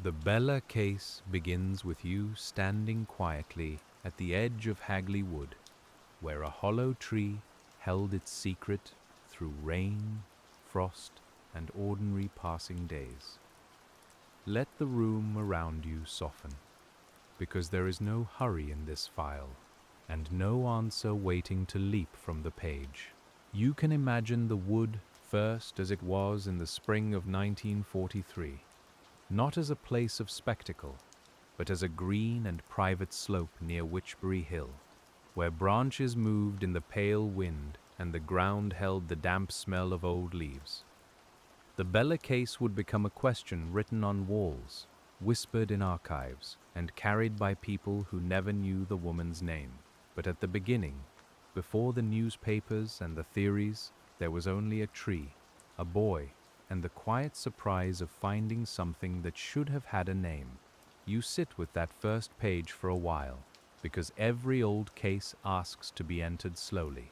The Bella case begins with you standing quietly at the edge of Hagley Wood, where a hollow tree held its secret through rain, frost, and ordinary passing days. Let the room around you soften, because there is no hurry in this file, and no answer waiting to leap from the page. You can imagine the wood first as it was in the spring of 1943, not as a place of spectacle, but as a green and private slope near Witchbury Hill, where branches moved in the pale wind and the ground held the damp smell of old leaves. The Bella case would become a question written on walls, whispered in archives, and carried by people who never knew the woman's name. But at the beginning, before the newspapers and the theories, there was only a tree, a boy, and the quiet surprise of finding something that should have had a name. You sit with that first page for a while, because every old case asks to be entered slowly.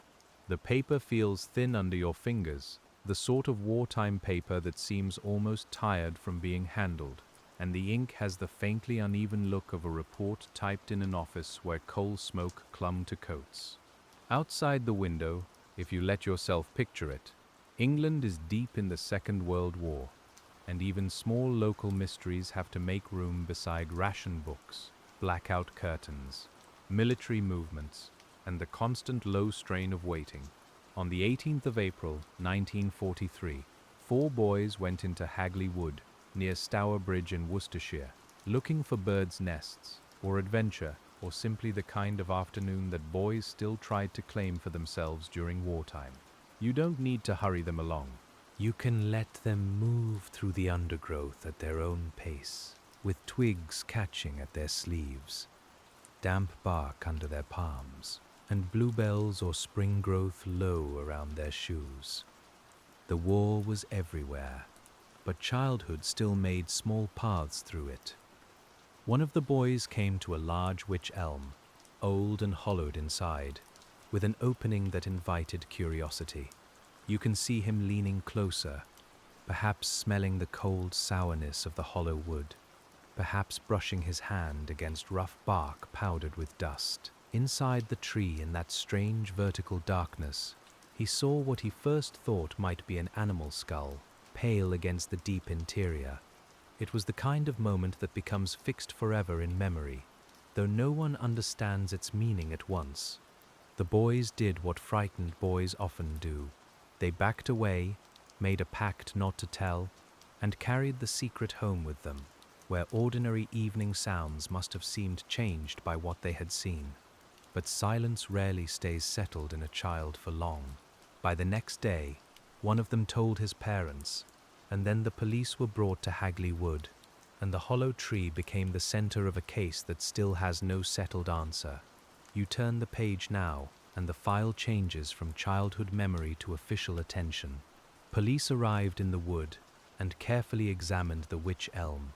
The paper feels thin under your fingers, the sort of wartime paper that seems almost tired from being handled, and the ink has the faintly uneven look of a report typed in an office where coal smoke clung to coats. Outside the window, if you let yourself picture it, England is deep in the Second World War, and even small local mysteries have to make room beside ration books, blackout curtains, military movements, and the constant low strain of waiting. On the 18th of April, 1943, 4 boys went into Hagley Wood, near Stourbridge in Worcestershire, looking for birds' nests, or adventure, or simply the kind of afternoon that boys still tried to claim for themselves during wartime. You don't need to hurry them along. You can let them move through the undergrowth at their own pace, with twigs catching at their sleeves, damp bark under their palms, and bluebells or spring growth low around their shoes. The war was everywhere, but childhood still made small paths through it. One of the boys came to a large wych elm, old and hollowed inside, with an opening that invited curiosity. You can see him leaning closer, perhaps smelling the cold sourness of the hollow wood, perhaps brushing his hand against rough bark powdered with dust. Inside the tree, in that strange vertical darkness, he saw what he first thought might be an animal skull, pale against the deep interior. It was the kind of moment that becomes fixed forever in memory, though no one understands its meaning at once. The boys did what frightened boys often do. They backed away, made a pact not to tell, and carried the secret home with them, where ordinary evening sounds must have seemed changed by what they had seen. But silence rarely stays settled in a child for long. By the next day, one of them told his parents, and then the police were brought to Hagley Wood, and the hollow tree became the center of a case that still has no settled answer. You turn the page now, and the file changes from childhood memory to official attention. Police arrived in the wood and carefully examined the wych elm,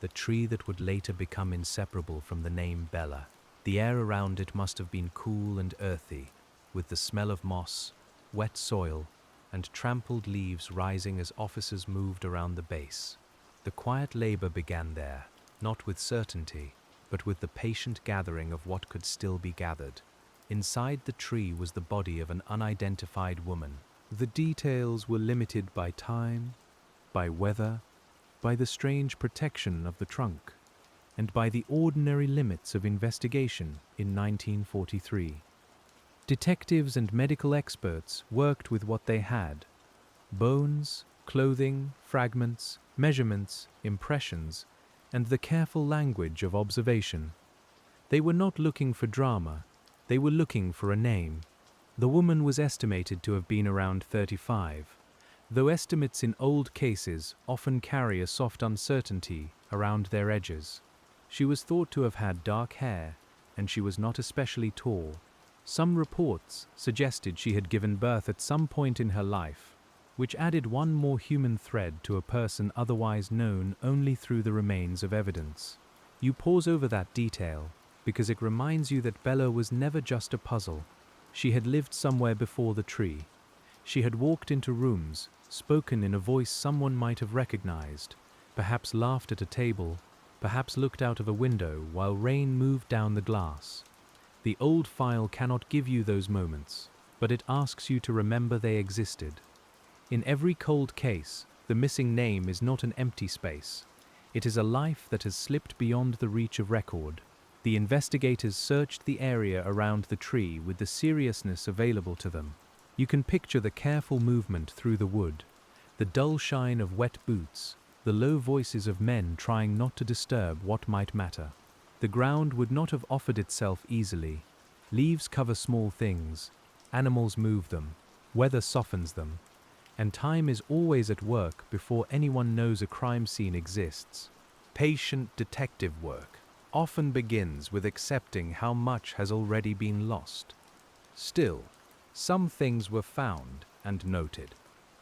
the tree that would later become inseparable from the name Bella. The air around it must have been cool and earthy, with the smell of moss, wet soil, and trampled leaves rising as officers moved around the base. The quiet labor began there, not with certainty, but with the patient gathering of what could still be gathered. Inside the tree was the body of an unidentified woman. The details were limited by time, by weather, by the strange protection of the trunk, and by the ordinary limits of investigation in 1943. Detectives and medical experts worked with what they had: bones, clothing, fragments, measurements, impressions, and the careful language of observation. They were not looking for drama, they were looking for a name. The woman was estimated to have been around 35, though estimates in old cases often carry a soft uncertainty around their edges. She was thought to have had dark hair, and she was not especially tall. Some reports suggested she had given birth at some point in her life, which added one more human thread to a person otherwise known only through the remains of evidence. You pause over that detail, because it reminds you that Bella was never just a puzzle. She had lived somewhere before the tree. She had walked into rooms, spoken in a voice someone might have recognized, perhaps laughed at a table, perhaps looked out of a window while rain moved down the glass. The old file cannot give you those moments, but it asks you to remember they existed. In every cold case, the missing name is not an empty space. It is a life that has slipped beyond the reach of record. The investigators searched the area around the tree with the seriousness available to them. You can picture the careful movement through the wood, the dull shine of wet boots, the low voices of men trying not to disturb what might matter. The ground would not have offered itself easily. Leaves cover small things, animals move them, weather softens them, and time is always at work before anyone knows a crime scene exists. Patient detective work often begins with accepting how much has already been lost. Still, some things were found and noted.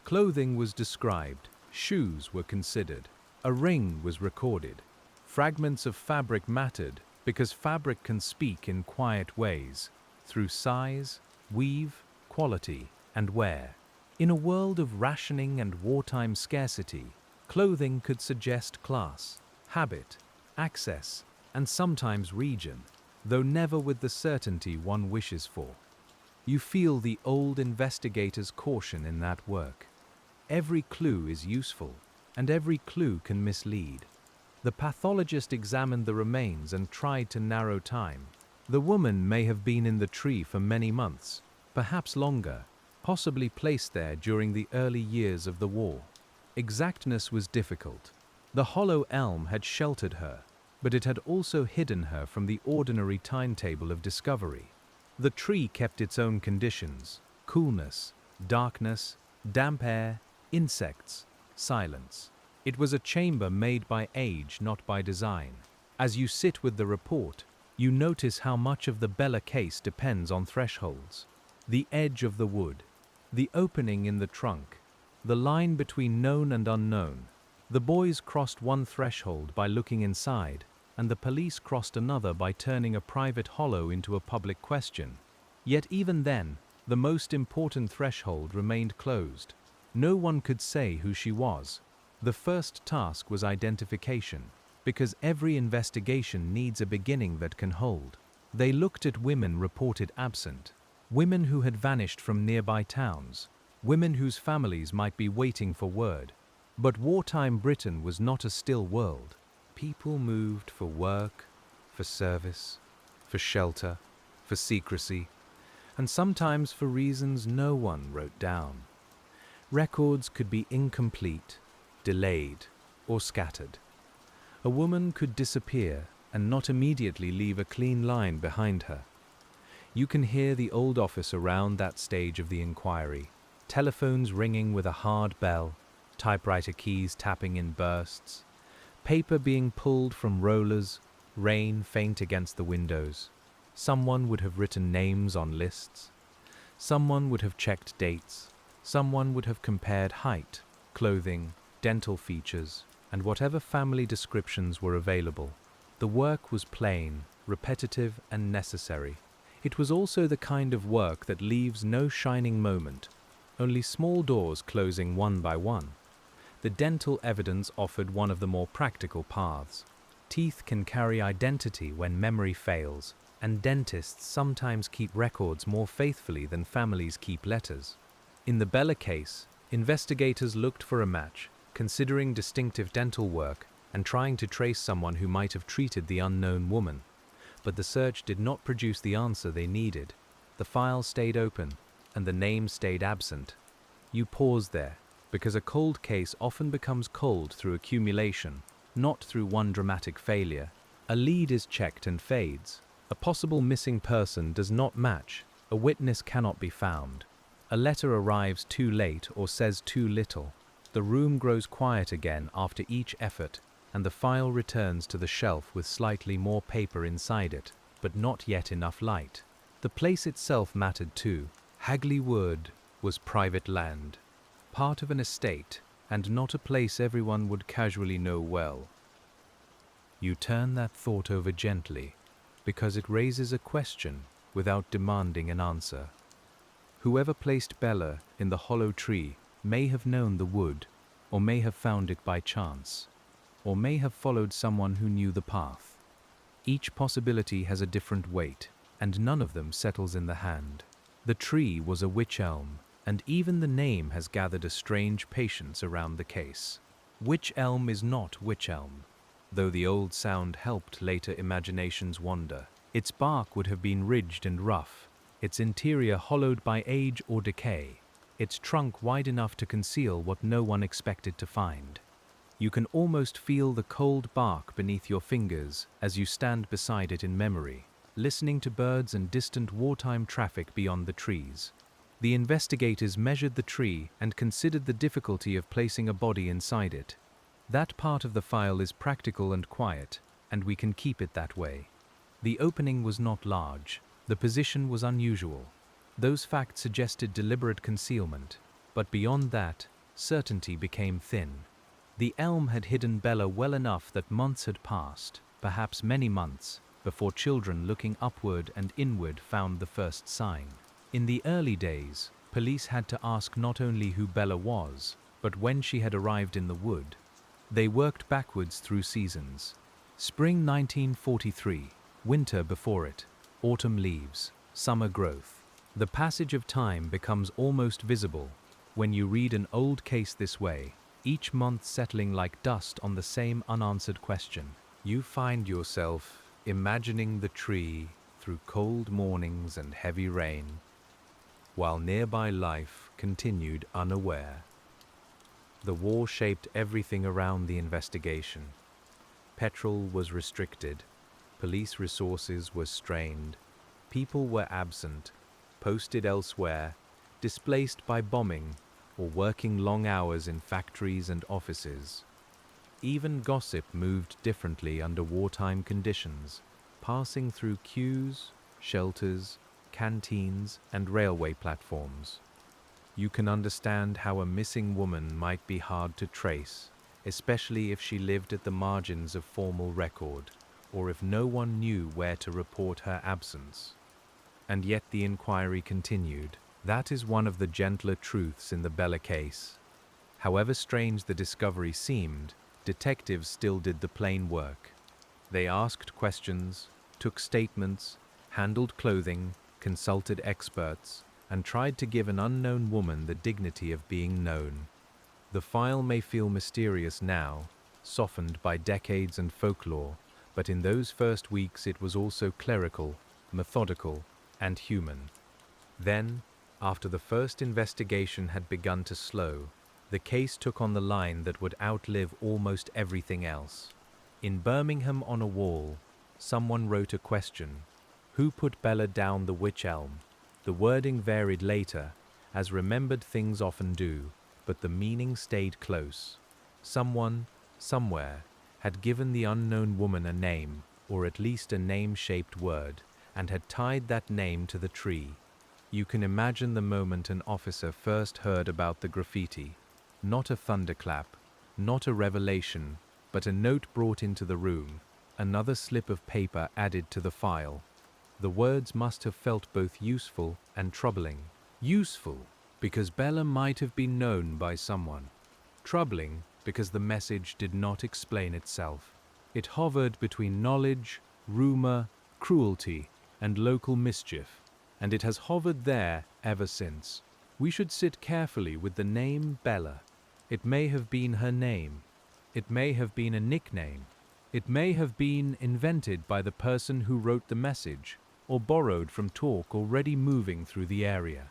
Clothing was described, shoes were considered, a ring was recorded. Fragments of fabric mattered because fabric can speak in quiet ways, through size, weave, quality, and wear. In a world of rationing and wartime scarcity, clothing could suggest class, habit, access, and sometimes region, though never with the certainty one wishes for. You feel the old investigator's caution in that work. Every clue is useful, and every clue can mislead. The pathologist examined the remains and tried to narrow time. The woman may have been in the tree for many months, perhaps longer, possibly placed there during the early years of the war. Exactness was difficult. The hollow elm had sheltered her, but it had also hidden her from the ordinary timetable of discovery. The tree kept its own conditions: coolness, darkness, damp air, insects, silence. It was a chamber made by age, not by design. As you sit with the report, you notice how much of the Bella case depends on thresholds. The edge of the wood, the opening in the trunk, the line between known and unknown. The boys crossed one threshold by looking inside, and the police crossed another by turning a private hollow into a public question. Yet even then, the most important threshold remained closed. No one could say who she was. The first task was identification, because every investigation needs a beginning that can hold. They looked at women reported absent, women who had vanished from nearby towns, women whose families might be waiting for word. But wartime Britain was not a still world. People moved for work, for service, for shelter, for secrecy, and sometimes for reasons no one wrote down. Records could be incomplete, delayed, or scattered. A woman could disappear and not immediately leave a clean line behind her. You can hear the old office around that stage of the inquiry, telephones ringing with a hard bell, typewriter keys tapping in bursts, paper being pulled from rollers, rain faint against the windows. Someone would have written names on lists. Someone would have checked dates. Someone would have compared height, clothing, dental features, and whatever family descriptions were available. The work was plain, repetitive, and necessary. It was also the kind of work that leaves no shining moment, only small doors closing one by one. The dental evidence offered one of the more practical paths. Teeth can carry identity when memory fails, and dentists sometimes keep records more faithfully than families keep letters. In the Bella case, investigators looked for a match, considering distinctive dental work and trying to trace someone who might have treated the unknown woman. But the search did not produce the answer they needed. The file stayed open, and the name stayed absent. You pause there, because a cold case often becomes cold through accumulation, not through one dramatic failure. A lead is checked and fades. A possible missing person does not match. A witness cannot be found. A letter arrives too late or says too little. The room grows quiet again after each effort, and the file returns to the shelf with slightly more paper inside it, but not yet enough light. The place itself mattered too. Hagley Wood was private land, part of an estate, and not a place everyone would casually know well. You turn that thought over gently, because it raises a question without demanding an answer. Whoever placed Bella in the hollow tree may have known the wood, or may have found it by chance. or may have followed someone who knew the path. Each possibility has a different weight, and none of them settles in the hand. The tree was a wych elm, and even the name has gathered a strange patience around the case. Wych elm is not wych elm, though the old sound helped later imaginations wander. Its bark would have been ridged and rough, its interior hollowed by age or decay, its trunk wide enough to conceal what no one expected to find. You can almost feel the cold bark beneath your fingers as you stand beside it in memory, listening to birds and distant wartime traffic beyond the trees. The investigators measured the tree and considered the difficulty of placing a body inside it. That part of the file is practical and quiet, and we can keep it that way. The opening was not large. The position was unusual. Those facts suggested deliberate concealment, but beyond that, certainty became thin. The elm had hidden Bella well enough that months had passed, perhaps many months, before children looking upward and inward found the first sign. In the early days, police had to ask not only who Bella was, but when she had arrived in the wood. They worked backwards through seasons. Spring 1943, winter before it, autumn leaves, summer growth. The passage of time becomes almost visible when you read an old case this way, each month settling like dust on the same unanswered question. You find yourself imagining the tree through cold mornings and heavy rain, while nearby life continued unaware. The war shaped everything around the investigation. Petrol was restricted, police resources were strained, people were absent, posted elsewhere, displaced by bombing, or working long hours in factories and offices. Even gossip moved differently under wartime conditions, passing through queues, shelters, canteens, and railway platforms. You can understand how a missing woman might be hard to trace, especially if she lived at the margins of formal record, or if no one knew where to report her absence. And yet the inquiry continued. That is one of the gentler truths in the Bella case. However strange the discovery seemed, detectives still did the plain work. They asked questions, took statements, handled clothing, consulted experts, and tried to give an unknown woman the dignity of being known. The file may feel mysterious now, softened by decades and folklore, but in those first weeks it was also clerical, methodical, and human. Then, after the first investigation had begun to slow, the case took on the line that would outlive almost everything else. In Birmingham on a wall, someone wrote a question: who put Bella down the wych elm? The wording varied later, as remembered things often do, but the meaning stayed close. Someone, somewhere, had given the unknown woman a name, or at least a name-shaped word, and had tied that name to the tree. You can imagine the moment an officer first heard about the graffiti. Not a thunderclap, not a revelation, but a note brought into the room, another slip of paper added to the file. The words must have felt both useful and troubling. Useful, because Bella might have been known by someone. Troubling, because the message did not explain itself. It hovered between knowledge, rumor, cruelty, and local mischief, and it has hovered there ever since. We should sit carefully with the name Bella. It may have been her name. It may have been a nickname. It may have been invented by the person who wrote the message, or borrowed from talk already moving through the area.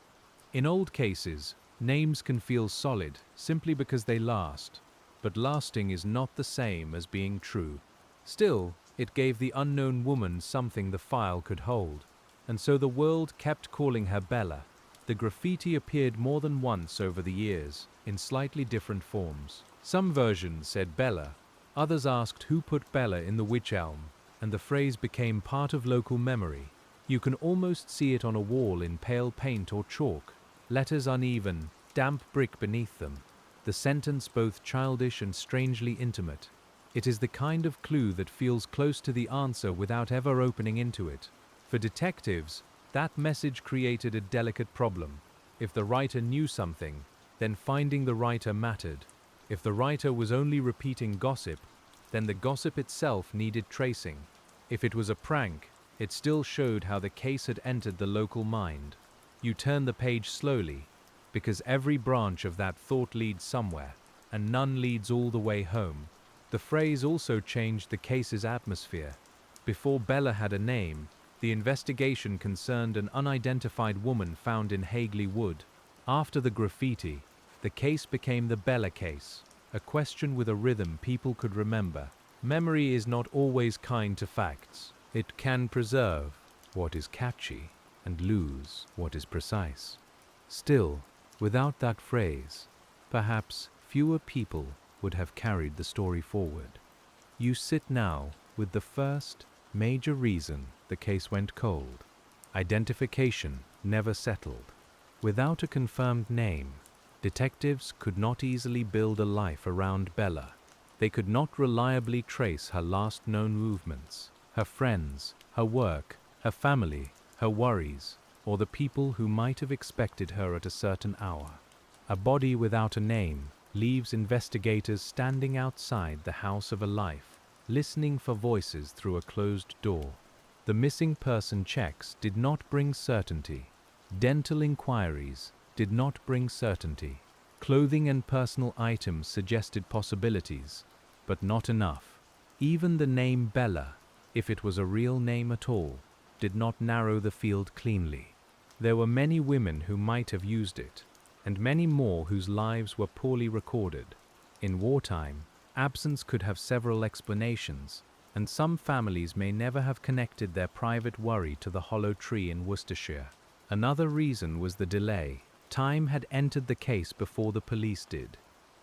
In old cases, names can feel solid simply because they last, but lasting is not the same as being true. Still, it gave the unknown woman something the file could hold, and so the world kept calling her Bella. The graffiti appeared more than once over the years, in slightly different forms. Some versions said Bella, others asked who put Bella in the wych elm, and the phrase became part of local memory. You can almost see it on a wall in pale paint or chalk, letters uneven, damp brick beneath them, the sentence both childish and strangely intimate. It is the kind of clue that feels close to the answer without ever opening into it. For detectives, that message created a delicate problem. If the writer knew something, then finding the writer mattered. If the writer was only repeating gossip, then the gossip itself needed tracing. If it was a prank, it still showed how the case had entered the local mind. You turn the page slowly, because every branch of that thought leads somewhere, and none leads all the way home. The phrase also changed the case's atmosphere. Before Bella had a name, the investigation concerned an unidentified woman found in Hagley Wood. After the graffiti, the case became the Bella case, a question with a rhythm people could remember. Memory is not always kind to facts. It can preserve what is catchy and lose what is precise. Still, without that phrase, perhaps fewer people would have carried the story forward. You sit now with the first major reason the case went cold. Identification never settled. Without a confirmed name, detectives could not easily build a life around Bella. They could not reliably trace her last known movements, her friends, her work, her family, her worries, or the people who might have expected her at a certain hour. A body without a name leaves investigators standing outside the house of a life, listening for voices through a closed door. The missing person checks did not bring certainty. Dental inquiries did not bring certainty. Clothing and personal items suggested possibilities, but not enough. Even the name Bella, if it was a real name at all, did not narrow the field cleanly. There were many women who might have used it, and many more whose lives were poorly recorded. In wartime, absence could have several explanations, and some families may never have connected their private worry to the hollow tree in Worcestershire. Another reason was the delay. Time had entered the case before the police did.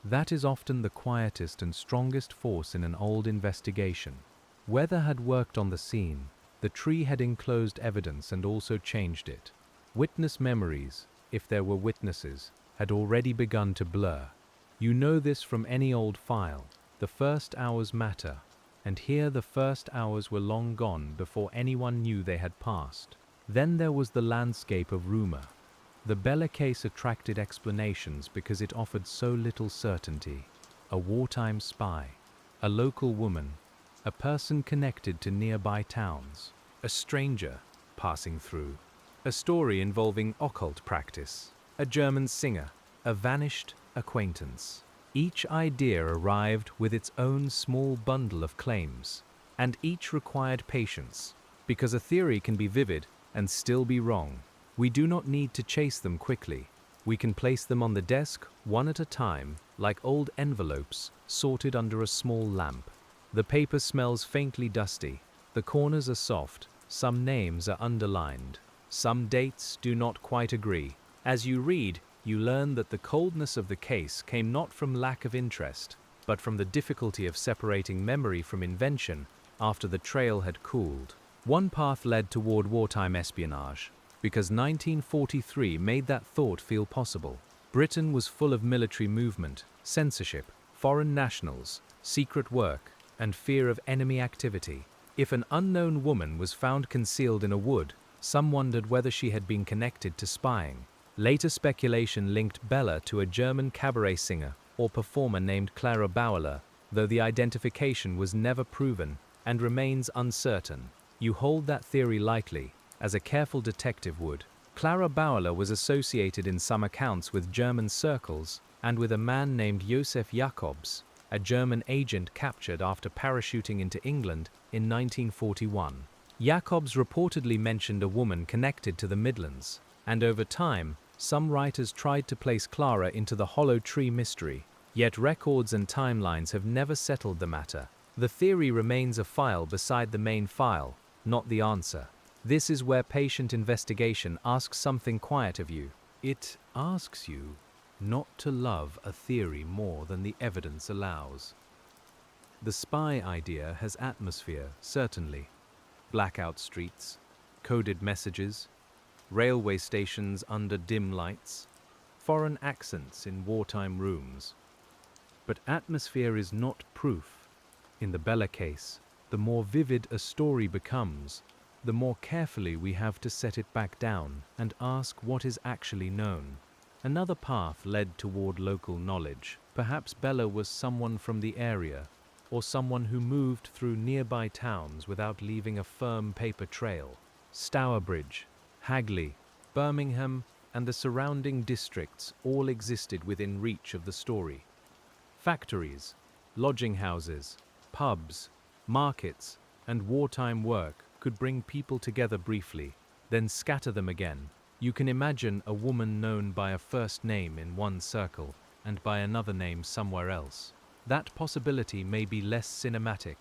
That is often the quietest and strongest force in an old investigation. Weather had worked on the scene. The tree had enclosed evidence and also changed it. Witness memories, if there were witnesses, had already begun to blur. You know this from any old file. The first hours matter, and here the first hours were long gone before anyone knew they had passed. Then there was the landscape of rumor. The Bella case attracted explanations because it offered so little certainty. A wartime spy, a local woman, a person connected to nearby towns, a stranger passing through, a story involving occult practice, a German singer, a vanished acquaintance. Each idea arrived with its own small bundle of claims, and each required patience, because a theory can be vivid and still be wrong. We do not need to chase them quickly. We can place them on the desk one at a time, like old envelopes sorted under a small lamp. The paper smells faintly dusty. The corners are soft. Some names are underlined. Some dates do not quite agree. As you read, you learn that the coldness of the case came not from lack of interest, but from the difficulty of separating memory from invention after the trail had cooled. One path led toward wartime espionage, because 1943 made that thought feel possible. Britain was full of military movement, censorship, foreign nationals, secret work, and fear of enemy activity. If an unknown woman was found concealed in a wood, some wondered whether she had been connected to spying. Later speculation linked Bella to a German cabaret singer or performer named Clara Bauerler, though the identification was never proven and remains uncertain. You hold that theory lightly, as a careful detective would. Clara Bauerler was associated in some accounts with German circles and with a man named Josef Jacobs, a German agent captured after parachuting into England in 1941. Jacobs reportedly mentioned a woman connected to the Midlands, and over time, some writers tried to place Clara into the hollow tree mystery, yet records and timelines have never settled the matter. The theory remains a file beside the main file, not the answer. This is where patient investigation asks something quiet of you. It asks you not to love a theory more than the evidence allows. The spy idea has atmosphere, certainly. Blackout streets, coded messages, railway stations under dim lights, foreign accents in wartime rooms. But atmosphere is not proof. In the Bella case, the more vivid a story becomes, the more carefully we have to set it back down and ask what is actually known. Another path led toward local knowledge. Perhaps Bella was someone from the area, or someone who moved through nearby towns without leaving a firm paper trail. Stourbridge, Hagley, Birmingham, and the surrounding districts all existed within reach of the story. Factories, lodging houses, pubs, markets, and wartime work could bring people together briefly, then scatter them again. You can imagine a woman known by a first name in one circle and by another name somewhere else. That possibility may be less cinematic,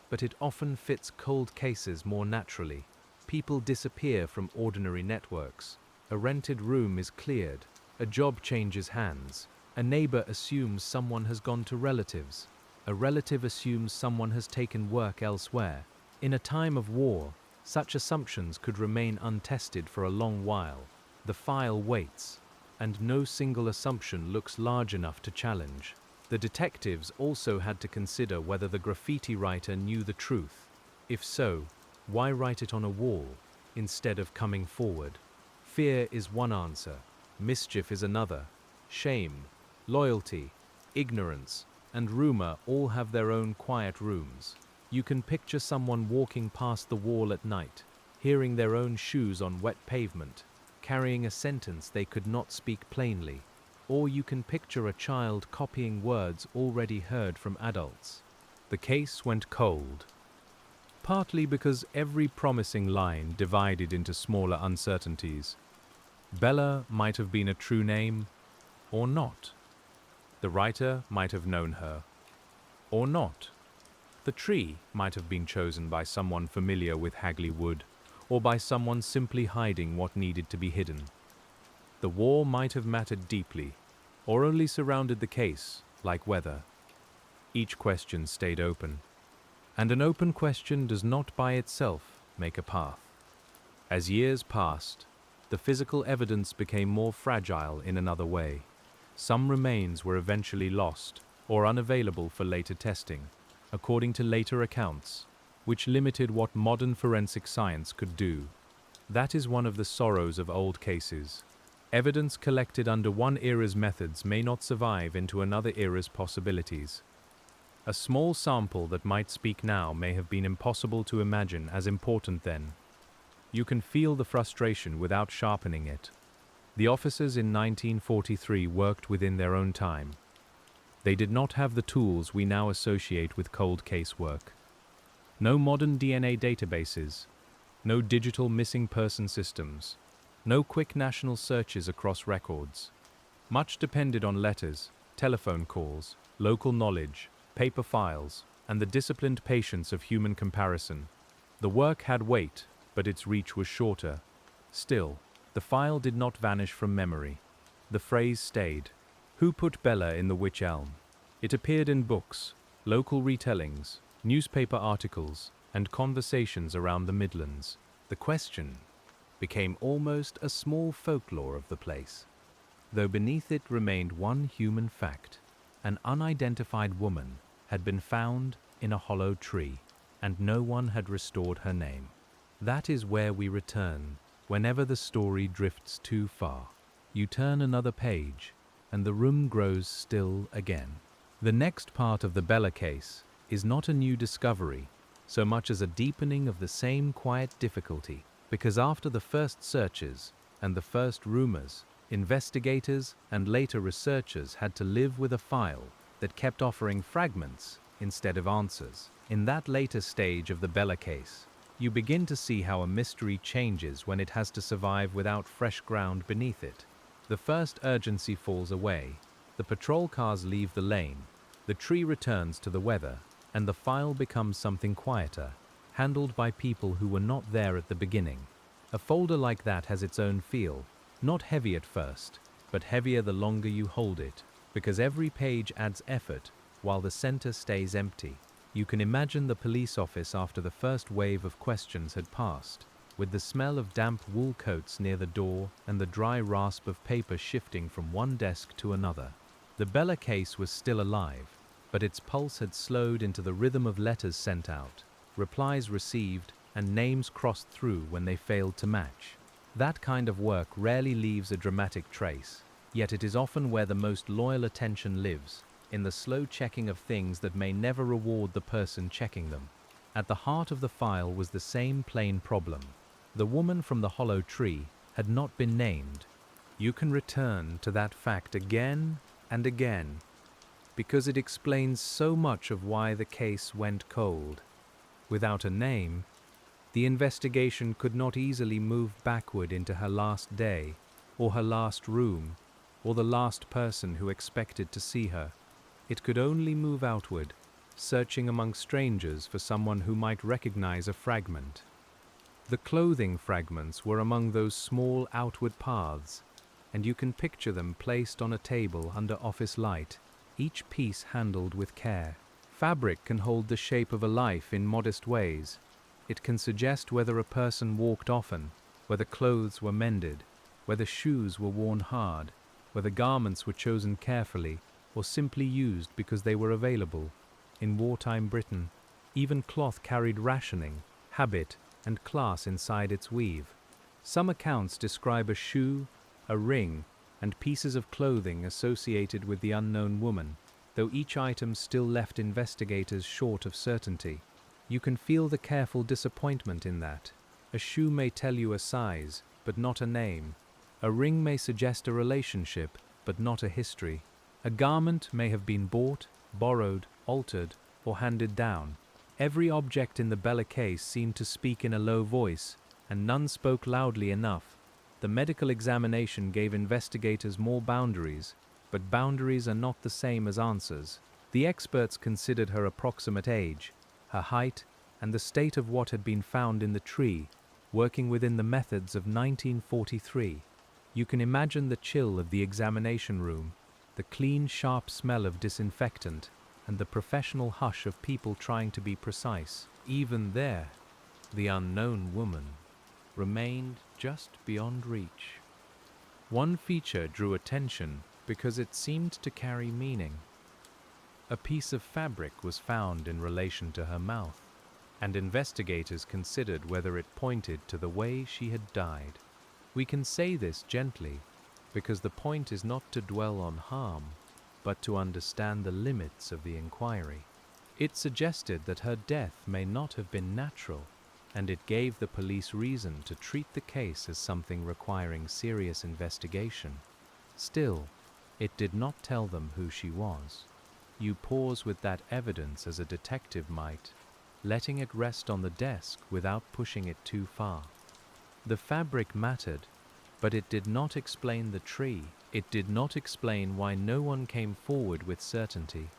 but it often fits cold cases more naturally. People disappear from ordinary networks. A rented room is cleared. A job changes hands. A neighbor assumes someone has gone to relatives. A relative assumes someone has taken work elsewhere. In a time of war, such assumptions could remain untested for a long while. The file waits, and no single assumption looks large enough to challenge. The detectives also had to consider whether the graffiti writer knew the truth. If so, why write it on a wall instead of coming forward? Fear is one answer, mischief is another. Shame, loyalty, ignorance, and rumor all have their own quiet rooms. You can picture someone walking past the wall at night, hearing their own shoes on wet pavement, carrying a sentence they could not speak plainly. Or you can picture a child copying words already heard from adults. The case went cold, partly because every promising line divided into smaller uncertainties. Bella might have been a true name, or not. The writer might have known her, or not. The tree might have been chosen by someone familiar with Hagley Wood, or by someone simply hiding what needed to be hidden. The war might have mattered deeply, or only surrounded the case, like weather. Each question stayed open, and an open question does not by itself make a path. As years passed, the physical evidence became more fragile in another way. Some remains were eventually lost or unavailable for later testing, according to later accounts, which limited what modern forensic science could do. That is one of the sorrows of old cases. Evidence collected under one era's methods may not survive into another era's possibilities. A small sample that might speak now may have been impossible to imagine as important then. You can feel the frustration without sharpening it. The officers in 1943 worked within their own time. They did not have the tools we now associate with cold case work. No modern DNA databases, no digital missing person systems, no quick national searches across records. Much depended on letters, telephone calls, local knowledge, paper files, and the disciplined patience of human comparison. The work had weight, but its reach was shorter. Still, the file did not vanish from memory. The phrase stayed. Who put Bella in the Wych Elm? It appeared in books, local retellings, newspaper articles, and conversations around the Midlands. The question became almost a small folklore of the place, though beneath it remained one human fact. An unidentified woman had been found in a hollow tree, and no one had restored her name. That is where we return whenever the story drifts too far. You turn another page, and the room grows still again. The next part of the Bella case is not a new discovery, so much as a deepening of the same quiet difficulty, because after the first searches and the first rumors, investigators and later researchers had to live with a file that kept offering fragments instead of answers. In that later stage of the Bella case, you begin to see how a mystery changes when it has to survive without fresh ground beneath it. The first urgency falls away, the patrol cars leave the lane, the tree returns to the weather, and the file becomes something quieter, handled by people who were not there at the beginning. A folder like that has its own feel, not heavy at first, but heavier the longer you hold it, because every page adds effort while the center stays empty. You can imagine the police office after the first wave of questions had passed, with the smell of damp wool coats near the door and the dry rasp of paper shifting from one desk to another. The Bella case was still alive, but its pulse had slowed into the rhythm of letters sent out, replies received, and names crossed through when they failed to match. That kind of work rarely leaves a dramatic trace, yet it is often where the most loyal attention lives. in the slow checking of things that may never reward the person checking them. At the heart of the file was the same plain problem. The woman from the hollow tree had not been named. You can return to that fact again and again, because it explains so much of why the case went cold. Without a name, the investigation could not easily move backward into her last day, or her last room, or the last person who expected to see her. It could only move outward, searching among strangers for someone who might recognize a fragment. The clothing fragments were among those small outward paths, and you can picture them placed on a table under office light, each piece handled with care. Fabric can hold the shape of a life in modest ways. It can suggest whether a person walked often, whether clothes were mended, whether shoes were worn hard, whether garments were chosen carefully or simply used because they were available. In wartime Britain, even cloth carried rationing, habit, and class inside its weave. Some accounts describe a shoe, a ring, and pieces of clothing associated with the unknown woman, though each item still left investigators short of certainty. You can feel the careful disappointment in that. A shoe may tell you a size, but not a name. A ring may suggest a relationship, but not a history. A garment may have been bought, borrowed, altered, or handed down. Every object in the Bella case seemed to speak in a low voice, and none spoke loudly enough. The medical examination gave investigators more boundaries, but boundaries are not the same as answers. The experts considered her approximate age, her height, and the state of what had been found in the tree, working within the methods of 1943. You can imagine the chill of the examination room, the clean, sharp smell of disinfectant, and the professional hush of people trying to be precise. Even there, the unknown woman remained just beyond reach. One feature drew attention because it seemed to carry meaning. A piece of fabric was found in relation to her mouth, and investigators considered whether it pointed to the way she had died. We can say this gently, because the point is not to dwell on harm, but to understand the limits of the inquiry. It suggested that her death may not have been natural, and it gave the police reason to treat the case as something requiring serious investigation. Still, it did not tell them who she was. You pause with that evidence as a detective might, letting it rest on the desk without pushing it too far. The fabric mattered, but it did not explain the tree. It did not explain why no one came forward with certainty.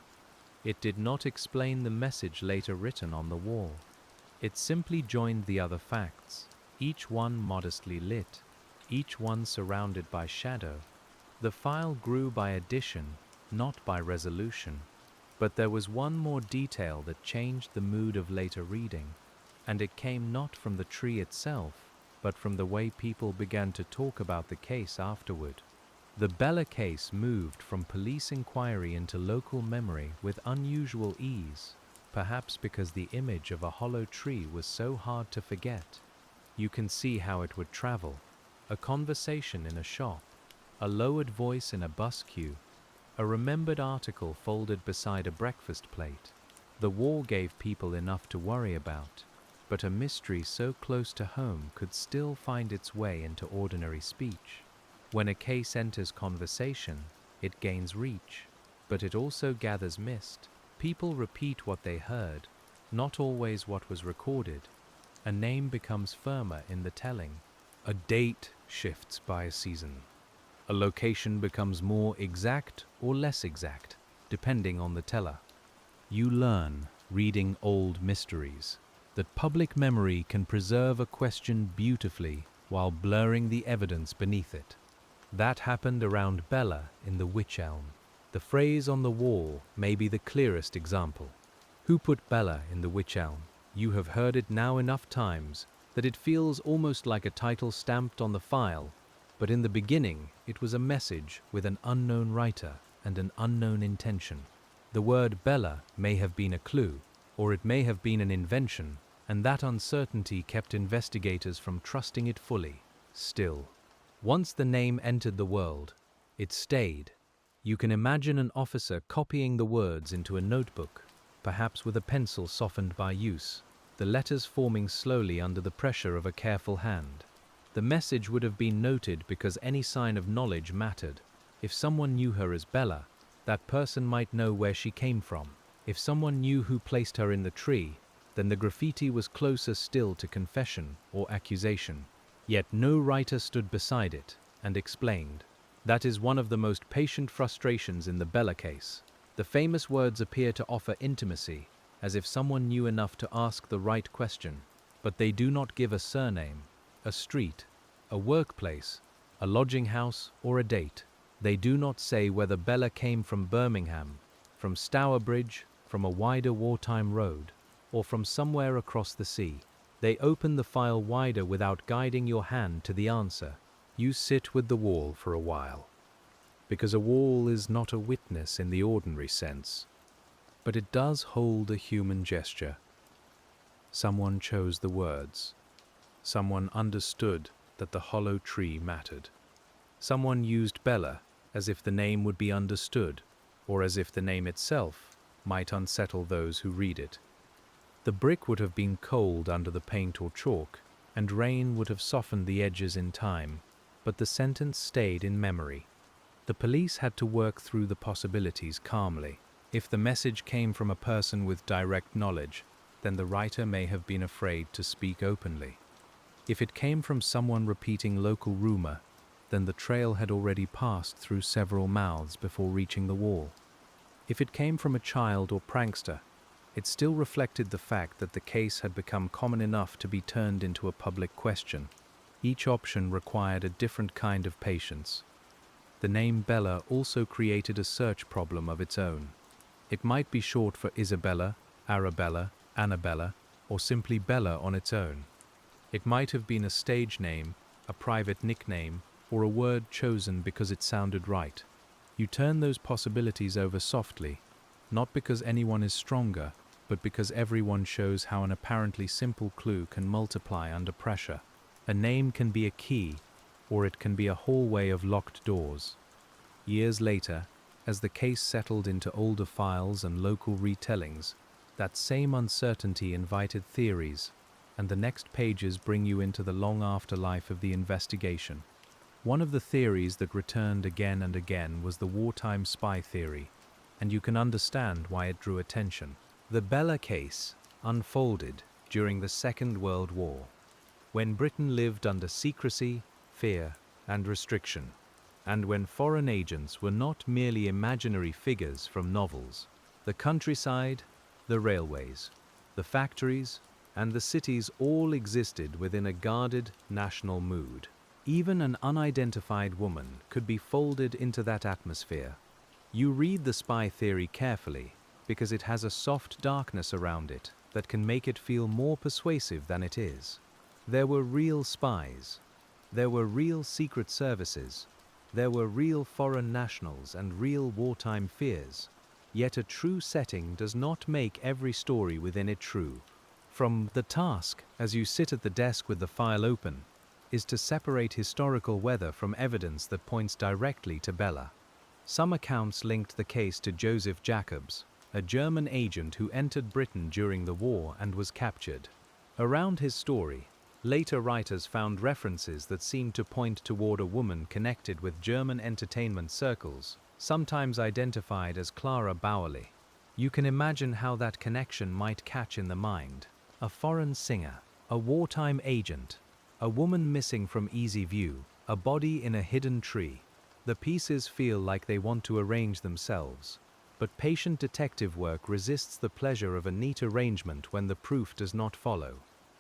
It did not explain the message later written on the wall. It simply joined the other facts, each one modestly lit, each one surrounded by shadow. The file grew by addition, not by resolution. But there was one more detail that changed the mood of later reading, and it came not from the tree itself, but from the way people began to talk about the case afterward. The Bella case moved from police inquiry into local memory with unusual ease, perhaps because the image of a hollow tree was so hard to forget. You can see how it would travel: a conversation in a shop, a lowered voice in a bus queue, a remembered article folded beside a breakfast plate. The war gave people enough to worry about, but a mystery so close to home could still find its way into ordinary speech. When a case enters conversation, it gains reach, but it also gathers mist. People repeat what they heard, not always what was recorded. A name becomes firmer in the telling. A date shifts by a season. A location becomes more exact or less exact, depending on the teller. You learn, reading old mysteries, that public memory can preserve a question beautifully while blurring the evidence beneath it. That happened around Bella in the Wych Elm. The phrase on the wall may be the clearest example. Who put Bella in the Wych Elm? You have heard it now enough times that it feels almost like a title stamped on the file, but in the beginning it was a message with an unknown writer and an unknown intention. The word Bella may have been a clue, or it may have been an invention, and that uncertainty kept investigators from trusting it fully. Still, once the name entered the world, it stayed. You can imagine an officer copying the words into a notebook, perhaps with a pencil softened by use, the letters forming slowly under the pressure of a careful hand. The message would have been noted because any sign of knowledge mattered. If someone knew her as Bella, that person might know where she came from. If someone knew who placed her in the tree, then the graffiti was closer still to confession or accusation. Yet no writer stood beside it and explained. That is one of the most patient frustrations in the Bella case. The famous words appear to offer intimacy, as if someone knew enough to ask the right question, but they do not give a surname, a street, a workplace, a lodging house, or a date. They do not say whether Bella came from Birmingham, from Stourbridge, from a wider wartime road, or from somewhere across the sea. They open the file wider without guiding your hand to the answer. You sit with the wall for a while, because a wall is not a witness in the ordinary sense, but it does hold a human gesture. Someone chose the words. Someone understood that the hollow tree mattered. Someone used Bella as if the name would be understood, or as if the name itself might unsettle those who read it. The brick would have been cold under the paint or chalk, and rain would have softened the edges in time, but the sentence stayed in memory. The police had to work through the possibilities calmly. If the message came from a person with direct knowledge, then the writer may have been afraid to speak openly. If it came from someone repeating local rumor, then the trail had already passed through several mouths before reaching the wall. If it came from a child or prankster, it still reflected the fact that the case had become common enough to be turned into a public question. Each option required a different kind of patience. The name Bella also created a search problem of its own. It might be short for Isabella, Arabella, Annabella, or simply Bella on its own. It might have been a stage name, a private nickname, or a word chosen because it sounded right. You turn those possibilities over softly, not because anyone is stronger, but because everyone shows how an apparently simple clue can multiply under pressure. A name can be a key, or it can be a hallway of locked doors. Years later, as the case settled into older files and local retellings, that same uncertainty invited theories, and the next pages bring you into the long afterlife of the investigation. One of the theories that returned again and again was the wartime spy theory, and you can understand why it drew attention. The Bella case unfolded during the Second World War, when Britain lived under secrecy, fear, and restriction, and when foreign agents were not merely imaginary figures from novels. The countryside, the railways, the factories, and the cities all existed within a guarded national mood. Even an unidentified woman could be folded into that atmosphere. You read the spy theory carefully because it has a soft darkness around it that can make it feel more persuasive than it is. There were real spies. There were real secret services. There were real foreign nationals and real wartime fears. Yet a true setting does not make every story within it true. From the task, as you sit at the desk with the file open, is to separate historical weather from evidence that points directly to Bella. Some accounts linked the case to Joseph Jacobs, a German agent who entered Britain during the war and was captured. Around his story, later writers found references that seemed to point toward a woman connected with German entertainment circles, sometimes identified as Clara Bauerle. You can imagine how that connection might catch in the mind. A foreign singer, a wartime agent, a woman missing from easy view, a body in a hidden tree. The pieces feel like they want to arrange themselves, but patient detective work resists the pleasure of a neat arrangement when the proof does not follow.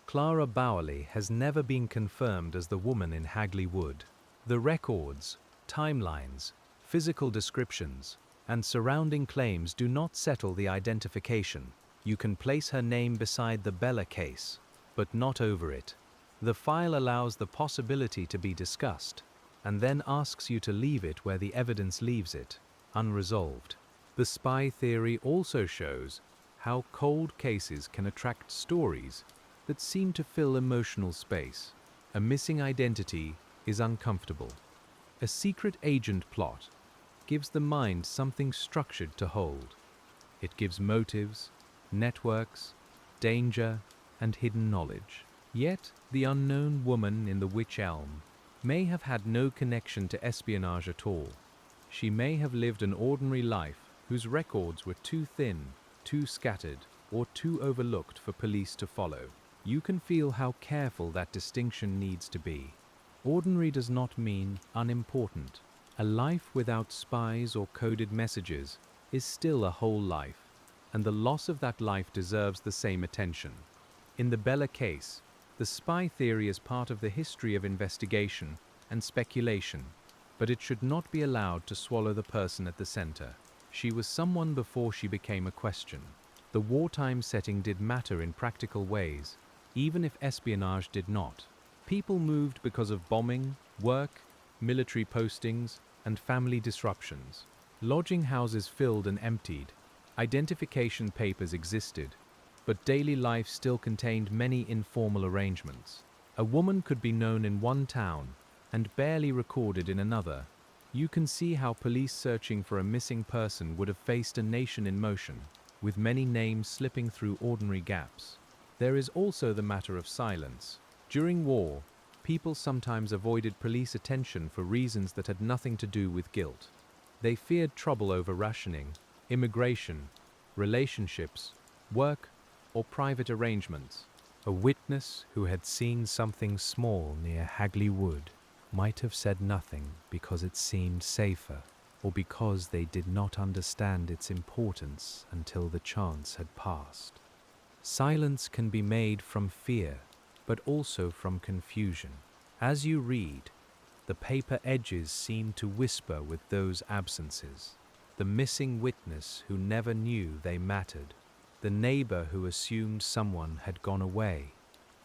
Clara Bauerle has never been confirmed as the woman in Hagley Wood. The records, timelines, physical descriptions, and surrounding claims do not settle the identification. You can place her name beside the Bella case, but not over it. The file allows the possibility to be discussed, and then asks you to leave it where the evidence leaves it, unresolved. The spy theory also shows how cold cases can attract stories that seem to fill emotional space. A missing identity is uncomfortable. A secret agent plot gives the mind something structured to hold. It gives motives, networks, danger, and hidden knowledge. Yet, the unknown woman in the Wych Elm may have had no connection to espionage at all. She may have lived an ordinary life whose records were too thin, too scattered, or too overlooked for police to follow. You can feel how careful that distinction needs to be. Ordinary does not mean unimportant. A life without spies or coded messages is still a whole life, and the loss of that life deserves the same attention. In the Bella case, the spy theory is part of the history of investigation and speculation, but it should not be allowed to swallow the person at the center. She was someone before she became a question. The wartime setting did matter in practical ways, even if espionage did not. People moved because of bombing, work, military postings, and family disruptions. Lodging houses filled and emptied. Identification papers existed, but daily life still contained many informal arrangements. A woman could be known in one town and barely recorded in another. You can see how police searching for a missing person would have faced a nation in motion, with many names slipping through ordinary gaps. There is also the matter of silence. During war, people sometimes avoided police attention for reasons that had nothing to do with guilt. They feared trouble over rationing, immigration, relationships, work, or private arrangements. A witness who had seen something small near Hagley Wood might have said nothing because it seemed safer, or because they did not understand its importance until the chance had passed. Silence can be made from fear, but also from confusion. As you read, the paper edges seem to whisper with those absences. The missing witness who never knew they mattered. The neighbor who assumed someone had gone away.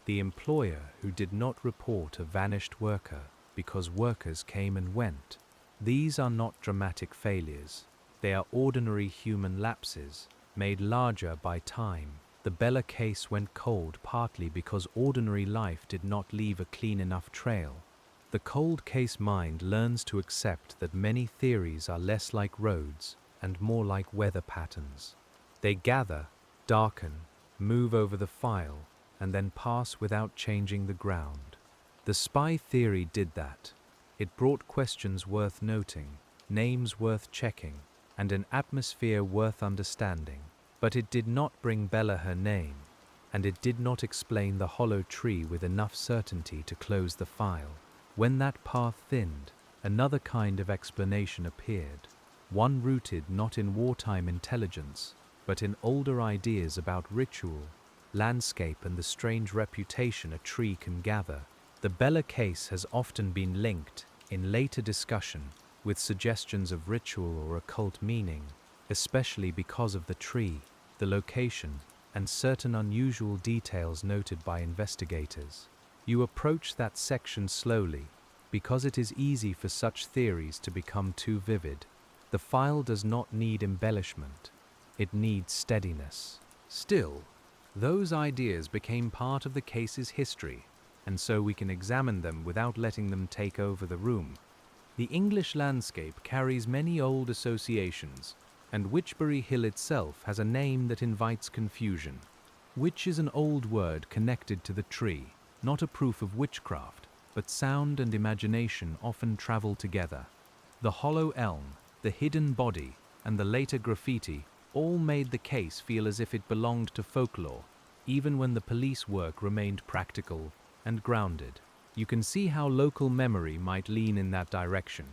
The employer who did not report a vanished worker because workers came and went. These are not dramatic failures. They are ordinary human lapses, made larger by time. The Bella case went cold partly because ordinary life did not leave a clean enough trail. The cold case mind learns to accept that many theories are less like roads and more like weather patterns. They gather, darken, move over the file, and then pass without changing the ground. The spy theory did that. It brought questions worth noting, names worth checking, and an atmosphere worth understanding. But it did not bring Bella her name, and it did not explain the hollow tree with enough certainty to close the file. When that path thinned, another kind of explanation appeared, one rooted not in wartime intelligence, but in older ideas about ritual, landscape, and the strange reputation a tree can gather. The Bella case has often been linked, in later discussion, with suggestions of ritual or occult meaning, especially because of the tree, the location, and certain unusual details noted by investigators. You approach that section slowly, because it is easy for such theories to become too vivid. The file does not need embellishment. It needs steadiness. Still, those ideas became part of the case's history, and so we can examine them without letting them take over the room. The English landscape carries many old associations, and Witchbury Hill itself has a name that invites confusion. Witch is an old word connected to the tree, not a proof of witchcraft, but sound and imagination often travel together. The hollow elm, the hidden body, and the later graffiti all made the case feel as if it belonged to folklore, even when the police work remained practical and grounded. You can see how local memory might lean in that direction.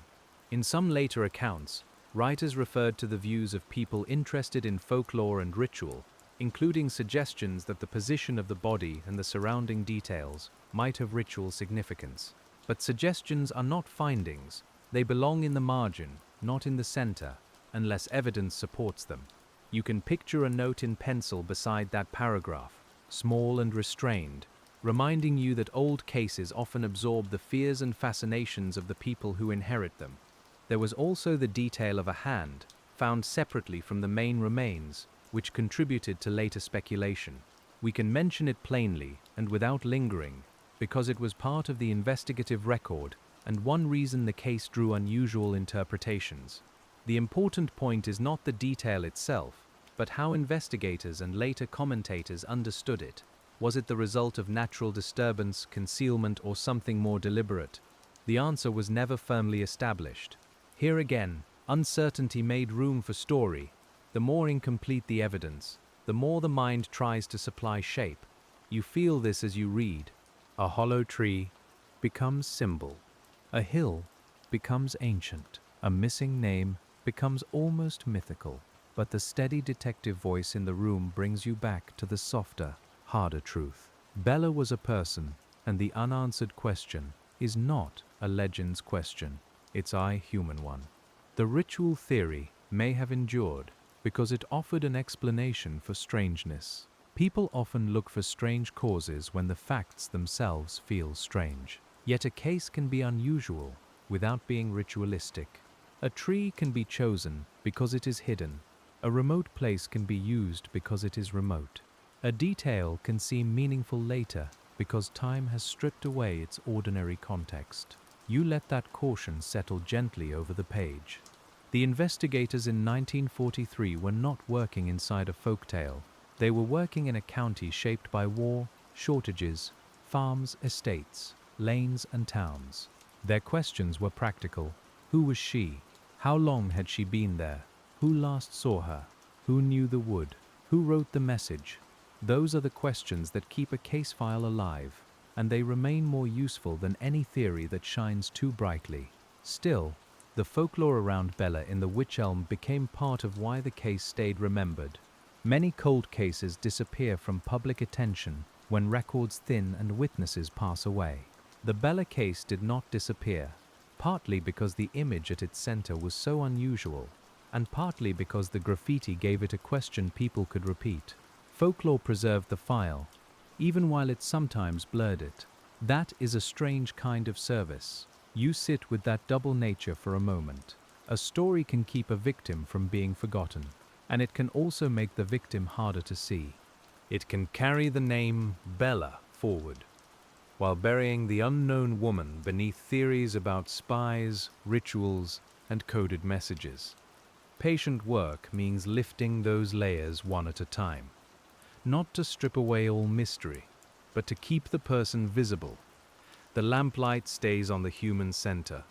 In some later accounts, writers referred to the views of people interested in folklore and ritual, including suggestions that the position of the body and the surrounding details might have ritual significance. But suggestions are not findings. They belong in the margin, not in the center, unless evidence supports them. You can picture a note in pencil beside that paragraph, small and restrained, reminding you that old cases often absorb the fears and fascinations of the people who inherit them. There was also the detail of a hand, found separately from the main remains, which contributed to later speculation. We can mention it plainly and without lingering, because it was part of the investigative record and one reason the case drew unusual interpretations. The important point is not the detail itself, but how investigators and later commentators understood it. Was it the result of natural disturbance, concealment, or something more deliberate? The answer was never firmly established. Here again, uncertainty made room for story. The more incomplete the evidence, the more the mind tries to supply shape. You feel this as you read. A hollow tree becomes symbol. A hill becomes ancient. A missing name becomes almost mythical. But the steady detective voice in the room brings you back to the softer, harder truth. Bella was a person, and the unanswered question is not a legend's question. It's a human one. The ritual theory may have endured because it offered an explanation for strangeness. People often look for strange causes when the facts themselves feel strange. Yet a case can be unusual without being ritualistic. A tree can be chosen because it is hidden. A remote place can be used because it is remote. A detail can seem meaningful later because time has stripped away its ordinary context. You let that caution settle gently over the page. The investigators in 1943 were not working inside a folktale. They were working in a county shaped by war, shortages, farms, estates, lanes, and towns. Their questions were practical. Who was she? How long had she been there? Who last saw her? Who knew the wood? Who wrote the message? Those are the questions that keep a case file alive, and they remain more useful than any theory that shines too brightly. Still, the folklore around Bella in the Wych Elm became part of why the case stayed remembered. Many cold cases disappear from public attention when records thin and witnesses pass away. The Bella case did not disappear, partly because the image at its center was so unusual, and partly because the graffiti gave it a question people could repeat. Folklore preserved the file, even while it sometimes blurred it. That is a strange kind of service. You sit with that double nature for a moment. A story can keep a victim from being forgotten, and it can also make the victim harder to see. It can carry the name Bella forward, while burying the unknown woman beneath theories about spies, rituals, and coded messages. Patient work means lifting those layers one at a time. Not to strip away all mystery, but to keep the person visible. The lamplight stays on the human center.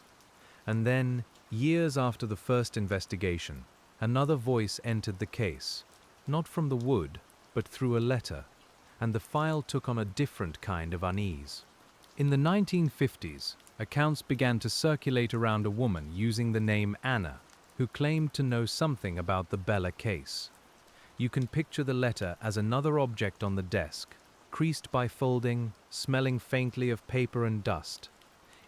And then, years after the first investigation, another voice entered the case, not from the wood, but through a letter, and the file took on a different kind of unease. In the 1950s, accounts began to circulate around a woman using the name Anna, who claimed to know something about the Bella case. You can picture the letter as another object on the desk, creased by folding, smelling faintly of paper and dust.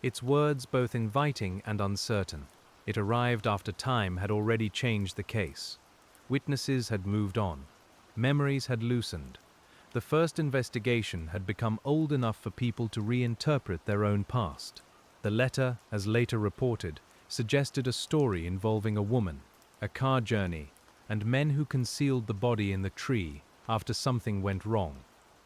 Its words both inviting and uncertain. It arrived after time had already changed the case. Witnesses had moved on. Memories had loosened. The first investigation had become old enough for people to reinterpret their own past. The letter, as later reported, suggested a story involving a woman, a car journey, and men who concealed the body in the tree after something went wrong.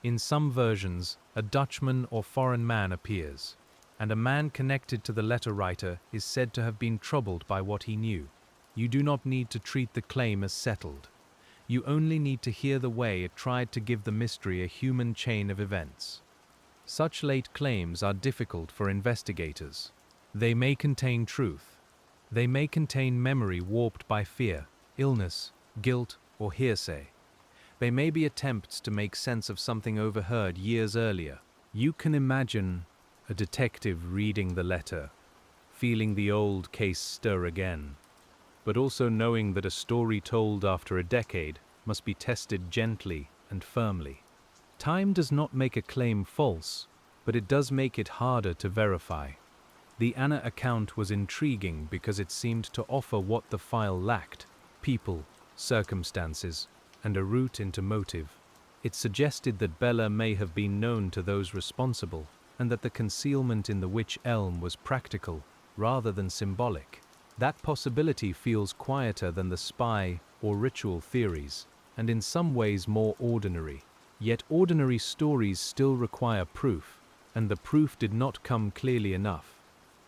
In some versions, a Dutchman or foreign man appears, and a man connected to the letter writer is said to have been troubled by what he knew. You do not need to treat the claim as settled. You only need to hear the way it tried to give the mystery a human chain of events. Such late claims are difficult for investigators. They may contain truth. They may contain memory warped by fear, illness, guilt, or hearsay. They may be attempts to make sense of something overheard years earlier. You can imagine a detective reading the letter, feeling the old case stir again, but also knowing that a story told after a decade must be tested gently and firmly. Time does not make a claim false, but it does make it harder to verify. The Anna account was intriguing because it seemed to offer what the file lacked: people, circumstances, and a route into motive. It suggested that Bella may have been known to those responsible, and that the concealment in the Wych Elm was practical rather than symbolic. That possibility feels quieter than the spy or ritual theories, and in some ways more ordinary. Yet ordinary stories still require proof, and the proof did not come clearly enough.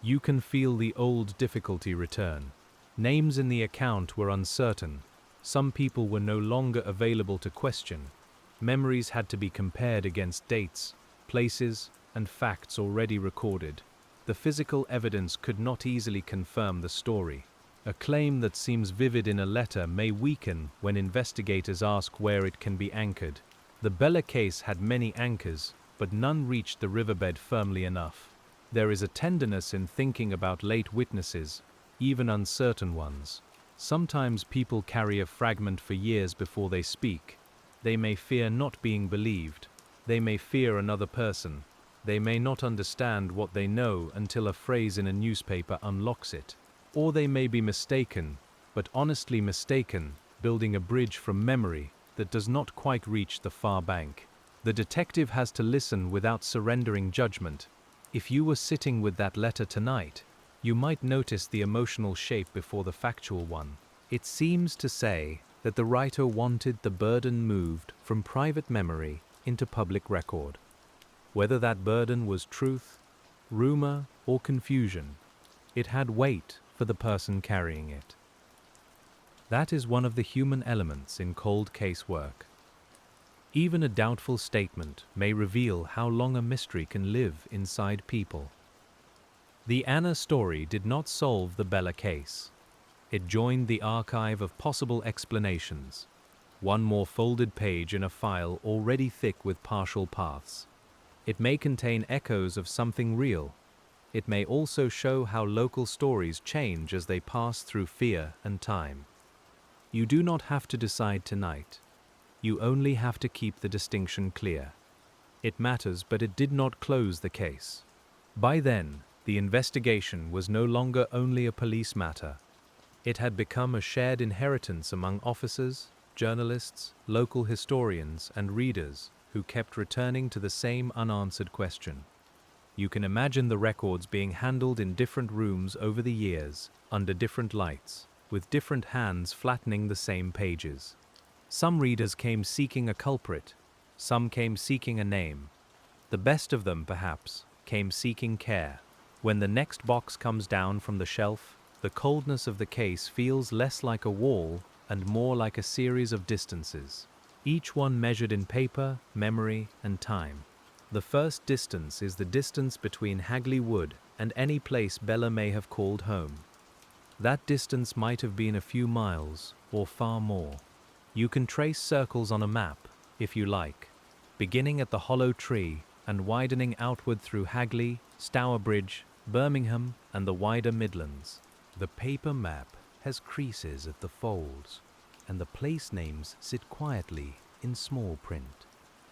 You can feel the old difficulty return. Names in the account were uncertain. Some people were no longer available to question. Memories had to be compared against dates, places, and facts already recorded. The physical evidence could not easily confirm the story. A claim that seems vivid in a letter may weaken when investigators ask where it can be anchored. The Bella case had many anchors, but none reached the riverbed firmly enough. There is a tenderness in thinking about late witnesses, even uncertain ones. Sometimes people carry a fragment for years before they speak. They may fear not being believed. They may fear another person. They may not understand what they know until a phrase in a newspaper unlocks it. Or they may be mistaken, but honestly mistaken, building a bridge from memory that does not quite reach the far bank. The detective has to listen without surrendering judgment. If you were sitting with that letter tonight, you might notice the emotional shape before the factual one. It seems to say that the writer wanted the burden moved from private memory into public record. Whether that burden was truth, rumor, or confusion, it had weight for the person carrying it. That is one of the human elements in cold case work. Even a doubtful statement may reveal how long a mystery can live inside people. The Anna story did not solve the Bella case. It joined the archive of possible explanations, one more folded page in a file already thick with partial paths. It may contain echoes of something real. It may also show how local stories change as they pass through fear and time. You do not have to decide tonight. You only have to keep the distinction clear. It matters, but it did not close the case. By then, the investigation was no longer only a police matter. It had become a shared inheritance among officers, journalists, local historians, and readers who kept returning to the same unanswered question. You can imagine the records being handled in different rooms over the years, under different lights, with different hands flattening the same pages. Some readers came seeking a culprit, some came seeking a name. The best of them, perhaps, came seeking care. When the next box comes down from the shelf, the coldness of the case feels less like a wall and more like a series of distances, each one measured in paper, memory, and time. The first distance is the distance between Hagley Wood and any place Bella may have called home. That distance might have been a few miles, or far more. You can trace circles on a map, if you like, beginning at the hollow tree and widening outward through Hagley, Stourbridge, Birmingham, and the wider Midlands. The paper map has creases at the folds, and the place names sit quietly in small print.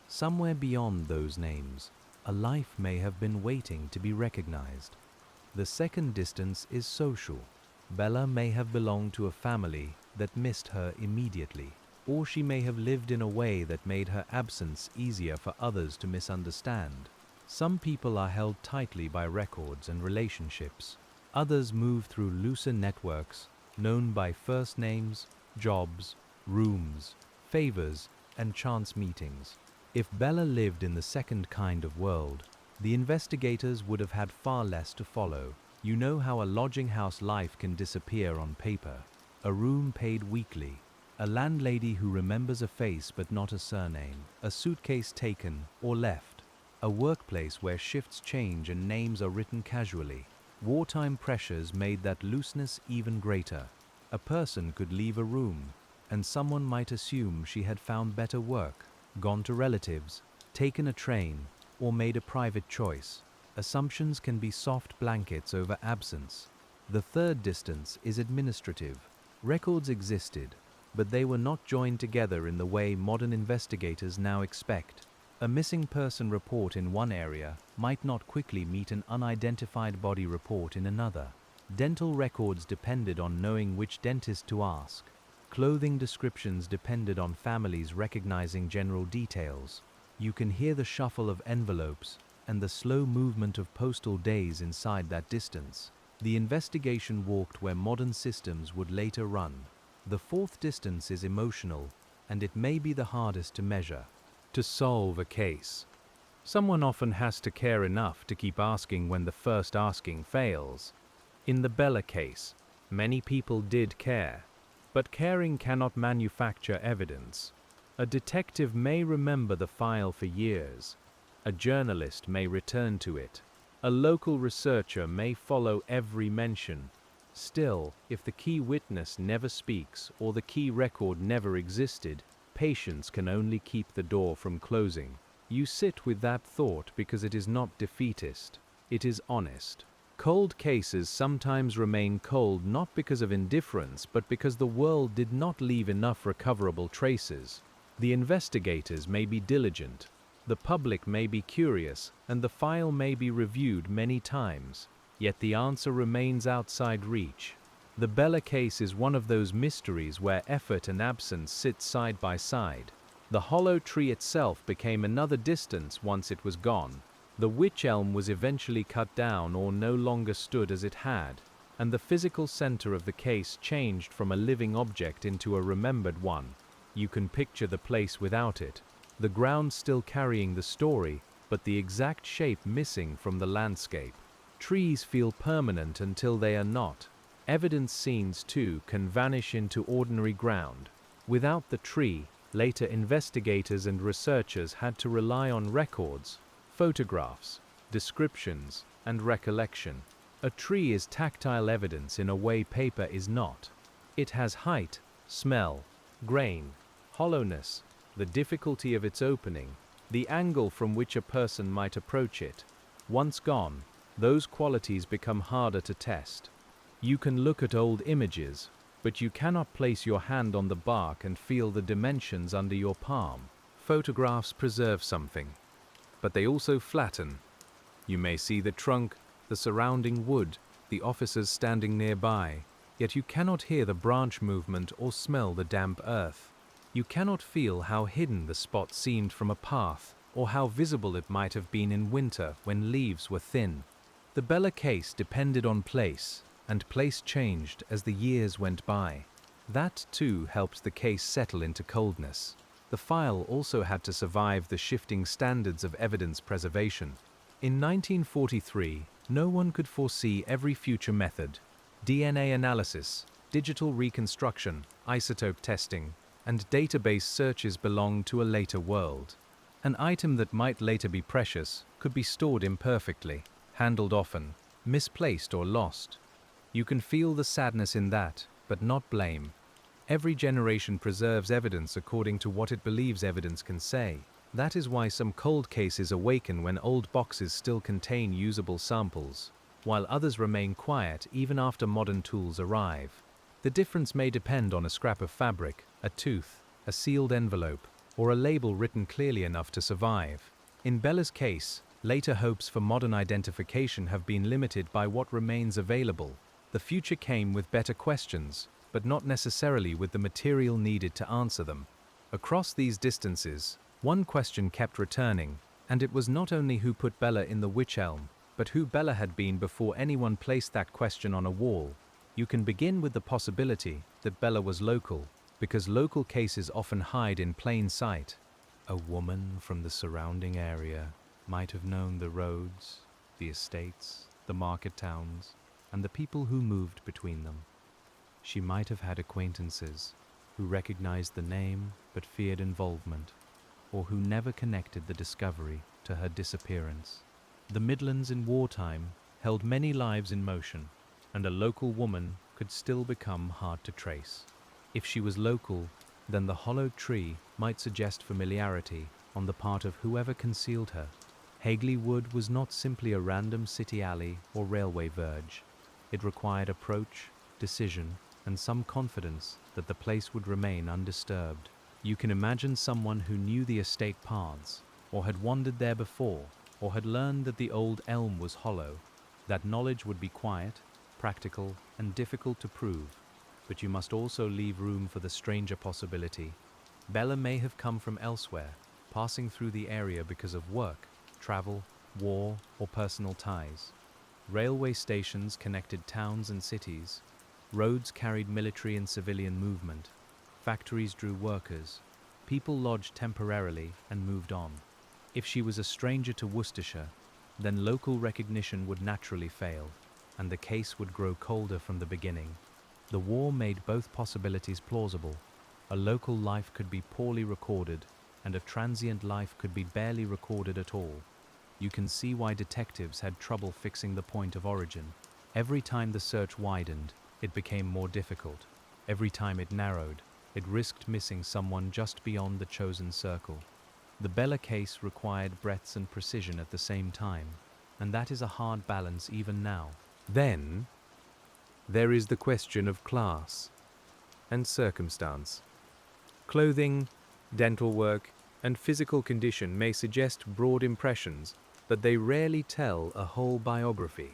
Somewhere beyond those names, a life may have been waiting to be recognized. The second distance is social. Bella may have belonged to a family that missed her immediately, or she may have lived in a way that made her absence easier for others to misunderstand. Some people are held tightly by records and relationships. Others move through looser networks, known by first names, jobs, rooms, favors, and chance meetings. If Bella lived in the second kind of world, the investigators would have had far less to follow. You know how a lodging house life can disappear on paper. A room paid weekly. A landlady who remembers a face but not a surname. A suitcase taken or left. A workplace where shifts change and names are written casually. Wartime pressures made that looseness even greater. A person could leave a room, and someone might assume she had found better work, gone to relatives, taken a train, or made a private choice. Assumptions can be soft blankets over absence. The third distance is administrative. Records existed, but they were not joined together in the way modern investigators now expect. A missing person report in one area might not quickly meet an unidentified body report in another. Dental records depended on knowing which dentist to ask. Clothing descriptions depended on families recognizing general details. You can hear the shuffle of envelopes and the slow movement of postal days inside that distance. The investigation walked where modern systems would later run. The fourth distance is emotional, and it may be the hardest to measure. To solve a case, someone often has to care enough to keep asking when the first asking fails. In the Bella case, Many people did care, but caring cannot manufacture evidence. A detective may remember the file for years. A journalist may return to it. A local researcher may follow every mention. Still, if the key witness never speaks or the key record never existed, patience can only keep the door from closing. You sit with that thought because it is not defeatist. It is honest. Cold cases sometimes remain cold not because of indifference, but because the world did not leave enough recoverable traces. The investigators may be diligent, the public may be curious, and the file may be reviewed many times, yet the answer remains outside reach. The Bella case is one of those mysteries where effort and absence sit side by side. The hollow tree itself became another distance once it was gone. The wych elm was eventually cut down or no longer stood as it had, and the physical center of the case changed from a living object into a remembered one. You can picture the place without it, the ground still carrying the story, but the exact shape missing from the landscape. Trees feel permanent until they are not. Evidence scenes, too, can vanish into ordinary ground. Without the tree, later investigators and researchers had to rely on records, photographs, descriptions, and recollection. A tree is tactile evidence in a way paper is not. It has height, smell, grain, hollowness, the difficulty of its opening, the angle from which a person might approach it. Once gone, those qualities become harder to test. You can look at old images, but you cannot place your hand on the bark and feel the dimensions under your palm. Photographs preserve something, but they also flatten. You may see the trunk, the surrounding wood, the officers standing nearby, yet you cannot hear the branch movement or smell the damp earth. You cannot feel how hidden the spot seemed from a path, or how visible it might have been in winter when leaves were thin. The Bella case depended on place, and place changed as the years went by. That, too, helped the case settle into coldness. The file also had to survive the shifting standards of evidence preservation. In 1943, no one could foresee every future method. DNA analysis, digital reconstruction, isotope testing, and database searches belonged to a later world. An item that might later be precious could be stored imperfectly, handled often, misplaced or lost. You can feel the sadness in that, but not blame. Every generation preserves evidence according to what it believes evidence can say. That is why some cold cases awaken when old boxes still contain usable samples, while others remain quiet even after modern tools arrive. The difference may depend on a scrap of fabric, a tooth, a sealed envelope, or a label written clearly enough to survive. In Bella's case, later hopes for modern identification have been limited by what remains available. The future came with better questions, but not necessarily with the material needed to answer them. Across these distances, one question kept returning, and it was not only who put Bella in the wych elm, but who Bella had been before anyone placed that question on a wall. You can begin with the possibility that Bella was local, because local cases often hide in plain sight. A woman from the surrounding area might have known the roads, the estates, the market towns, and the people who moved between them. She might have had acquaintances who recognized the name but feared involvement, or who never connected the discovery to her disappearance. The Midlands in wartime held many lives in motion, and a local woman could still become hard to trace. If she was local, then the hollowed tree might suggest familiarity on the part of whoever concealed her. Hagley Wood was not simply a random city alley or railway verge. It required approach, decision, and some confidence that the place would remain undisturbed. You can imagine someone who knew the estate paths, or had wandered there before, or had learned that the old elm was hollow. That knowledge would be quiet, practical, and difficult to prove, but you must also leave room for the stranger possibility. Bella may have come from elsewhere, passing through the area because of work, travel, war, or personal ties. Railway stations connected towns and cities. Roads carried military and civilian movement. Factories drew workers. People lodged temporarily and moved on. If she was a stranger to Worcestershire, then local recognition would naturally fail, and the case would grow colder from the beginning. The war made both possibilities plausible. A local life could be poorly recorded, and a transient life could be barely recorded at all. You can see why detectives had trouble fixing the point of origin. Every time the search widened, it became more difficult. Every time it narrowed, it risked missing someone just beyond the chosen circle. The Bella case required breadth and precision at the same time, and that is a hard balance even now. Then, there is the question of class and circumstance. Clothing, dental work, and physical condition may suggest broad impressions, but they rarely tell a whole biography.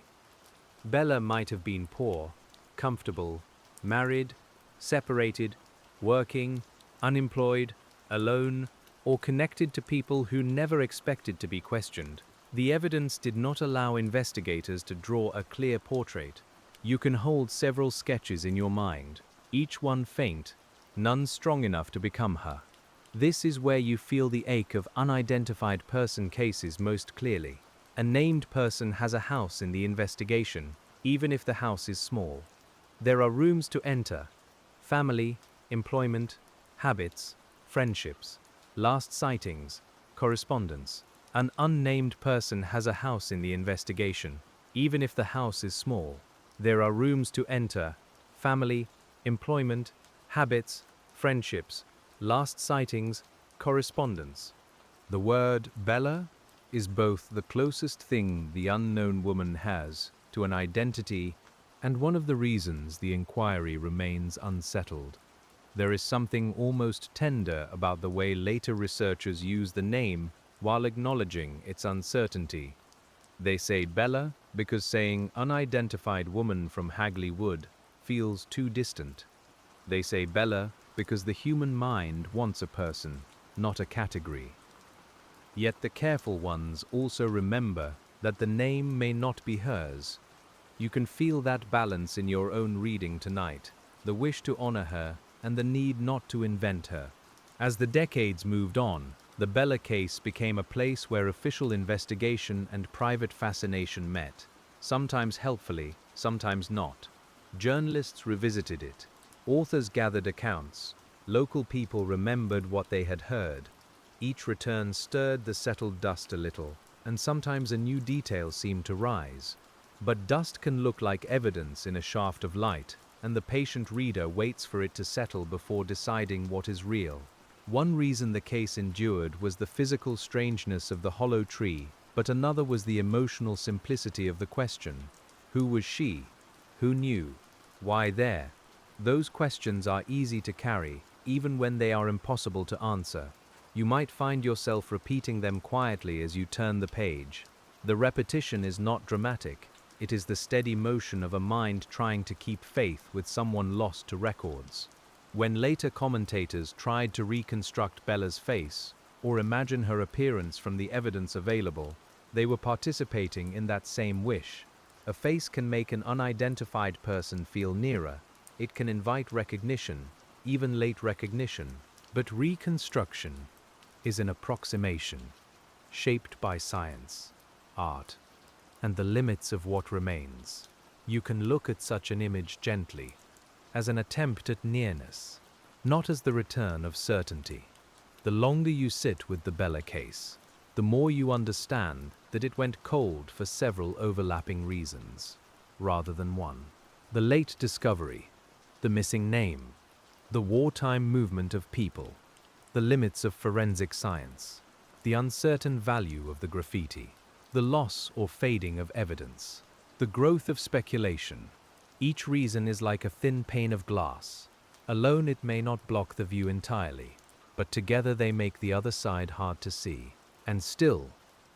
Bella might have been poor, comfortable, married, separated, working, unemployed, alone, or connected to people who never expected to be questioned. The evidence did not allow investigators to draw a clear portrait. You can hold several sketches in your mind, each one faint, none strong enough to become her. This is where you feel the ache of unidentified person cases most clearly. A named person has a house in the investigation, even if the house is small. There are rooms to enter: family, employment, habits, friendships, last sightings, correspondence. An unnamed person has a house in the investigation, even if the house is small. There are rooms to enter: family, employment, habits, friendships, last sightings, correspondence. The word Bella is both the closest thing the unknown woman has to an identity and one of the reasons the inquiry remains unsettled. There is something almost tender about the way later researchers use the name while acknowledging its uncertainty. They say Bella because saying unidentified woman from Hagley Wood feels too distant. They say Bella because the human mind wants a person, not a category. Yet the careful ones also remember that the name may not be hers. You can feel that balance in your own reading tonight, the wish to honor her and the need not to invent her. As the decades moved on, the Bella case became a place where official investigation and private fascination met, sometimes helpfully, sometimes not. Journalists revisited it. Authors gathered accounts. Local people remembered what they had heard. Each return stirred the settled dust a little, and sometimes a new detail seemed to rise. But dust can look like evidence in a shaft of light, and the patient reader waits for it to settle before deciding what is real. One reason the case endured was the physical strangeness of the hollow tree, but another was the emotional simplicity of the question. Who was she? Who knew? Why there? Those questions are easy to carry, even when they are impossible to answer. You might find yourself repeating them quietly as you turn the page. The repetition is not dramatic. It is the steady motion of a mind trying to keep faith with someone lost to records. When later commentators tried to reconstruct Bella's face, or imagine her appearance from the evidence available, they were participating in that same wish. A face can make an unidentified person feel nearer. It can invite recognition, even late recognition. But reconstruction is an approximation, shaped by science, art, and the limits of what remains. You can look at such an image gently, as an attempt at nearness, not as the return of certainty. The longer you sit with the Bella case, the more you understand that it went cold for several overlapping reasons, rather than one. The late discovery, the missing name, the wartime movement of people, the limits of forensic science, the uncertain value of the graffiti, the loss or fading of evidence, the growth of speculation. Each reason is like a thin pane of glass. Alone it may not block the view entirely, but together they make the other side hard to see. And still,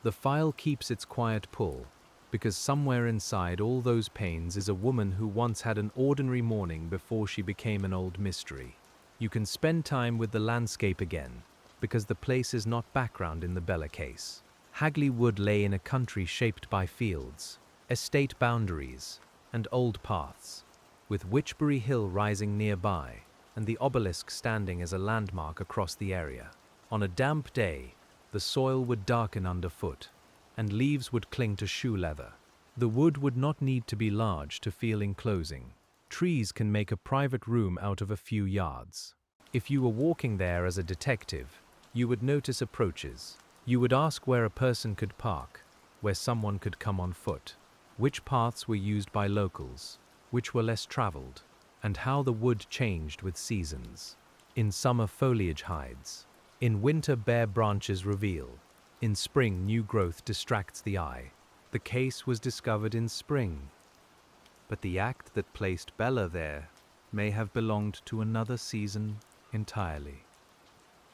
the file keeps its quiet pull, because somewhere inside all those panes is a woman who once had an ordinary morning before she became an old mystery. You can spend time with the landscape again, because the place is not background in the Bella case. Hagley Wood lay in a country shaped by fields, estate boundaries, and old paths, with Witchbury Hill rising nearby, and the obelisk standing as a landmark across the area. On a damp day, the soil would darken underfoot, and leaves would cling to shoe leather. The wood would not need to be large to feel enclosing. Trees can make a private room out of a few yards. If you were walking there as a detective, you would notice approaches. You would ask where a person could park, where someone could come on foot, which paths were used by locals, which were less traveled, and how the wood changed with seasons. In summer, foliage hides. In winter, bare branches reveal. In spring, new growth distracts the eye. The case was discovered in spring. But the act that placed Bella there may have belonged to another season entirely.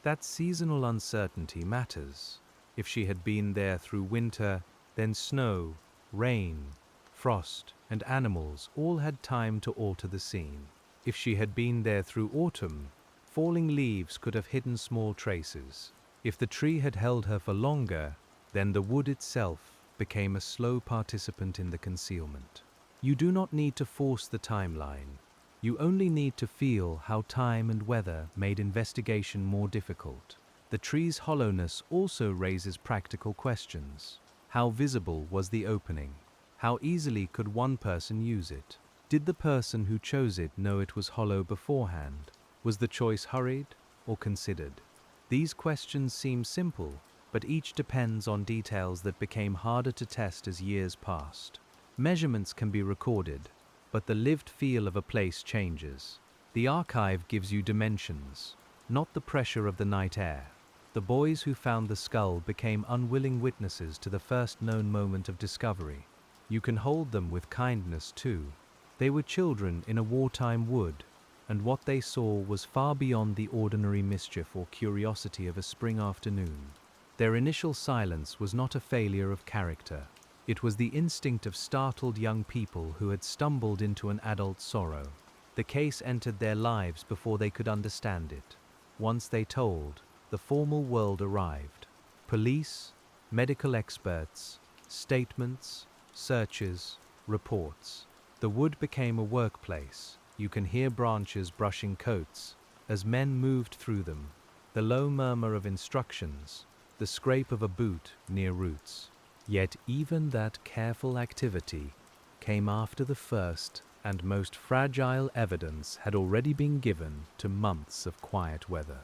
That seasonal uncertainty matters. If she had been there through winter, then snow, rain, frost, and animals all had time to alter the scene. If she had been there through autumn, falling leaves could have hidden small traces. If the tree had held her for longer, then the wood itself became a slow participant in the concealment. You do not need to force the timeline. You only need to feel how time and weather made investigation more difficult. The tree's hollowness also raises practical questions. How visible was the opening? How easily could one person use it? Did the person who chose it know it was hollow beforehand? Was the choice hurried or considered? These questions seem simple, but each depends on details that became harder to test as years passed. Measurements can be recorded, but the lived feel of a place changes. The archive gives you dimensions, not the pressure of the night air. The boys who found the skull became unwilling witnesses to the first known moment of discovery. You can hold them with kindness too. They were children in a wartime wood, and what they saw was far beyond the ordinary mischief or curiosity of a spring afternoon. Their initial silence was not a failure of character. It was the instinct of startled young people who had stumbled into an adult sorrow. The case entered their lives before they could understand it. Once they told, the formal world arrived. Police, medical experts, statements, searches, reports. The wood became a workplace. You can hear branches brushing coats as men moved through them, the low murmur of instructions, the scrape of a boot near roots. Yet even that careful activity came after the first and most fragile evidence had already been given to months of quiet weather.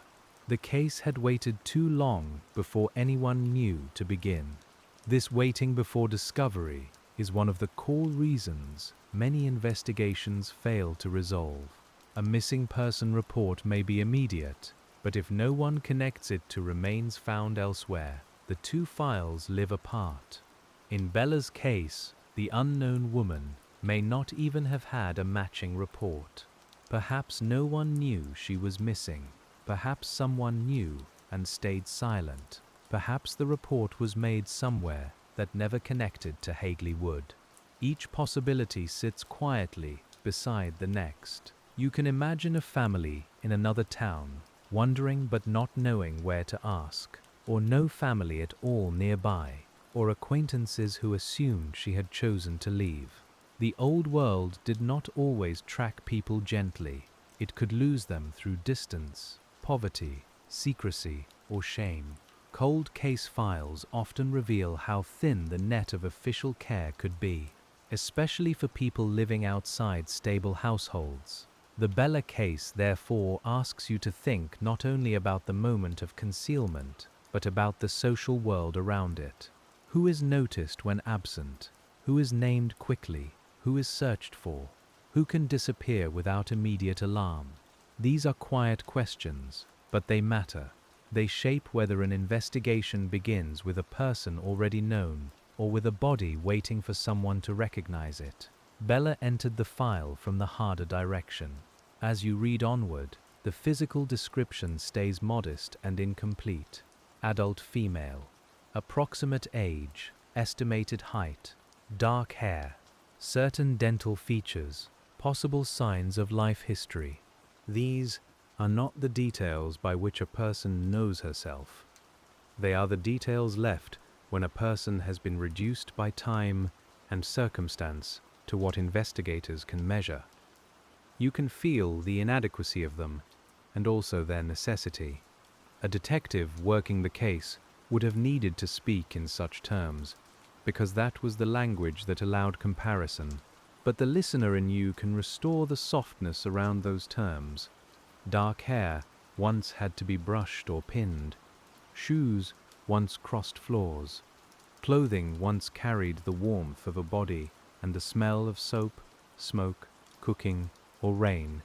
The case had waited too long before anyone knew to begin. This waiting before discovery is one of the core reasons many investigations fail to resolve. A missing person report may be immediate, but if no one connects it to remains found elsewhere, the two files live apart. In Bella's case, the unknown woman may not even have had a matching report. Perhaps no one knew she was missing. Perhaps someone knew and stayed silent. Perhaps the report was made somewhere that never connected to Hagley Wood. Each possibility sits quietly beside the next. You can imagine a family in another town, wondering but not knowing where to ask, or no family at all nearby, or acquaintances who assumed she had chosen to leave. The old world did not always track people gently. It could lose them through distance, poverty, secrecy, or shame. Cold case files often reveal how thin the net of official care could be, especially for people living outside stable households. The Bella case, therefore, asks you to think not only about the moment of concealment, but about the social world around it. Who is noticed when absent? Who is named quickly? Who is searched for? Who can disappear without immediate alarm? These are quiet questions, but they matter. They shape whether an investigation begins with a person already known or with a body waiting for someone to recognize it. Bella entered the file from the harder direction. As you read onward, the physical description stays modest and incomplete. Adult female. Approximate age, estimated height, dark hair, certain dental features, possible signs of life history. These are not the details by which a person knows herself. They are the details left when a person has been reduced by time and circumstance to what investigators can measure. You can feel the inadequacy of them and also their necessity. A detective working the case would have needed to speak in such terms, because that was the language that allowed comparison, but the listener in you can restore the softness around those terms. Dark hair once had to be brushed or pinned. Shoes once crossed floors. Clothing once carried the warmth of a body and the smell of soap, smoke, cooking, or rain.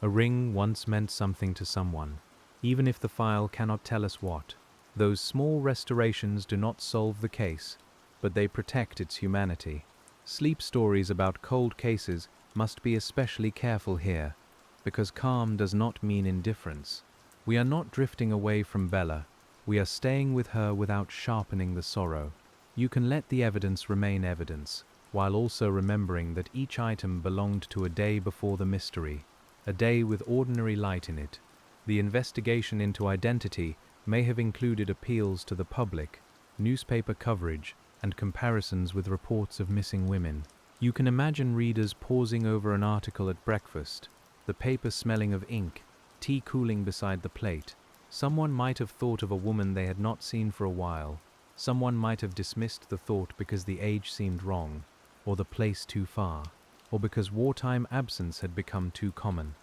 A ring once meant something to someone, even if the file cannot tell us what. Those small restorations do not solve the case, but they protect its humanity. Sleep stories about cold cases must be especially careful here, because calm does not mean indifference. We are not drifting away from Bella. We are staying with her without sharpening the sorrow. You can let the evidence remain evidence, while also remembering that each item belonged to a day before the mystery, a day with ordinary light in it. The investigation into identity may have included appeals to the public, newspaper coverage, and comparisons with reports of missing women. You can imagine readers pausing over an article at breakfast, the paper smelling of ink, tea cooling beside the plate. Someone might have thought of a woman they had not seen for a while. Someone might have dismissed the thought because the age seemed wrong, or the place too far, or because wartime absence had become too common.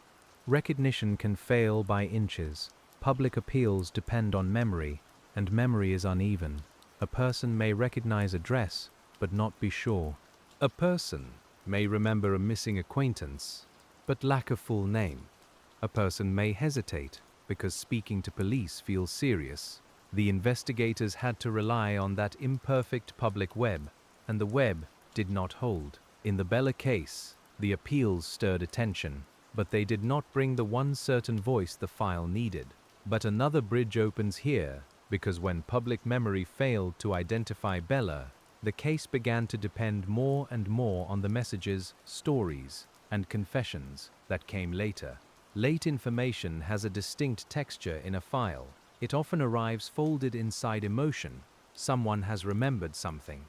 Recognition can fail by inches. Public appeals depend on memory, and memory is uneven. A person may recognize a dress, but not be sure. A person may remember a missing acquaintance, but lack a full name. A person may hesitate because speaking to police feels serious. The investigators had to rely on that imperfect public web, and the web did not hold. In the Bella case, the appeals stirred attention, but they did not bring the one certain voice the file needed. But another bridge opens here, because when public memory failed to identify Bella, the case began to depend more and more on the messages, stories, and confessions that came later. Late information has a distinct texture in a file. It often arrives folded inside emotion. Someone has remembered something.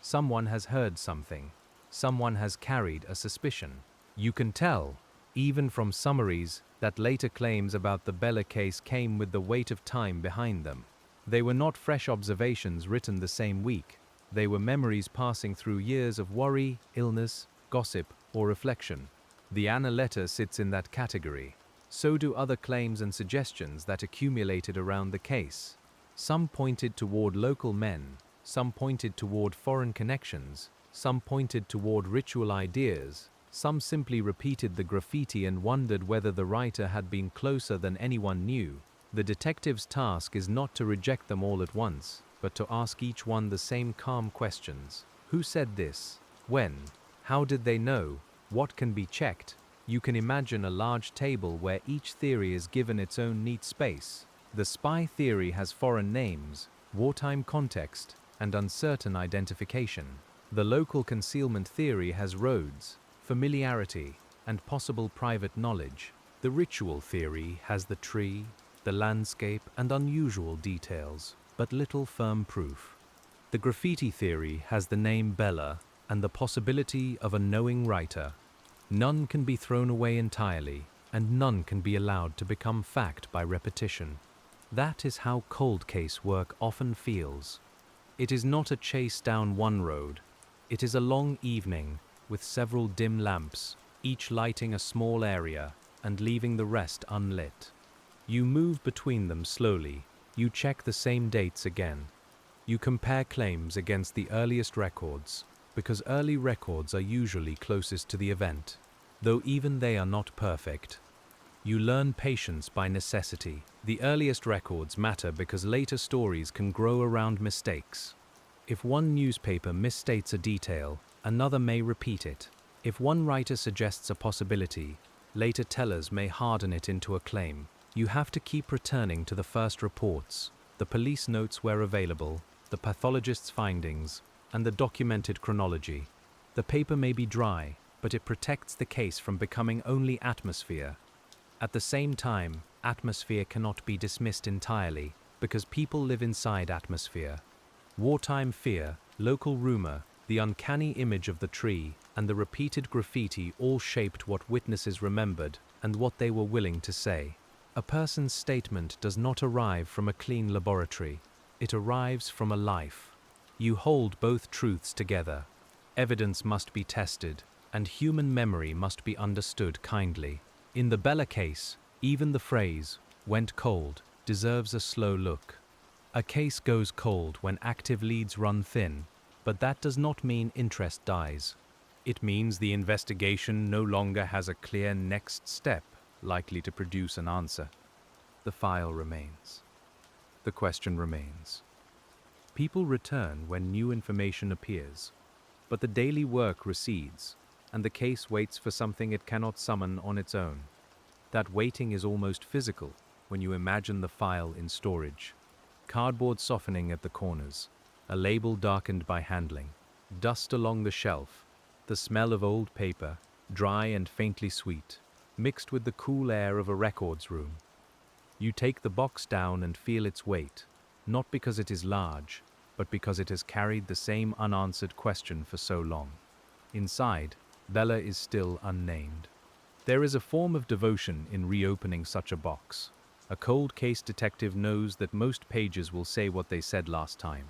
Someone has heard something. Someone has carried a suspicion. You can tell, even from summaries, that later claims about the Bella case came with the weight of time behind them. They were not fresh observations written the same week. They were memories passing through years of worry, illness, gossip, or reflection. The Anna letter sits in that category. So do other claims and suggestions that accumulated around the case. Some pointed toward local men, some pointed toward foreign connections, some pointed toward ritual ideas, some simply repeated the graffiti and wondered whether the writer had been closer than anyone knew. The detective's task is not to reject them all at once, but to ask each one the same calm questions. Who said this? When? How did they know? What can be checked? You can imagine a large table where each theory is given its own neat space. The spy theory has foreign names, wartime context, and uncertain identification. The local concealment theory has roads, familiarity, and possible private knowledge. The ritual theory has the tree, the landscape, and unusual details, but little firm proof. The graffiti theory has the name Bella and the possibility of a knowing writer. None can be thrown away entirely, and none can be allowed to become fact by repetition. That is how cold case work often feels. It is not a chase down one road. It is a long evening with several dim lamps, each lighting a small area and leaving the rest unlit. You move between them slowly. You check the same dates again. You compare claims against the earliest records, because early records are usually closest to the event, though even they are not perfect. You learn patience by necessity. The earliest records matter because later stories can grow around mistakes. If one newspaper misstates a detail, another may repeat it. If one writer suggests a possibility, later tellers may harden it into a claim. You have to keep returning to the first reports, the police notes where available, the pathologist's findings, and the documented chronology. The paper may be dry, but it protects the case from becoming only atmosphere. At the same time, atmosphere cannot be dismissed entirely, because people live inside atmosphere. Wartime fear, local rumor, the uncanny image of the tree, and the repeated graffiti all shaped what witnesses remembered and what they were willing to say. A person's statement does not arrive from a clean laboratory. It arrives from a life. You hold both truths together. Evidence must be tested, and human memory must be understood kindly. In the Bella case, even the phrase, "went cold," deserves a slow look. A case goes cold when active leads run thin, but that does not mean interest dies. It means the investigation no longer has a clear next step likely to produce an answer. The file remains. The question remains. People return when new information appears, but the daily work recedes, and the case waits for something it cannot summon on its own. That waiting is almost physical when you imagine the file in storage. Cardboard softening at the corners, a label darkened by handling, dust along the shelf, the smell of old paper, dry and faintly sweet, mixed with the cool air of a records room. You take the box down and feel its weight, not because it is large, but because it has carried the same unanswered question for so long. Inside, Bella is still unnamed. There is a form of devotion in reopening such a box. A cold case detective knows that most pages will say what they said last time.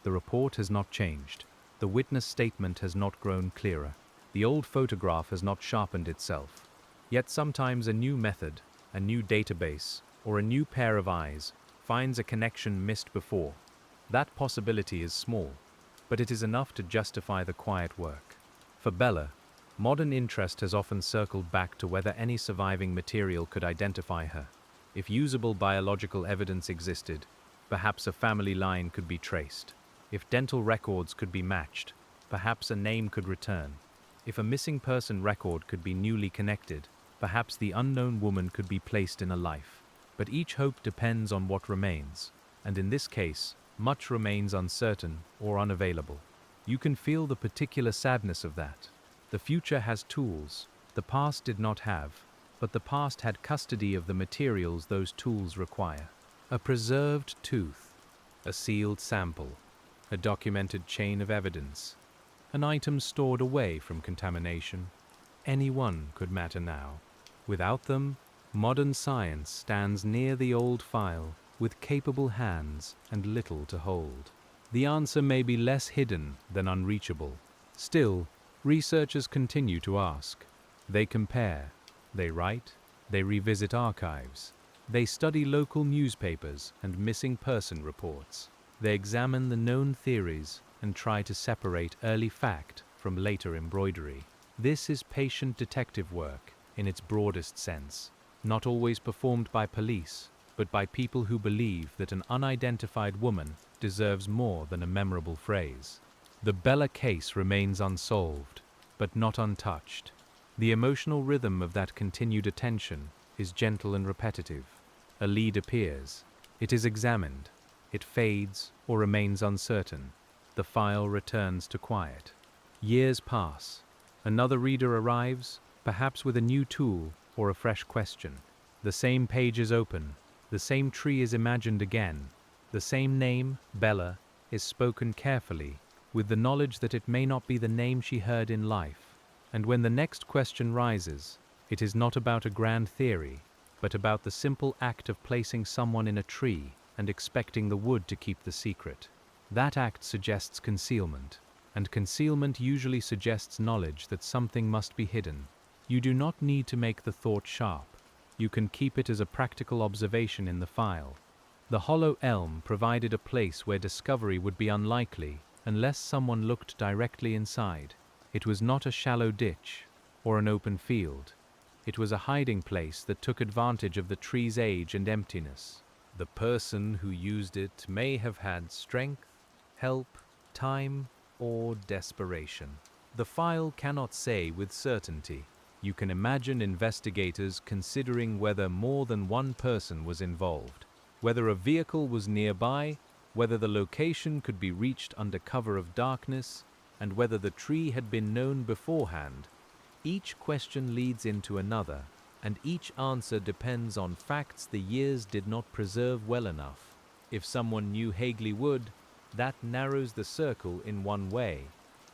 The report has not changed. The witness statement has not grown clearer. The old photograph has not sharpened itself. Yet sometimes a new method, a new database, or a new pair of eyes finds a connection missed before. That possibility is small, but it is enough to justify the quiet work. For Bella, modern interest has often circled back to whether any surviving material could identify her. If usable biological evidence existed, perhaps a family line could be traced. If dental records could be matched, perhaps a name could return. If a missing person record could be newly connected, perhaps the unknown woman could be placed in a life. But each hope depends on what remains, and in this case, much remains uncertain or unavailable. You can feel the particular sadness of that. The future has tools the past did not have, but the past had custody of the materials those tools require. A preserved tooth, a sealed sample, a documented chain of evidence, an item stored away from contamination. Any one could matter now. Without them, modern science stands near the old file, with capable hands and little to hold. The answer may be less hidden than unreachable. Still, researchers continue to ask. They compare, they write, they revisit archives. They study local newspapers and missing person reports. They examine the known theories and try to separate early fact from later embroidery. This is patient detective work in its broadest sense, not always performed by police, but by people who believe that an unidentified woman deserves more than a memorable phrase. The Bella case remains unsolved, but not untouched. The emotional rhythm of that continued attention is gentle and repetitive. A lead appears. It is examined. It fades or remains uncertain. The file returns to quiet. Years pass. Another reader arrives, perhaps with a new tool or a fresh question. The same page is open. The same tree is imagined again. The same name, Bella, is spoken carefully, with the knowledge that it may not be the name she heard in life. And when the next question rises, it is not about a grand theory, but about the simple act of placing someone in a tree and expecting the wood to keep the secret. That act suggests concealment, and concealment usually suggests knowledge that something must be hidden. You do not need to make the thought sharp. You can keep it as a practical observation in the file. The hollow elm provided a place where discovery would be unlikely unless someone looked directly inside. It was not a shallow ditch or an open field. It was a hiding place that took advantage of the tree's age and emptiness. The person who used it may have had strength, help, time, or desperation. The file cannot say with certainty. You can imagine investigators considering whether more than one person was involved, whether a vehicle was nearby, whether the location could be reached under cover of darkness, and whether the tree had been known beforehand. Each question leads into another, and each answer depends on facts the years did not preserve well enough. If someone knew Hagley Wood, that narrows the circle in one way.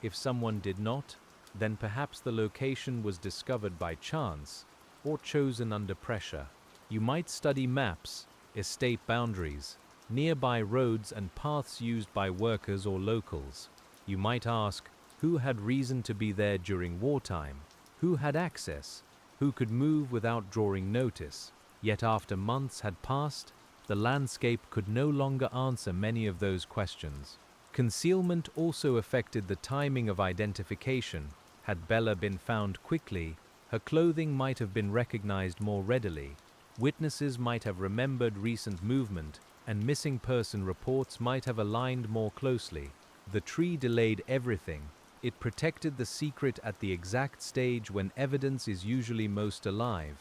If someone did not, then perhaps the location was discovered by chance or chosen under pressure. You might study maps, estate boundaries, nearby roads and paths used by workers or locals. You might ask, Who had reason to be there during wartime? Who had access? Who could move without drawing notice? Yet after months had passed, the landscape could no longer answer many of those questions. Concealment also affected the timing of identification. Had Bella been found quickly, her clothing might have been recognized more readily. Witnesses might have remembered recent movement, and missing person reports might have aligned more closely. The tree delayed everything. It protected the secret at the exact stage when evidence is usually most alive.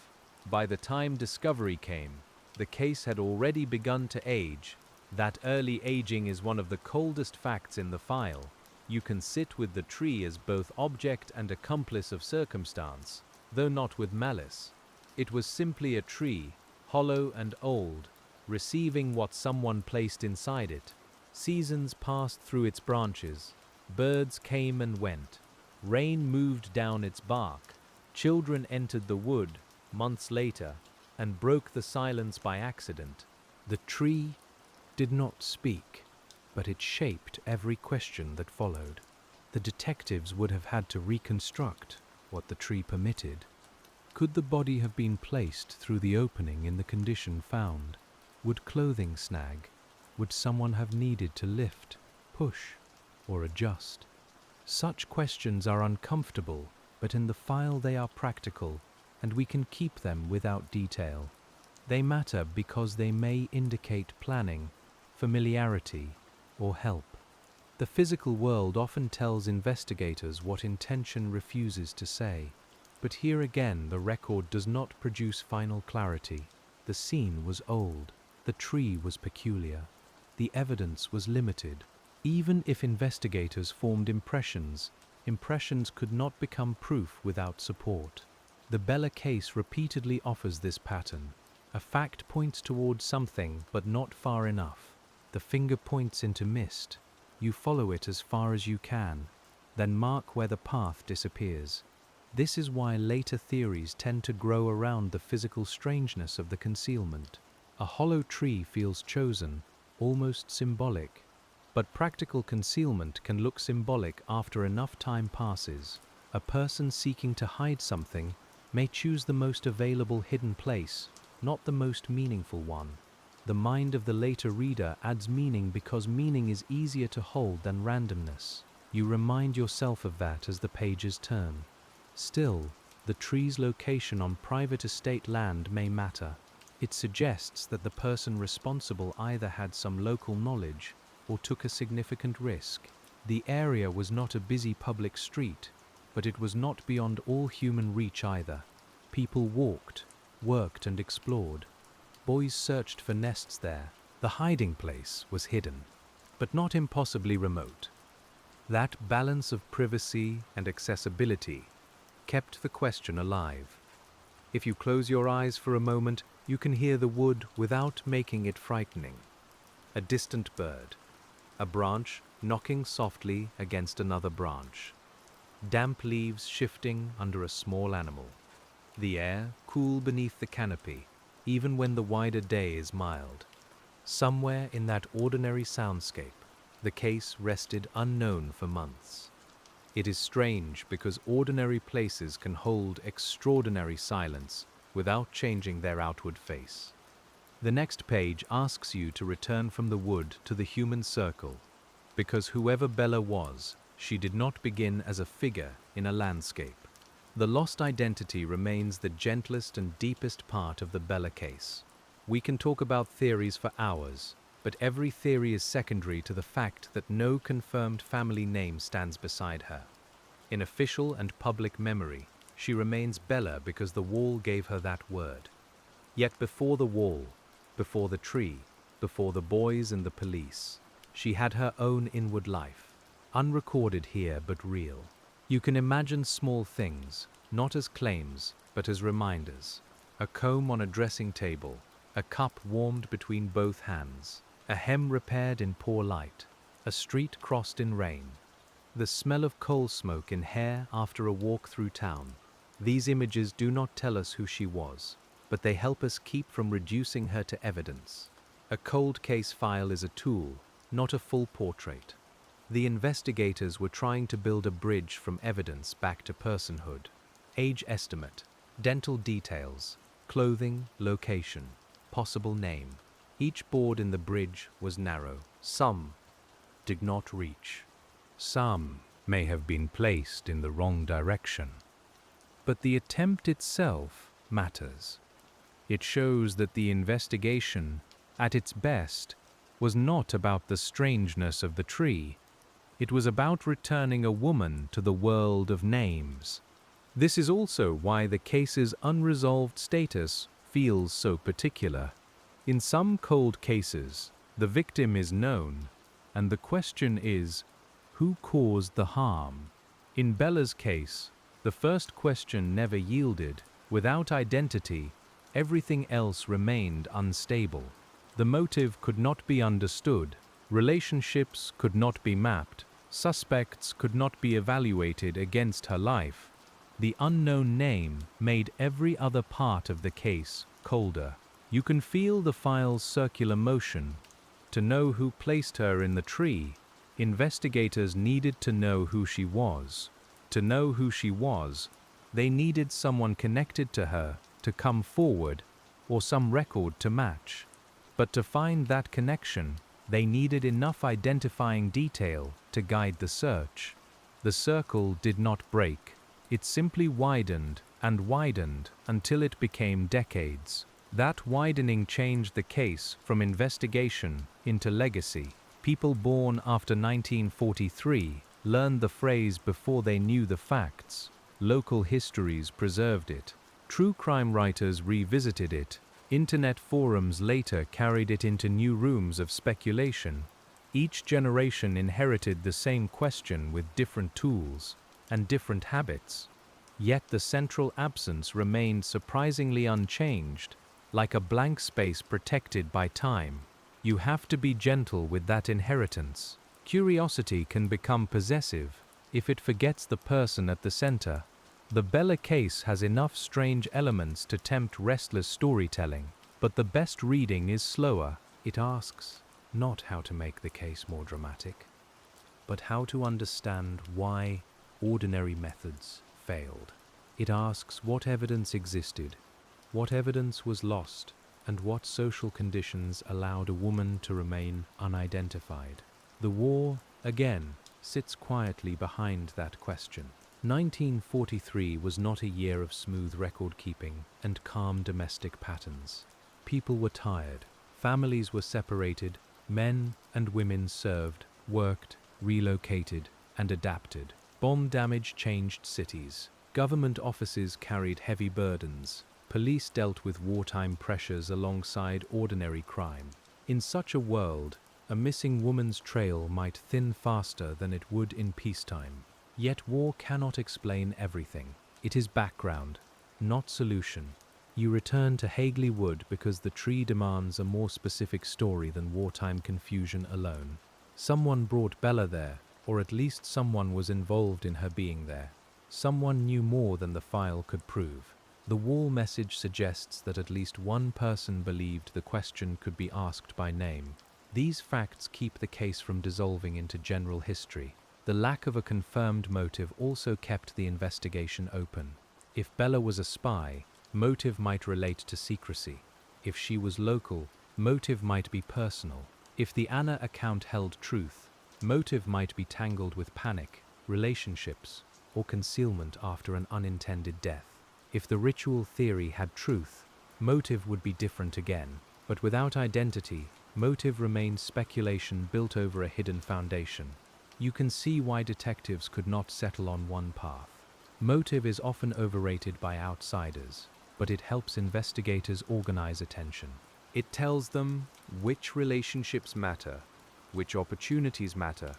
By the time discovery came, the case had already begun to age. That early aging is one of the coldest facts in the file. You can sit with the tree as both object and accomplice of circumstance, though not with malice. It was simply a tree, hollow and old, receiving what someone placed inside it. Seasons passed through its branches. Birds came and went. Rain moved down its bark. Children entered the wood, months later, and broke the silence by accident. The tree did not speak, but it shaped every question that followed. The detectives would have had to reconstruct what the tree permitted. Could the body have been placed through the opening in the condition found? Would clothing snag? Would someone have needed to lift, push, or adjust? Such questions are uncomfortable, but in the file they are practical, and we can keep them without detail. They matter because they may indicate planning, familiarity, or help. The physical world often tells investigators what intention refuses to say. But here again the record does not produce final clarity. The scene was old. The tree was peculiar. The evidence was limited. Even if investigators formed impressions, impressions could not become proof without support. The Bella case repeatedly offers this pattern. A fact points towards something, but not far enough. The finger points into mist. You follow it as far as you can, then mark where the path disappears. This is why later theories tend to grow around the physical strangeness of the concealment. A hollow tree feels chosen, almost symbolic. But practical concealment can look symbolic after enough time passes. A person seeking to hide something may choose the most available hidden place, not the most meaningful one. The mind of the later reader adds meaning because meaning is easier to hold than randomness. You remind yourself of that as the pages turn. Still, the tree's location on private estate land may matter. It suggests that the person responsible either had some local knowledge or took a significant risk. The area was not a busy public street, but it was not beyond all human reach either. People walked, worked and explored. Boys searched for nests there. The hiding place was hidden, but not impossibly remote. That balance of privacy and accessibility kept the question alive. If you close your eyes for a moment, you can hear the wood without making it frightening. A distant bird, a branch knocking softly against another branch, damp leaves shifting under a small animal. The air cool beneath the canopy, even when the wider day is mild. Somewhere in that ordinary soundscape, the case rested unknown for months. It is strange because ordinary places can hold extraordinary silence without changing their outward face. The next page asks you to return from the wood to the human circle, because whoever Bella was, she did not begin as a figure in a landscape. The lost identity remains the gentlest and deepest part of the Bella case. We can talk about theories for hours, but every theory is secondary to the fact that no confirmed family name stands beside her. In official and public memory, she remains Bella because the wall gave her that word. Yet before the wall, before the tree, before the boys and the police, she had her own inward life, unrecorded here but real. You can imagine small things, not as claims, but as reminders. A comb on a dressing table, a cup warmed between both hands, a hem repaired in poor light, a street crossed in rain, the smell of coal smoke in hair after a walk through town. These images do not tell us who she was, but they help us keep from reducing her to evidence. A cold case file is a tool, not a full portrait. The investigators were trying to build a bridge from evidence back to personhood. Age estimate, dental details, clothing, location, possible name. Each board in the bridge was narrow. Some did not reach. Some may have been placed in the wrong direction. But the attempt itself matters. It shows that the investigation, at its best, was not about the strangeness of the tree. It was about returning a woman to the world of names. This is also why the case's unresolved status feels so particular. In some cold cases, the victim is known, and the question is, who caused the harm? In Bella's case, the first question never yielded. Without identity, everything else remained unstable. The motive could not be understood, relationships could not be mapped, suspects could not be evaluated against her life. The unknown name made every other part of the case colder. You can feel the file's circular motion. To know who placed her in the tree, investigators needed to know who she was. To know who she was, they needed someone connected to her to come forward, or some record to match. But to find that connection, they needed enough identifying detail to guide the search. The circle did not break. It simply widened and widened until it became decades. That widening changed the case from investigation into legacy. People born after 1943 learned the phrase before they knew the facts. Local histories preserved it. True crime writers revisited it. Internet forums later carried it into new rooms of speculation. Each generation inherited the same question with different tools and different habits. Yet the central absence remained surprisingly unchanged, like a blank space protected by time. You have to be gentle with that inheritance. Curiosity can become possessive if it forgets the person at the center. The Bella case has enough strange elements to tempt restless storytelling, but the best reading is slower. It asks not how to make the case more dramatic, but how to understand why ordinary methods failed. It asks what evidence existed, what evidence was lost, and what social conditions allowed a woman to remain unidentified. The war, again, sits quietly behind that question. 1943 was not a year of smooth record-keeping and calm domestic patterns. People were tired, families were separated, men and women served, worked, relocated, and adapted. Bomb damage changed cities. Government offices carried heavy burdens. Police dealt with wartime pressures alongside ordinary crime. In such a world, a missing woman's trail might thin faster than it would in peacetime. Yet war cannot explain everything. It is background, not solution. You return to Hagley Wood because the tree demands a more specific story than wartime confusion alone. Someone brought Bella there, or at least someone was involved in her being there. Someone knew more than the file could prove. The wall message suggests that at least one person believed the question could be asked by name. These facts keep the case from dissolving into general history. The lack of a confirmed motive also kept the investigation open. If Bella was a spy, motive might relate to secrecy. If she was local, motive might be personal. If the Anna account held truth, motive might be tangled with panic, relationships, or concealment after an unintended death. If the ritual theory had truth, motive would be different again. But without identity, motive remains speculation built over a hidden foundation. You can see why detectives could not settle on one path. Motive is often overrated by outsiders, but it helps investigators organize attention. It tells them which relationships matter, which opportunities matter,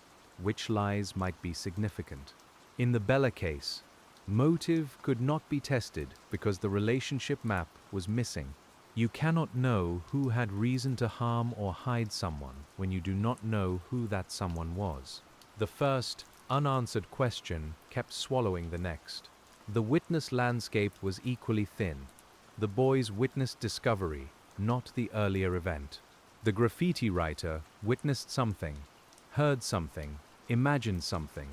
which lies might be significant. In the Bella case, motive could not be tested because the relationship map was missing. You cannot know who had reason to harm or hide someone when you do not know who that someone was. The first, unanswered question kept swallowing the next. The witness landscape was equally thin. The boys witnessed discovery, not the earlier event. The graffiti writer witnessed something, heard something, imagined something,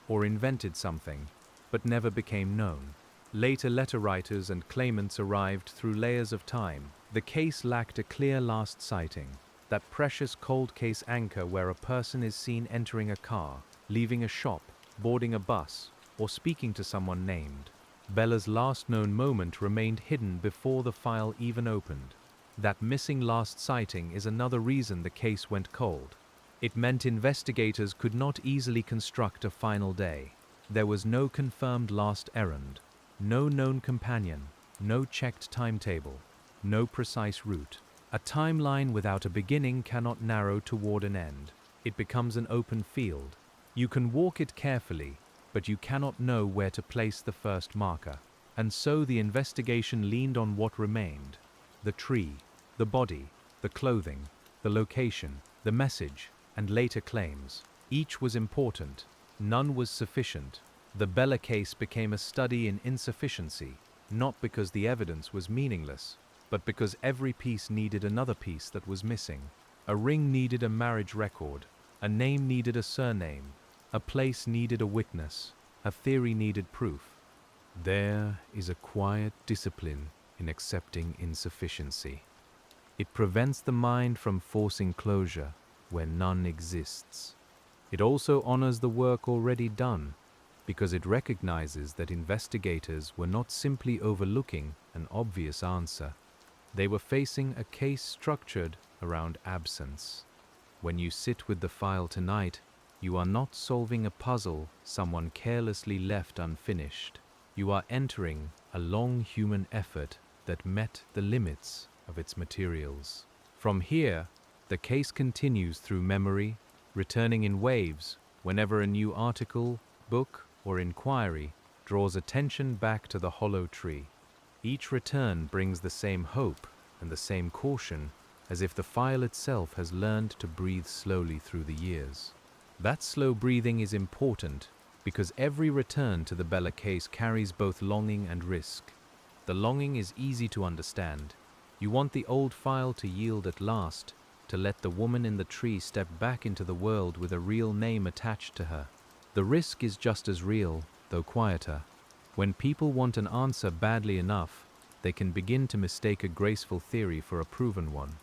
or invented something, but never became known. Later letter writers and claimants arrived through layers of time. The case lacked a clear last sighting, that precious cold case anchor where a person is seen entering a car, leaving a shop, boarding a bus, or speaking to someone named. Bella's last known moment remained hidden before the file even opened. That missing last sighting is another reason the case went cold. It meant investigators could not easily construct a final day. There was no confirmed last errand, no known companion, no checked timetable, no precise route. A timeline without a beginning cannot narrow toward an end. It becomes an open field. You can walk it carefully, but you cannot know where to place the first marker. And so the investigation leaned on what remained: the tree, the body, the clothing, the location, the message, and later claims. Each was important. None was sufficient. The Bella case became a study in insufficiency, not because the evidence was meaningless, but because every piece needed another piece that was missing. A ring needed a marriage record, a name needed a surname, a place needed a witness, a theory needed proof. There is a quiet discipline in accepting insufficiency. It prevents the mind from forcing closure where none exists. It also honors the work already done, because it recognizes that investigators were not simply overlooking an obvious answer. They were facing a case structured around absence. When you sit with the file tonight, you are not solving a puzzle someone carelessly left unfinished. You are entering a long human effort that met the limits of its materials. From here, the case continues through memory, returning in waves whenever a new article, book, or inquiry draws attention back to the hollow tree. Each return brings the same hope and the same caution, as if the file itself has learned to breathe slowly through the years. That slow breathing is important because every return to the Bella case carries both longing and risk. The longing is easy to understand. You want the old file to yield at last, to let the woman in the tree step back into the world with a real name attached to her. The risk is just as real, though quieter. When people want an answer badly enough, they can begin to mistake a graceful theory for a proven one.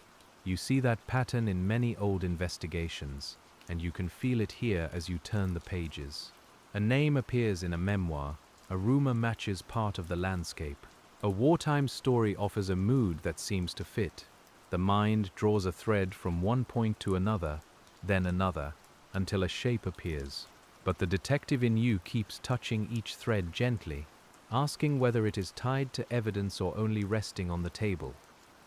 You see that pattern in many old investigations, and you can feel it here as you turn the pages. A name appears in a memoir, a rumor matches part of the landscape. A wartime story offers a mood that seems to fit. The mind draws a thread from one point to another, then another, until a shape appears. But the detective in you keeps touching each thread gently, asking whether it is tied to evidence or only resting on the table.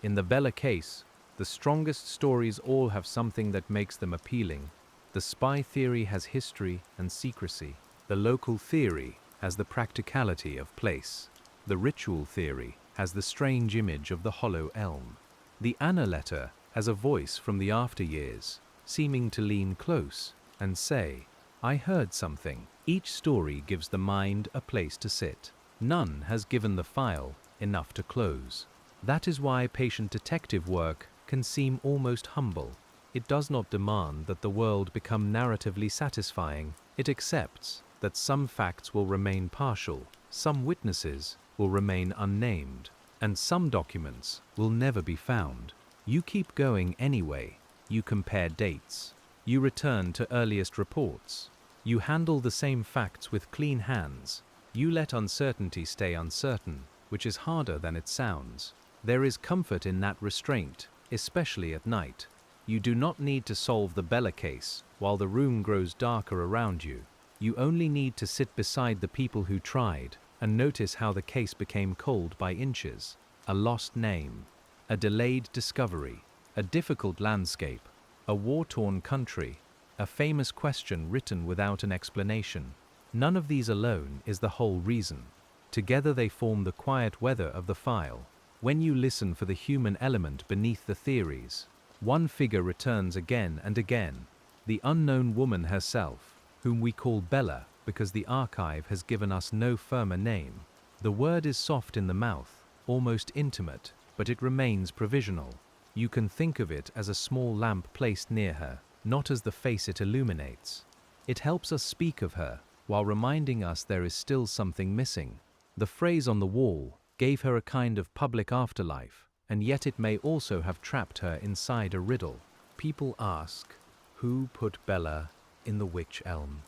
In the Bella case, the strongest stories all have something that makes them appealing. The spy theory has history and secrecy. The local theory has the practicality of place. The ritual theory has the strange image of the hollow elm. The Anna letter has a voice from the afteryears, seeming to lean close and say, "I heard something." Each story gives the mind a place to sit. None has given the file enough to close. That is why patient detective work can seem almost humble. It does not demand that the world become narratively satisfying. It accepts that some facts will remain partial, some witnesses will remain unnamed, and some documents will never be found. You keep going anyway. You compare dates. You return to earliest reports. You handle the same facts with clean hands. You let uncertainty stay uncertain, which is harder than it sounds. There is comfort in that restraint, especially at night. You do not need to solve the Bella case while the room grows darker around you. You only need to sit beside the people who tried and notice how the case became cold by inches. A lost name, a delayed discovery, a difficult landscape, a war-torn country, a famous question written without an explanation. None of these alone is the whole reason. Together they form the quiet weather of the file. When you listen for the human element beneath the theories, one figure returns again and again, the unknown woman herself, whom we call Bella because the archive has given us no firmer name. The word is soft in the mouth, almost intimate, but it remains provisional. You can think of it as a small lamp placed near her, not as the face it illuminates. It helps us speak of her, while reminding us there is still something missing. The phrase on the wall gave her a kind of public afterlife, and yet it may also have trapped her inside a riddle. People ask, who put Bella in the Wych Elm?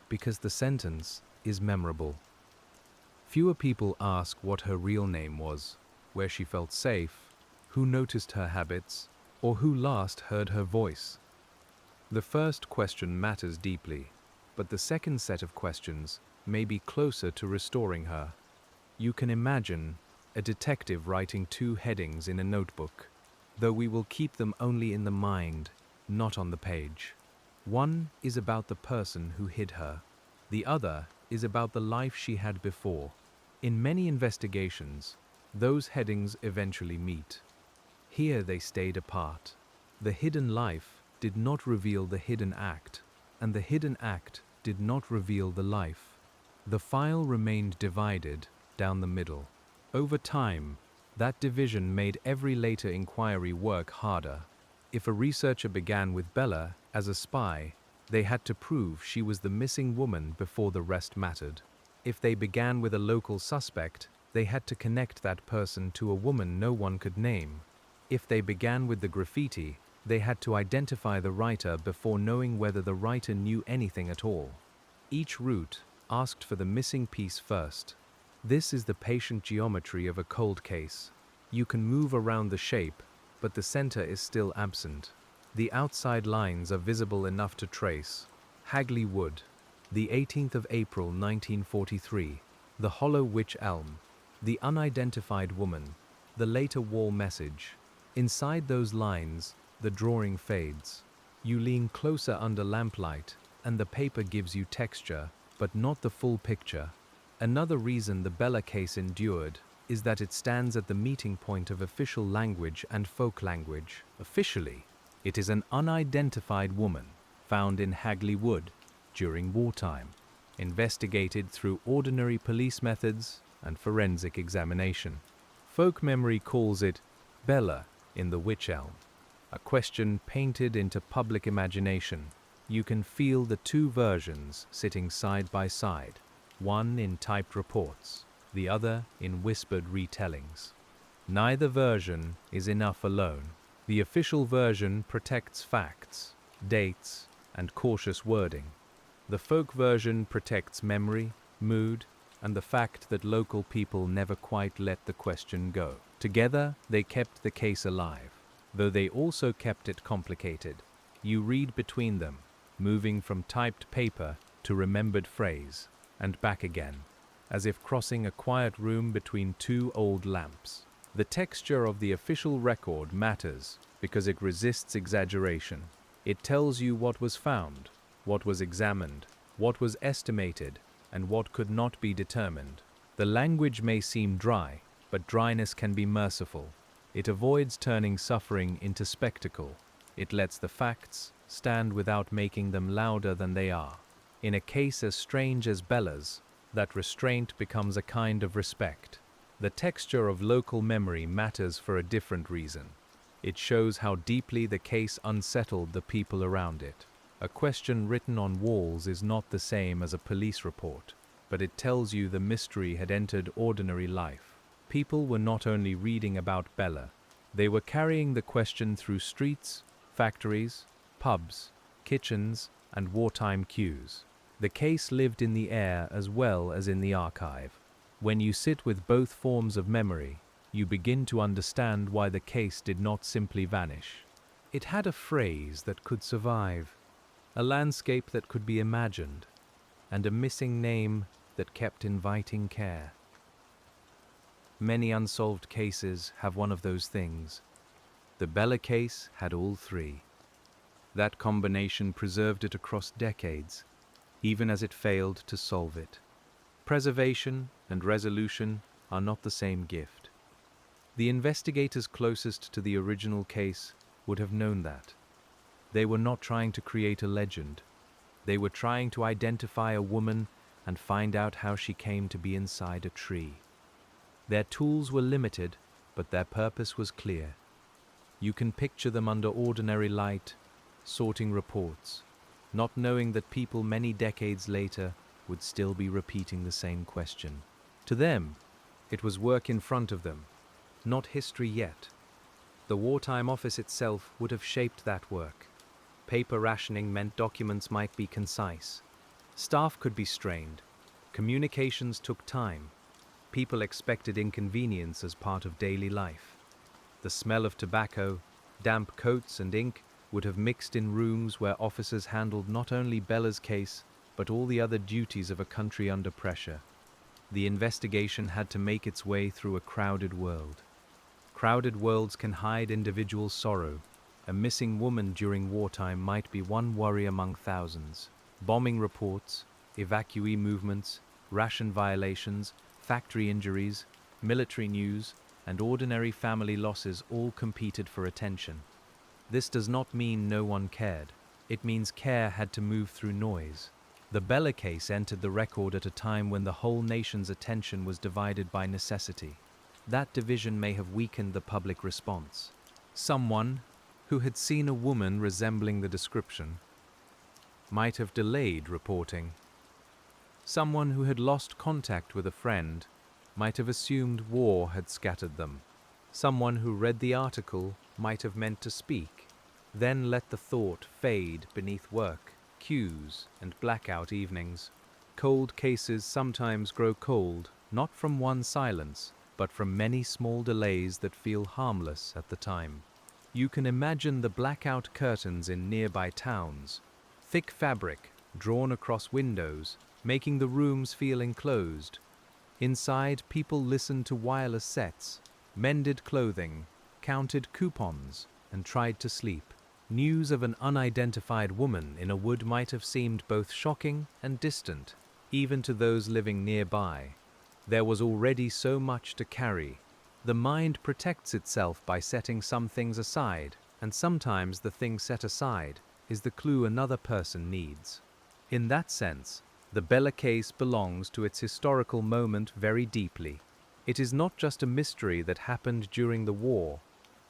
Because the sentence is memorable. Fewer people ask what her real name was, where she felt safe, who noticed her habits, or who last heard her voice. The first question matters deeply, but the second set of questions may be closer to restoring her. You can imagine a detective writing 2 headings in a notebook, though we will keep them only in the mind, not on the page. One is about the person who hid her. The other is about the life she had before. In many investigations, those headings eventually meet. Here they stayed apart. The hidden life did not reveal the hidden act, and the hidden act did not reveal the life. The file remained divided down the middle. Over time, that division made every later inquiry work harder. If a researcher began with Bella as a spy, they had to prove she was the missing woman before the rest mattered. If they began with a local suspect, they had to connect that person to a woman no one could name. If they began with the graffiti, they had to identify the writer before knowing whether the writer knew anything at all. Each route asked for the missing piece first. This is the patient geometry of a cold case. You can move around the shape, but the center is still absent. The outside lines are visible enough to trace. Hagley Wood, the 18th of April 1943, the hollow Wych Elm, the unidentified woman, the later wall message. Inside those lines, the drawing fades. You lean closer under lamplight, and the paper gives you texture, but not the full picture. Another reason the Bella case endured is that it stands at the meeting point of official language and folk language. Officially, it is an unidentified woman found in Hagley Wood during wartime, investigated through ordinary police methods and forensic examination. Folk memory calls it Bella in the Wych Elm, a question painted into public imagination. You can feel the 2 versions sitting side by side, one in typed reports, the other in whispered retellings. Neither version is enough alone. The official version protects facts, dates, and cautious wording. The folk version protects memory, mood, and the fact that local people never quite let the question go. Together, they kept the case alive, though they also kept it complicated. You read between them, moving from typed paper to remembered phrase, and back again, as if crossing a quiet room between 2 old lamps. The texture of the official record matters because it resists exaggeration. It tells you what was found, what was examined, what was estimated, and what could not be determined. The language may seem dry, but dryness can be merciful. It avoids turning suffering into spectacle. It lets the facts stand without making them louder than they are. In a case as strange as Bella's, that restraint becomes a kind of respect. The texture of local memory matters for a different reason. It shows how deeply the case unsettled the people around it. A question written on walls is not the same as a police report, but it tells you the mystery had entered ordinary life. People were not only reading about Bella, they were carrying the question through streets, factories, pubs, kitchens, and wartime queues. The case lived in the air as well as in the archive. When you sit with both forms of memory, you begin to understand why the case did not simply vanish. It had a phrase that could survive, a landscape that could be imagined, and a missing name that kept inviting care. Many unsolved cases have one of those things. The Bella case had all 3. That combination preserved it across decades, even as it failed to solve it. Preservation and resolution are not the same gift. The investigators closest to the original case would have known that. They were not trying to create a legend. They were trying to identify a woman and find out how she came to be inside a tree. Their tools were limited, but their purpose was clear. You can picture them under ordinary light, sorting reports, not knowing that people many decades later would still be repeating the same question. To them, it was work in front of them, not history yet. The wartime office itself would have shaped that work. Paper rationing meant documents might be concise. Staff could be strained. Communications took time. People expected inconvenience as part of daily life. The smell of tobacco, damp coats and ink would have mixed in rooms where officers handled not only Bella's case, but all the other duties of a country under pressure. The investigation had to make its way through a crowded world. Crowded worlds can hide individual sorrow. A missing woman during wartime might be one worry among thousands. Bombing reports, evacuee movements, ration violations, factory injuries, military news, and ordinary family losses all competed for attention. This does not mean no one cared. It means care had to move through noise. The Bella case entered the record at a time when the whole nation's attention was divided by necessity. That division may have weakened the public response. Someone who had seen a woman resembling the description might have delayed reporting. Someone who had lost contact with a friend might have assumed war had scattered them. Someone who read the article might have meant to speak, then let the thought fade beneath work, queues, and blackout evenings. Cold cases sometimes grow cold, not from one silence, but from many small delays that feel harmless at the time. You can imagine the blackout curtains in nearby towns, thick fabric drawn across windows, making the rooms feel enclosed. Inside, people listened to wireless sets, mended clothing, counted coupons, and tried to sleep. News of an unidentified woman in a wood might have seemed both shocking and distant, even to those living nearby. There was already so much to carry. The mind protects itself by setting some things aside, and sometimes the thing set aside is the clue another person needs. In that sense, the Bella case belongs to its historical moment very deeply. It is not just a mystery that happened during the war.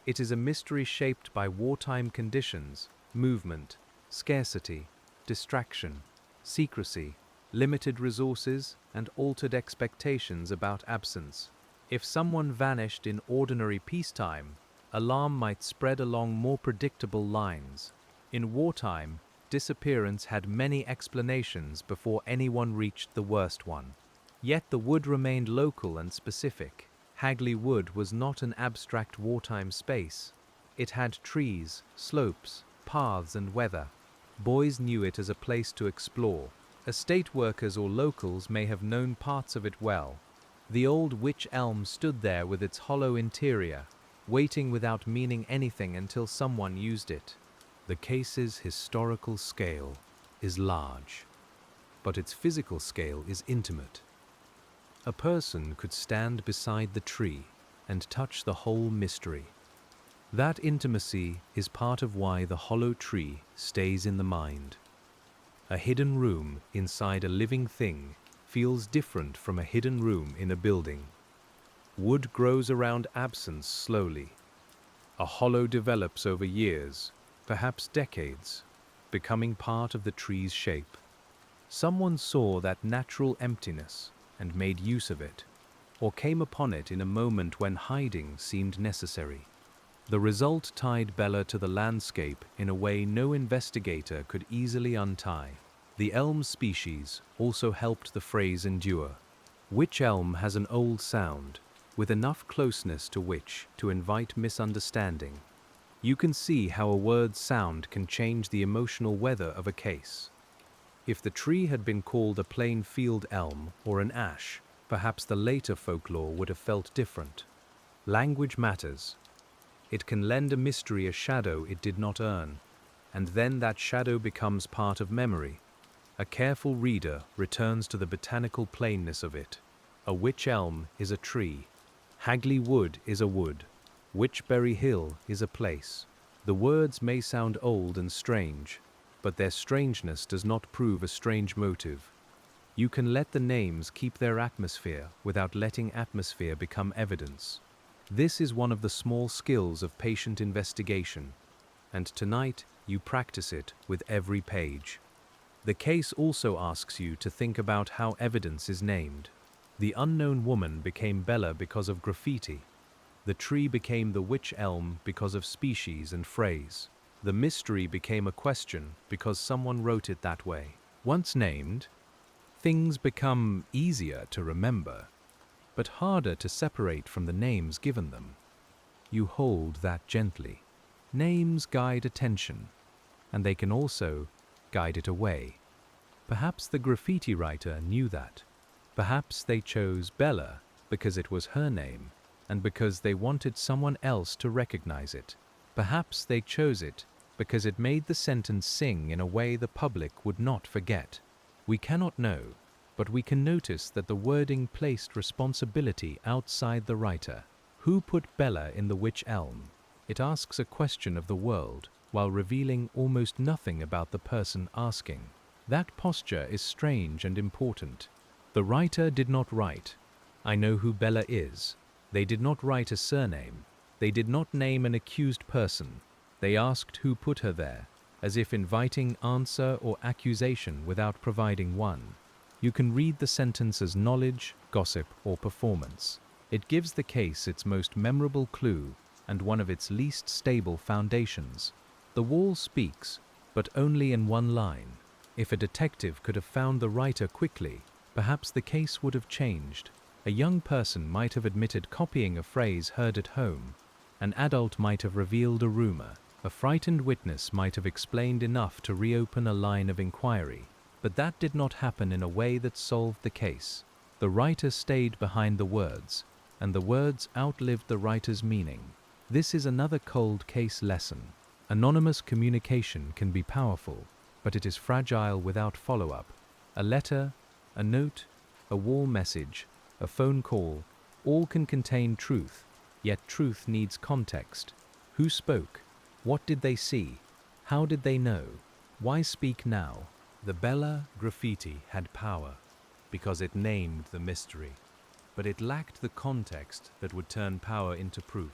It is a mystery shaped by wartime conditions, movement, scarcity, distraction, secrecy, limited resources, and altered expectations about absence. If someone vanished in ordinary peacetime, alarm might spread along more predictable lines. In wartime, disappearance had many explanations before anyone reached the worst one. Yet the wood remained local and specific. Hagley Wood was not an abstract wartime space. It had trees, slopes, paths, and weather. Boys knew it as a place to explore. Estate workers or locals may have known parts of it well. The old Wych Elm stood there with its hollow interior, waiting without meaning anything until someone used it. The case's historical scale is large, but its physical scale is intimate. A person could stand beside the tree and touch the whole mystery. That intimacy is part of why the hollow tree stays in the mind. A hidden room inside a living thing feels different from a hidden room in a building. Wood grows around absence slowly. A hollow develops over years, perhaps decades, becoming part of the tree's shape. Someone saw that natural emptiness and made use of it, or came upon it in a moment when hiding seemed necessary. The result tied Bella to the landscape in a way no investigator could easily untie. The elm species also helped the phrase endure. Wych elm has an old sound, with enough closeness to witch to invite misunderstanding. You can see how a word's sound can change the emotional weather of a case. If the tree had been called a plain field elm or an ash, perhaps the later folklore would have felt different. Language matters. It can lend a mystery a shadow it did not earn, and then that shadow becomes part of memory. A careful reader returns to the botanical plainness of it. A wych elm is a tree. Hagley Wood is a wood. Witchbury Hill is a place. The words may sound old and strange, but their strangeness does not prove a strange motive. You can let the names keep their atmosphere without letting atmosphere become evidence. This is one of the small skills of patient investigation, and tonight you practice it with every page. The case also asks you to think about how evidence is named. The unknown woman became Bella because of graffiti. The tree became the Wych Elm because of species and phrase. The mystery became a question because someone wrote it that way. Once named, things become easier to remember, but harder to separate from the names given them. You hold that gently. Names guide attention, and they can also guide it away. Perhaps the graffiti writer knew that. Perhaps they chose Bella because it was her name, and because they wanted someone else to recognize it. Perhaps they chose it because it made the sentence sing in a way the public would not forget. We cannot know, but we can notice that the wording placed responsibility outside the writer. Who put Bella in the Wych Elm? It asks a question of the world, while revealing almost nothing about the person asking. That posture is strange and important. The writer did not write, "I know who Bella is." They did not write a surname. They did not name an accused person. They asked who put her there, as if inviting answer or accusation without providing one. You can read the sentence as knowledge, gossip, or performance. It gives the case its most memorable clue and one of its least stable foundations. The wall speaks, but only in one line. If a detective could have found the writer quickly, perhaps the case would have changed. A young person might have admitted copying a phrase heard at home. An adult might have revealed a rumor. A frightened witness might have explained enough to reopen a line of inquiry. But that did not happen in a way that solved the case. The writer stayed behind the words, and the words outlived the writer's meaning. This is another cold case lesson. Anonymous communication can be powerful, but it is fragile without follow-up. A letter, a note, a wall message, a phone call, all can contain truth, yet truth needs context. Who spoke? What did they see? How did they know? Why speak now? The Bella graffiti had power because it named the mystery, but it lacked the context that would turn power into proof.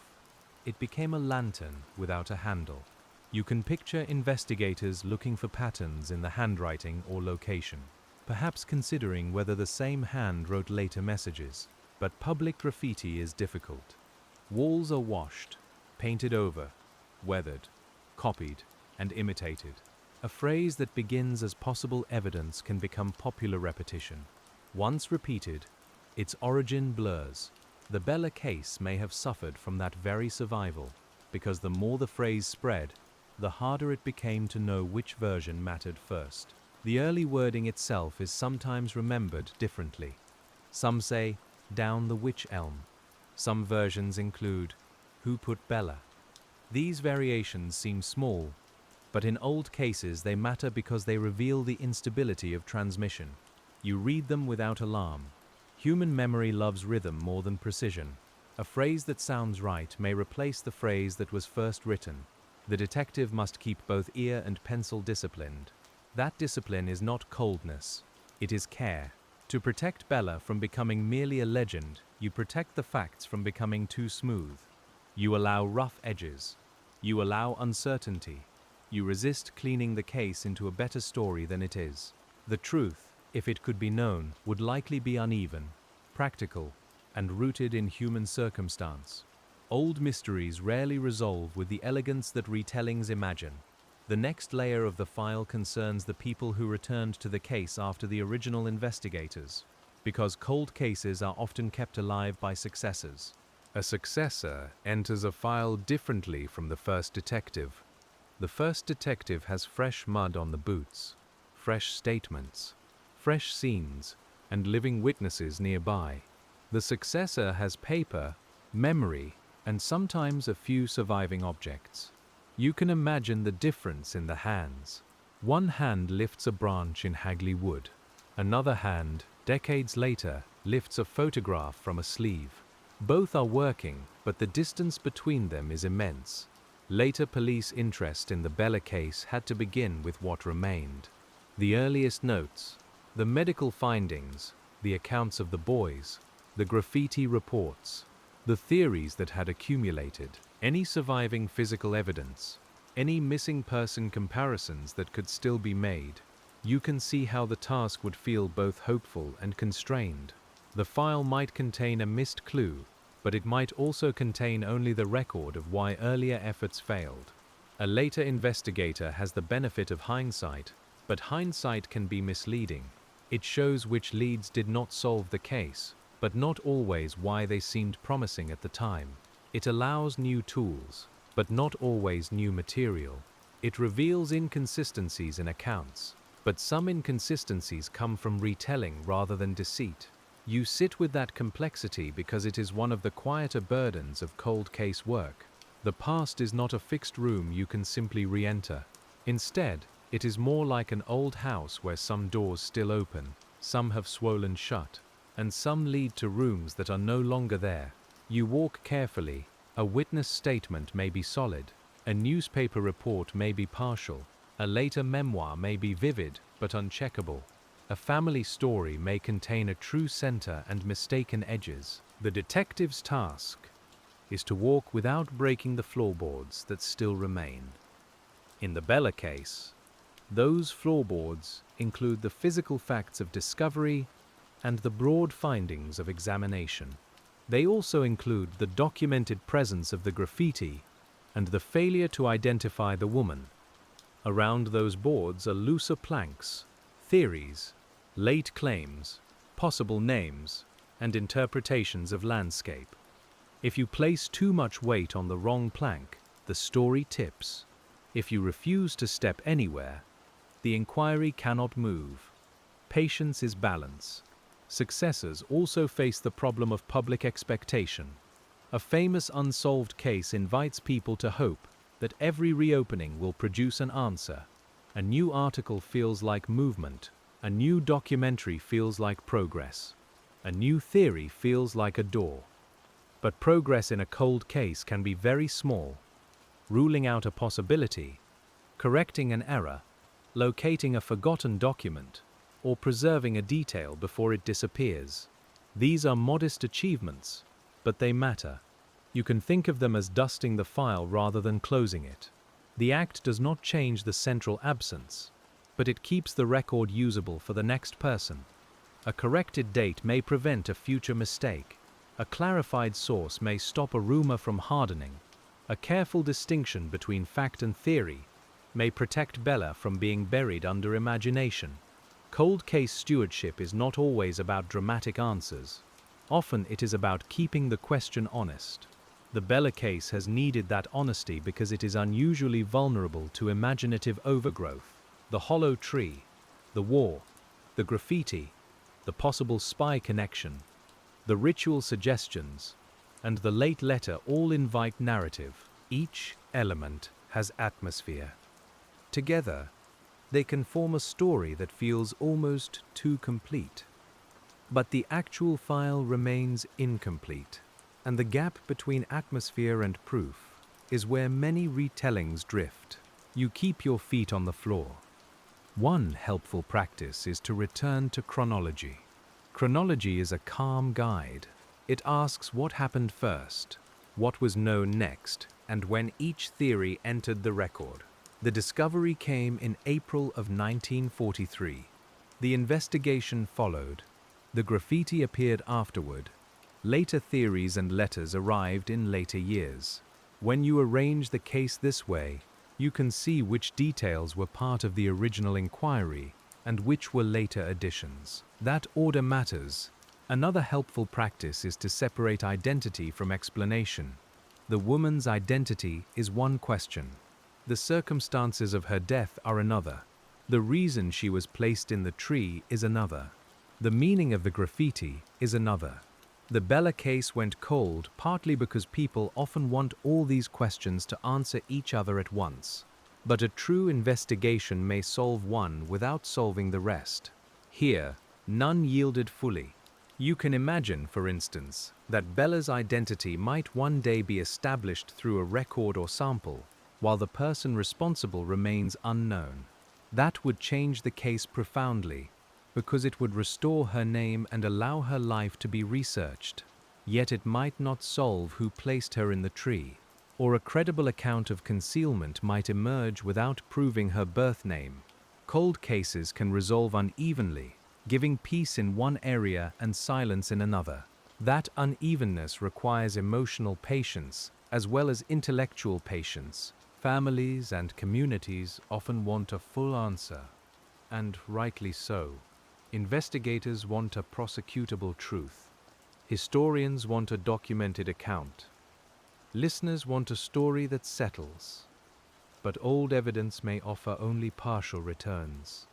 It became a lantern without a handle. You can picture investigators looking for patterns in the handwriting or location, perhaps considering whether the same hand wrote later messages. But public graffiti is difficult. Walls are washed, painted over, weathered, copied, and imitated. A phrase that begins as possible evidence can become popular repetition. Once repeated, its origin blurs. The Bella case may have suffered from that very survival, because the more the phrase spread, the harder it became to know which version mattered first. The early wording itself is sometimes remembered differently. Some say, "down the Wych Elm." Some versions include, "who put Bella." These variations seem small, but in old cases they matter because they reveal the instability of transmission. You read them without alarm. Human memory loves rhythm more than precision. A phrase that sounds right may replace the phrase that was first written. The detective must keep both ear and pencil disciplined. That discipline is not coldness, it is care. To protect Bella from becoming merely a legend, you protect the facts from becoming too smooth. You allow rough edges. You allow uncertainty. You resist cleaning the case into a better story than it is. The truth, if it could be known, would likely be uneven, practical, and rooted in human circumstance. Old mysteries rarely resolve with the elegance that retellings imagine. The next layer of the file concerns the people who returned to the case after the original investigators, because cold cases are often kept alive by successors. A successor enters a file differently from the first detective. The first detective has fresh mud on the boots, fresh statements, fresh scenes, and living witnesses nearby. The successor has paper, memory, and sometimes a few surviving objects. You can imagine the difference in the hands. One hand lifts a branch in Hagley wood. Another hand, decades later, lifts a photograph from a sleeve. Both are working, but the distance between them is immense. Later police interest in the Bella case had to begin with what remained. The earliest notes, the medical findings, the accounts of the boys, the graffiti reports, the theories that had accumulated, any surviving physical evidence, any missing person comparisons that could still be made. You can see how the task would feel both hopeful and constrained. The file might contain a missed clue, but it might also contain only the record of why earlier efforts failed. A later investigator has the benefit of hindsight, but hindsight can be misleading. It shows which leads did not solve the case, but not always why they seemed promising at the time. It allows new tools, but not always new material. It reveals inconsistencies in accounts, but some inconsistencies come from retelling rather than deceit. You sit with that complexity because it is one of the quieter burdens of cold case work. The past is not a fixed room you can simply re-enter. Instead, it is more like an old house where some doors still open, some have swollen shut, and some lead to rooms that are no longer there. You walk carefully. A witness statement may be solid, a newspaper report may be partial, a later memoir may be vivid but uncheckable. A family story may contain a true center and mistaken edges. The detective's task is to walk without breaking the floorboards that still remain. In the Bella case, those floorboards include the physical facts of discovery and the broad findings of examination. They also include the documented presence of the graffiti and the failure to identify the woman. Around those boards are looser planks, theories, late claims, possible names, and interpretations of landscape. If you place too much weight on the wrong plank, the story tips. If you refuse to step anywhere, the inquiry cannot move. Patience is balance. Successors also face the problem of public expectation. A famous unsolved case invites people to hope that every reopening will produce an answer. A new article feels like movement. A new documentary feels like progress. A new theory feels like a door. But progress in a cold case can be very small. Ruling out a possibility, correcting an error, locating a forgotten document, or preserving a detail before it disappears. These are modest achievements, but they matter. You can think of them as dusting the file rather than closing it. The act does not change the central absence, but it keeps the record usable for the next person. A corrected date may prevent a future mistake. A clarified source may stop a rumor from hardening. A careful distinction between fact and theory may protect Bella from being buried under imagination. Cold case stewardship is not always about dramatic answers. Often it is about keeping the question honest. The Bella case has needed that honesty because it is unusually vulnerable to imaginative overgrowth. The hollow tree, the war, the graffiti, the possible spy connection, the ritual suggestions, and the late letter all invite narrative. Each element has atmosphere. Together, they can form a story that feels almost too complete. But the actual file remains incomplete, and the gap between atmosphere and proof is where many retellings drift. You keep your feet on the floor. One helpful practice is to return to chronology. Chronology is a calm guide. It asks what happened first, what was known next, and when each theory entered the record. The discovery came in April of 1943. The investigation followed. The graffiti appeared afterward. Later theories and letters arrived in later years. When you arrange the case this way, you can see which details were part of the original inquiry and which were later additions. That order matters. Another helpful practice is to separate identity from explanation. The woman's identity is one question. The circumstances of her death are another. The reason she was placed in the tree is another. The meaning of the graffiti is another. The Bella case went cold partly because people often want all these questions to answer each other at once. But a true investigation may solve one without solving the rest. Here, none yielded fully. You can imagine, for instance, that Bella's identity might one day be established through a record or sample, while the person responsible remains unknown. That would change the case profoundly, because it would restore her name and allow her life to be researched. Yet it might not solve who placed her in the tree, or a credible account of concealment might emerge without proving her birth name. Cold cases can resolve unevenly, giving peace in one area and silence in another. That unevenness requires emotional patience as well as intellectual patience. Families and communities often want a full answer, and rightly so. Investigators want a prosecutable truth. Historians want a documented account. Listeners want a story that settles. But old evidence may offer only partial returns.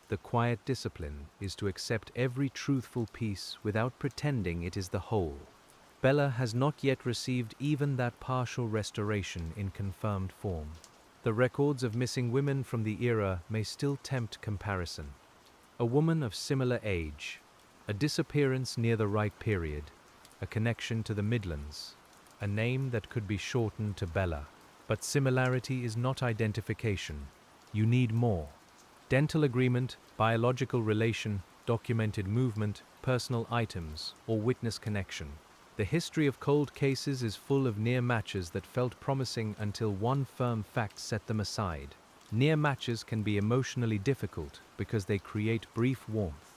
The quiet discipline is to accept every truthful piece without pretending it is the whole. Bella has not yet received even that partial restoration in confirmed form. The records of missing women from the era may still tempt comparison. A woman of similar age, a disappearance near the right period, a connection to the Midlands, a name that could be shortened to Bella. But similarity is not identification. You need more. Dental agreement, biological relation, documented movement, personal items, or witness connection. The history of cold cases is full of near matches that felt promising until one firm fact set them aside. Near matches can be emotionally difficult because they create brief warmth.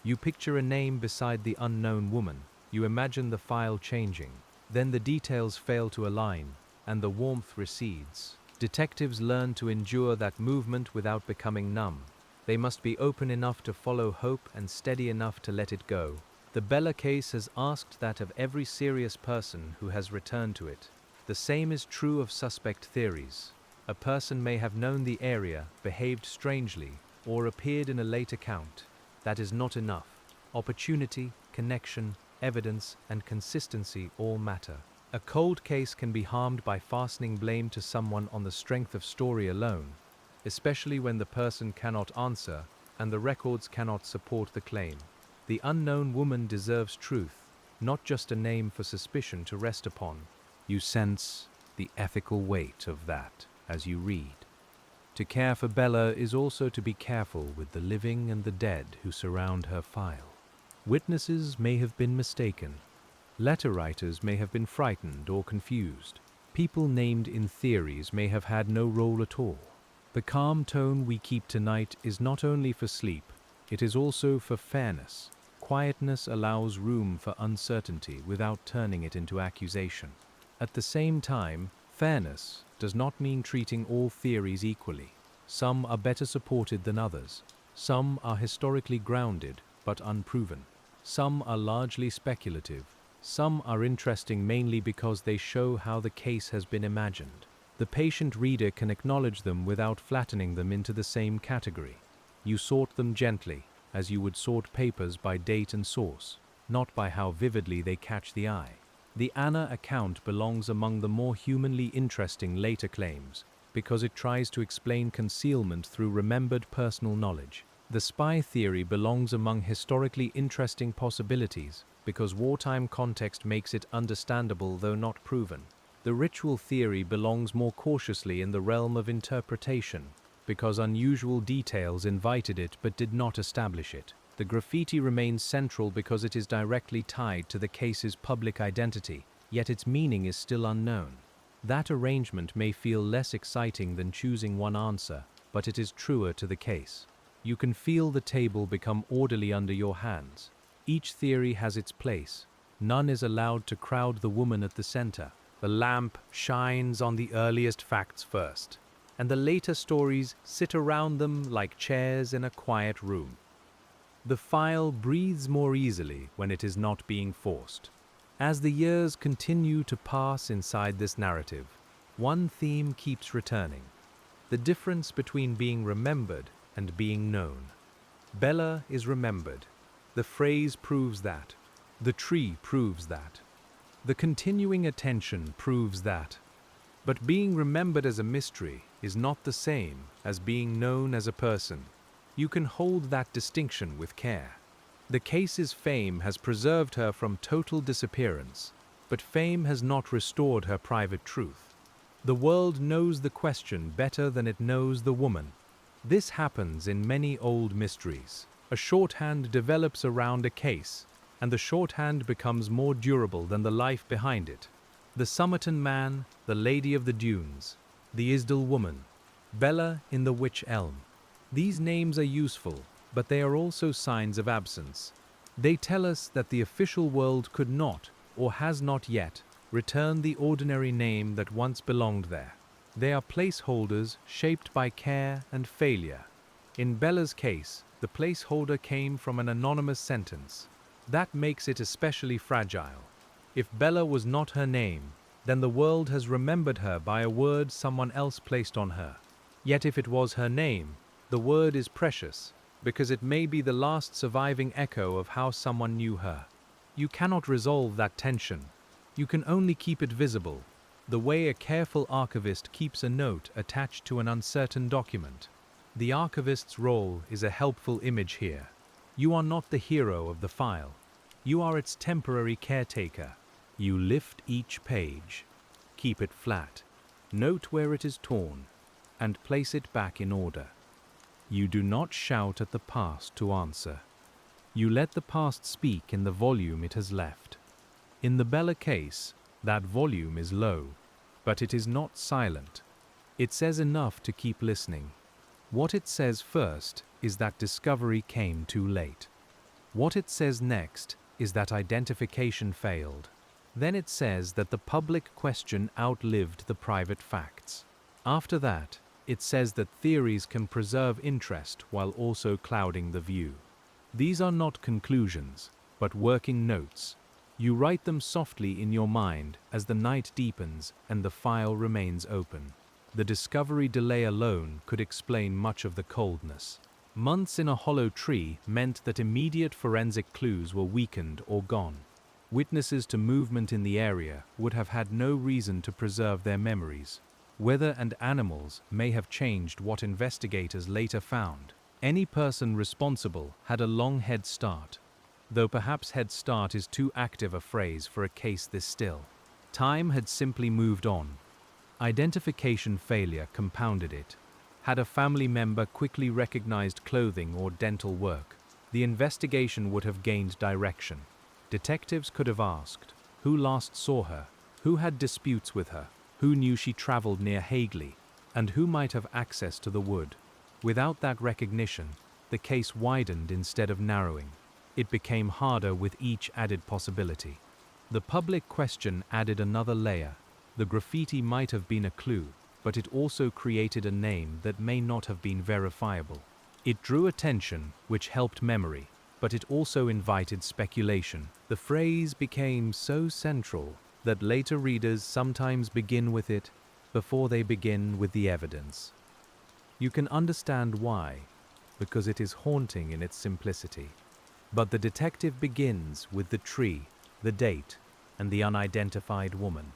You picture a name beside the unknown woman. You imagine the file changing. Then the details fail to align, and the warmth recedes. Detectives learn to endure that movement without becoming numb. They must be open enough to follow hope and steady enough to let it go. The Bella case has asked that of every serious person who has returned to it. The same is true of suspect theories. A person may have known the area, behaved strangely, or appeared in a late account. That is not enough. Opportunity, connection, evidence, and consistency all matter. A cold case can be harmed by fastening blame to someone on the strength of story alone, especially when the person cannot answer and the records cannot support the claim. The unknown woman deserves truth, not just a name for suspicion to rest upon. You sense the ethical weight of that as you read. To care for Bella is also to be careful with the living and the dead who surround her file. Witnesses may have been mistaken. Letter writers may have been frightened or confused. People named in theories may have had no role at all. The calm tone we keep tonight is not only for sleep, it is also for fairness. Quietness allows room for uncertainty without turning it into accusation. At the same time, fairness does not mean treating all theories equally. Some are better supported than others. Some are historically grounded but unproven. Some are largely speculative. Some are interesting mainly because they show how the case has been imagined. The patient reader can acknowledge them without flattening them into the same category. You sort them gently, as you would sort papers by date and source, not by how vividly they catch the eye. The Anna account belongs among the more humanly interesting later claims, because it tries to explain concealment through remembered personal knowledge. The spy theory belongs among historically interesting possibilities, because wartime context makes it understandable though not proven. The ritual theory belongs more cautiously in the realm of interpretation, because unusual details invited it but did not establish it. The graffiti remains central because it is directly tied to the case's public identity, yet its meaning is still unknown. That arrangement may feel less exciting than choosing one answer, but it is truer to the case. You can feel the table become orderly under your hands. Each theory has its place. None is allowed to crowd the woman at the center. The lamp shines on the earliest facts first, and the later stories sit around them like chairs in a quiet room. The file breathes more easily when it is not being forced. As the years continue to pass inside this narrative, one theme keeps returning: the difference between being remembered and being known. Bella is remembered. The phrase proves that. The tree proves that. The continuing attention proves that. But being remembered as a mystery is not the same as being known as a person. You can hold that distinction with care. The case's fame has preserved her from total disappearance, but fame has not restored her private truth. The world knows the question better than it knows the woman. This happens in many old mysteries. A shorthand develops around a case, and the shorthand becomes more durable than the life behind it. The Somerton man, the Lady of the Dunes, the Isdal woman, Bella in the Wych Elm. These names are useful, but they are also signs of absence. They tell us that the official world could not, or has not yet, return the ordinary name that once belonged there. They are placeholders shaped by care and failure. In Bella's case, the placeholder came from an anonymous sentence. That makes it especially fragile. If Bella was not her name, then the world has remembered her by a word someone else placed on her. Yet if it was her name, the word is precious, because it may be the last surviving echo of how someone knew her. You cannot resolve that tension. You can only keep it visible, the way a careful archivist keeps a note attached to an uncertain document. The archivist's role is a helpful image here. You are not the hero of the file. You are its temporary caretaker. You lift each page, keep it flat, note where it is torn, and place it back in order. You do not shout at the past to answer. You let the past speak in the volume it has left. In the Bella case, that volume is low, but it is not silent. It says enough to keep listening. What it says first is that discovery came too late. What it says next is that identification failed. Then it says that the public question outlived the private facts. After that, it says that theories can preserve interest while also clouding the view. These are not conclusions, but working notes. You write them softly in your mind as the night deepens and the file remains open. The discovery delay alone could explain much of the coldness. Months in a hollow tree meant that immediate forensic clues were weakened or gone. Witnesses to movement in the area would have had no reason to preserve their memories. Weather and animals may have changed what investigators later found. Any person responsible had a long head start, though perhaps head start is too active a phrase for a case this still. Time had simply moved on. Identification failure compounded it. Had a family member quickly recognized clothing or dental work, the investigation would have gained direction. Detectives could have asked, who last saw her, who had disputes with her, who knew she traveled near Hagley, and who might have access to the wood. Without that recognition, the case widened instead of narrowing. It became harder with each added possibility. The public question added another layer. The graffiti might have been a clue, but it also created a name that may not have been verifiable. It drew attention, which helped memory, but it also invited speculation. The phrase became so central that later readers sometimes begin with it before they begin with the evidence. You can understand why, because it is haunting in its simplicity. But the detective begins with the tree, the date, and the unidentified woman.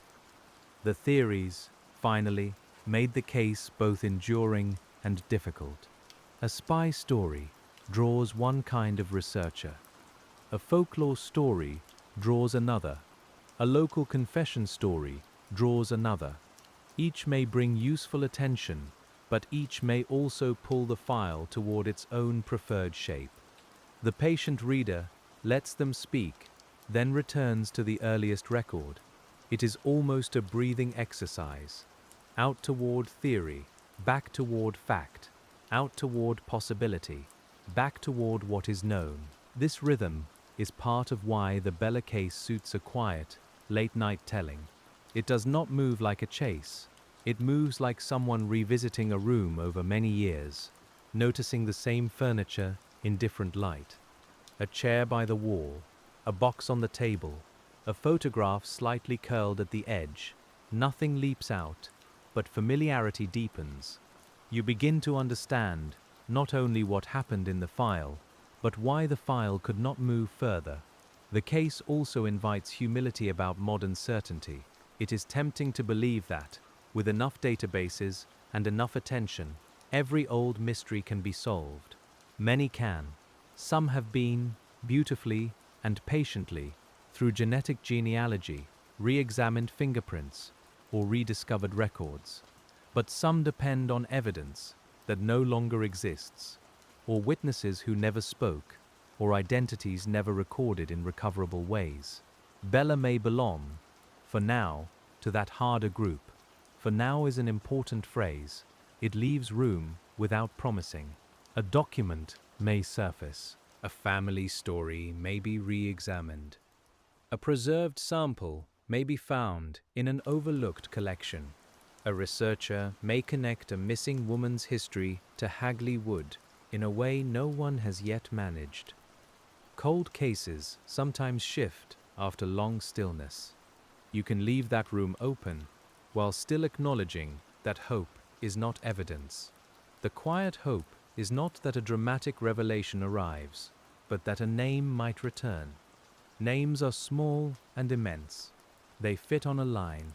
The theories, finally, made the case both enduring and difficult. A spy story draws one kind of researcher. A folklore story draws another. A local confession story draws another. Each may bring useful attention, but each may also pull the file toward its own preferred shape. The patient reader lets them speak, then returns to the earliest record. It is almost a breathing exercise. Out toward theory, back toward fact, out toward possibility, back toward what is known. This rhythm is part of why the Bella case suits a quiet, late-night telling. It does not move like a chase. It moves like someone revisiting a room over many years, noticing the same furniture in different light. A chair by the wall, a box on the table, a photograph slightly curled at the edge. Nothing leaps out, but familiarity deepens. You begin to understand not only what happened in the file, but why the file could not move further. The case also invites humility about modern certainty. It is tempting to believe that, with enough databases and enough attention, every old mystery can be solved. Many can. Some have been, beautifully and patiently, through genetic genealogy, re-examined fingerprints, or rediscovered records. But some depend on evidence that no longer exists, or witnesses who never spoke, or identities never recorded in recoverable ways. Bella may belong, for now, to that harder group. For now is an important phrase. It leaves room without promising. A document may surface. A family story may be re-examined. A preserved sample may be found in an overlooked collection. A researcher may connect a missing woman's history to Hagley Wood in a way no one has yet managed. Cold cases sometimes shift after long stillness. You can leave that room open while still acknowledging that hope is not evidence. The quiet hope is not that a dramatic revelation arrives, but that a name might return. Names are small and immense. They fit on a line,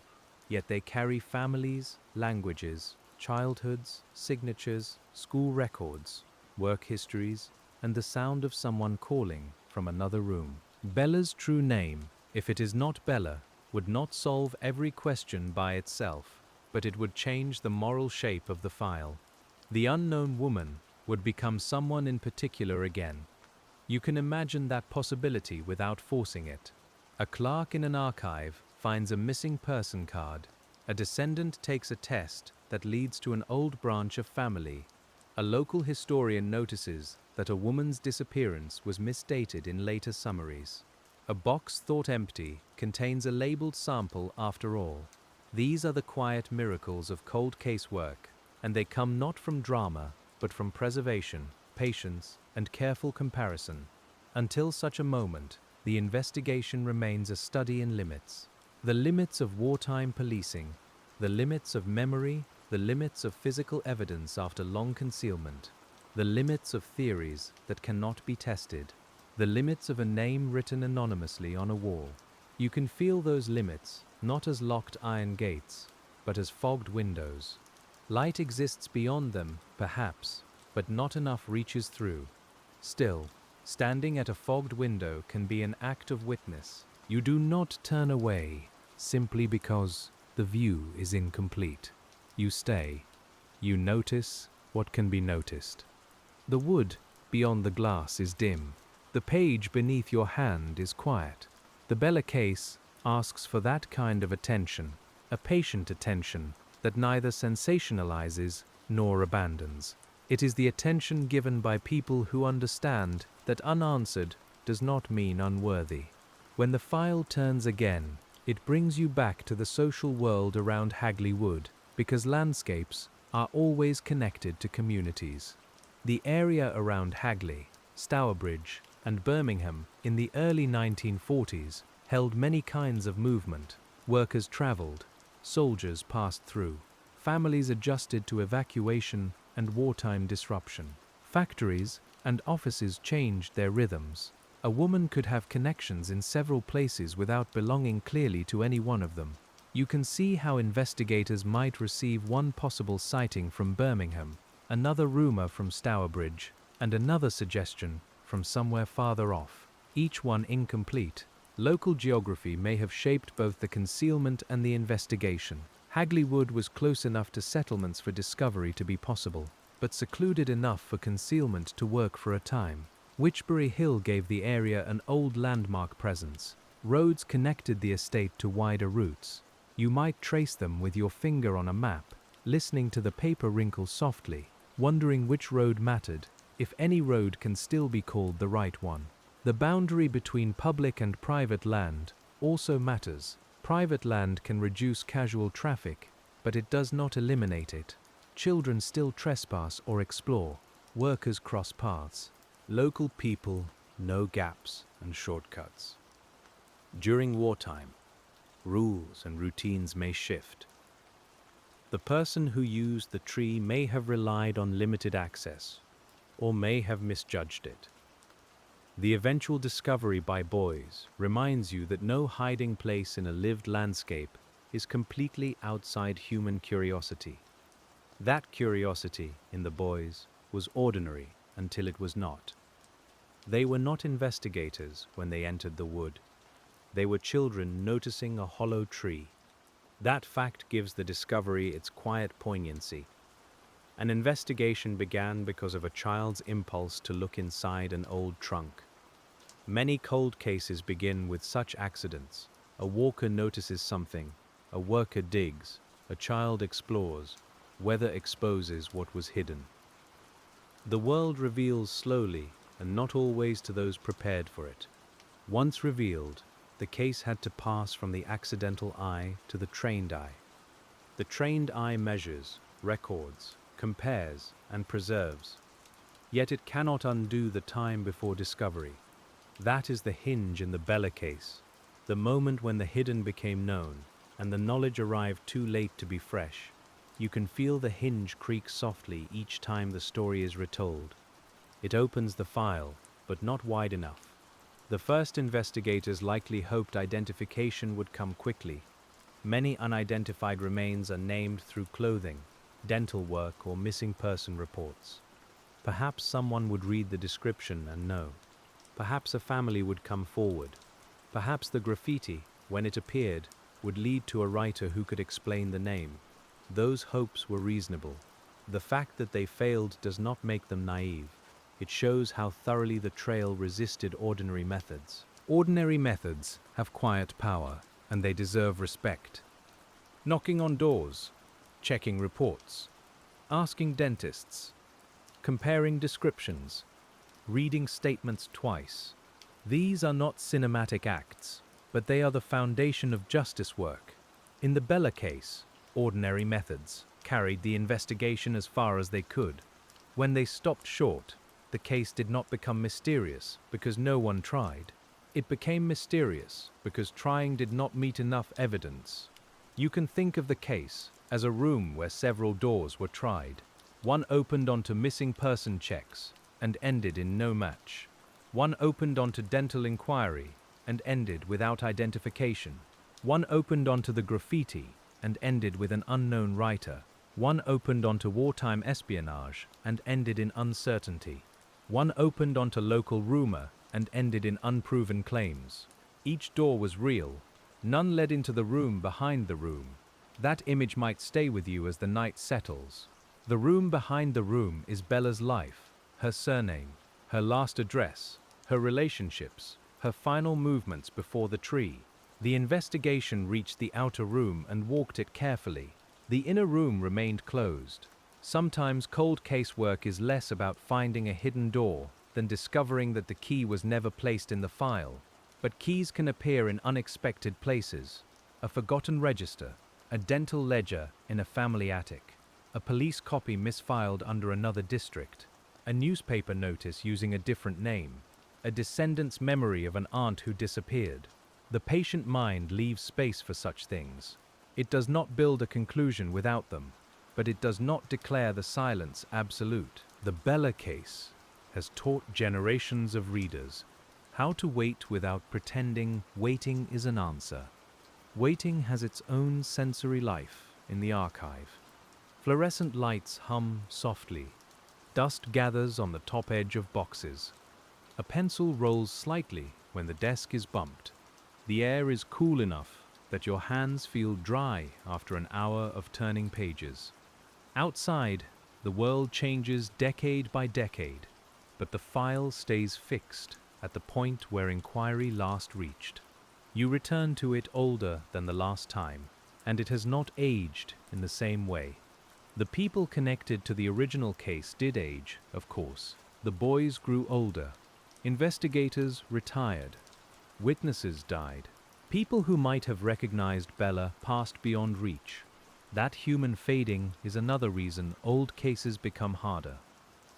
yet they carry families, languages, childhoods, signatures, school records, work histories, and the sound of someone calling from another room. Bella's true name, if it is not Bella, would not solve every question by itself, but it would change the moral shape of the file. The unknown woman would become someone in particular again. You can imagine that possibility without forcing it. A clerk in an archive finds a missing person card. A descendant takes a test that leads to an old branch of family. A local historian notices that a woman's disappearance was misdated in later summaries. A box thought empty contains a labeled sample after all. These are the quiet miracles of cold case work, and they come not from drama, but from preservation, patience, and careful comparison. Until such a moment, the investigation remains a study in limits. The limits of wartime policing, the limits of memory, the limits of physical evidence after long concealment, the limits of theories that cannot be tested, the limits of a name written anonymously on a wall. You can feel those limits not as locked iron gates, but as fogged windows. Light exists beyond them, perhaps, but not enough reaches through. Still, standing at a fogged window can be an act of witness. You do not turn away simply because the view is incomplete. You stay. You notice what can be noticed. The wood beyond the glass is dim. The page beneath your hand is quiet. The Bella case asks for that kind of attention, a patient attention that neither sensationalizes nor abandons. It is the attention given by people who understand that unanswered does not mean unworthy. When the file turns again, it brings you back to the social world around Hagley Wood, because landscapes are always connected to communities. The area around Hagley, Stourbridge, and Birmingham in the early 1940s held many kinds of movement. Workers traveled, soldiers passed through, families adjusted to evacuation and wartime disruption. Factories and offices changed their rhythms. A woman could have connections in several places without belonging clearly to any one of them. You can see how investigators might receive one possible sighting from Birmingham, another rumor from Stourbridge, and another suggestion from somewhere farther off, each one incomplete. Local geography may have shaped both the concealment and the investigation. Hagley Wood was close enough to settlements for discovery to be possible, but secluded enough for concealment to work for a time. Witchbury Hill gave the area an old landmark presence. Roads connected the estate to wider routes. You might trace them with your finger on a map, listening to the paper wrinkle softly, wondering which road mattered, if any road can still be called the right one. The boundary between public and private land also matters. Private land can reduce casual traffic, but it does not eliminate it. Children still trespass or explore. Workers cross paths. Local people know gaps and shortcuts. During wartime, rules and routines may shift. The person who used the tree may have relied on limited access, or may have misjudged it. The eventual discovery by boys reminds you that no hiding place in a lived landscape is completely outside human curiosity. That curiosity in the boys was ordinary until it was not. They were not investigators when they entered the wood. They were children noticing a hollow tree. That fact gives the discovery its quiet poignancy. An investigation began because of a child's impulse to look inside an old trunk. Many cold cases begin with such accidents. A walker notices something, a worker digs, a child explores, weather exposes what was hidden. The world reveals slowly, and not always to those prepared for it. Once revealed, the case had to pass from the accidental eye to the trained eye. The trained eye measures, records, compares, and preserves. Yet it cannot undo the time before discovery. That is the hinge in the Bella case, the moment when the hidden became known, and the knowledge arrived too late to be fresh. You can feel the hinge creak softly each time the story is retold. It opens the file, but not wide enough. The first investigators likely hoped identification would come quickly. Many unidentified remains are named through clothing, dental work, or missing person reports. Perhaps someone would read the description and know. Perhaps a family would come forward. Perhaps the graffiti, when it appeared, would lead to a writer who could explain the name. Those hopes were reasonable. The fact that they failed does not make them naive. It shows how thoroughly the trail resisted ordinary methods. Ordinary methods have quiet power, and they deserve respect. Knocking on doors, checking reports, asking dentists, comparing descriptions, reading statements twice. These are not cinematic acts, but they are the foundation of justice work. In the Bella case, ordinary methods carried the investigation as far as they could. When they stopped short, the case did not become mysterious because no one tried. It became mysterious because trying did not meet enough evidence. You can think of the case as a room where several doors were tried. One opened onto missing person checks and ended in no match. One opened onto dental inquiry and ended without identification. One opened onto the graffiti and ended with an unknown writer. One opened onto wartime espionage and ended in uncertainty. One opened onto local rumor and ended in unproven claims. Each door was real. None led into the room behind the room. That image might stay with you as the night settles. The room behind the room is Bella's life, her surname, her last address, her relationships, her final movements before the tree. The investigation reached the outer room and walked it carefully. The inner room remained closed. Sometimes cold case work is less about finding a hidden door than discovering that the key was never placed in the file. But keys can appear in unexpected places. A forgotten register, a dental ledger in a family attic, a police copy misfiled under another district, a newspaper notice using a different name, a descendant's memory of an aunt who disappeared. The patient mind leaves space for such things. It does not build a conclusion without them, but it does not declare the silence absolute. The Bella case has taught generations of readers how to wait without pretending waiting is an answer. Waiting has its own sensory life in the archive. Fluorescent lights hum softly. Dust gathers on the top edge of boxes. A pencil rolls slightly when the desk is bumped. The air is cool enough that your hands feel dry after an hour of turning pages. Outside, the world changes decade by decade, but the file stays fixed at the point where inquiry last reached. You return to it older than the last time, and it has not aged in the same way. The people connected to the original case did age, of course. The boys grew older. Investigators retired. Witnesses died. People who might have recognized Bella passed beyond reach. That human fading is another reason old cases become harder.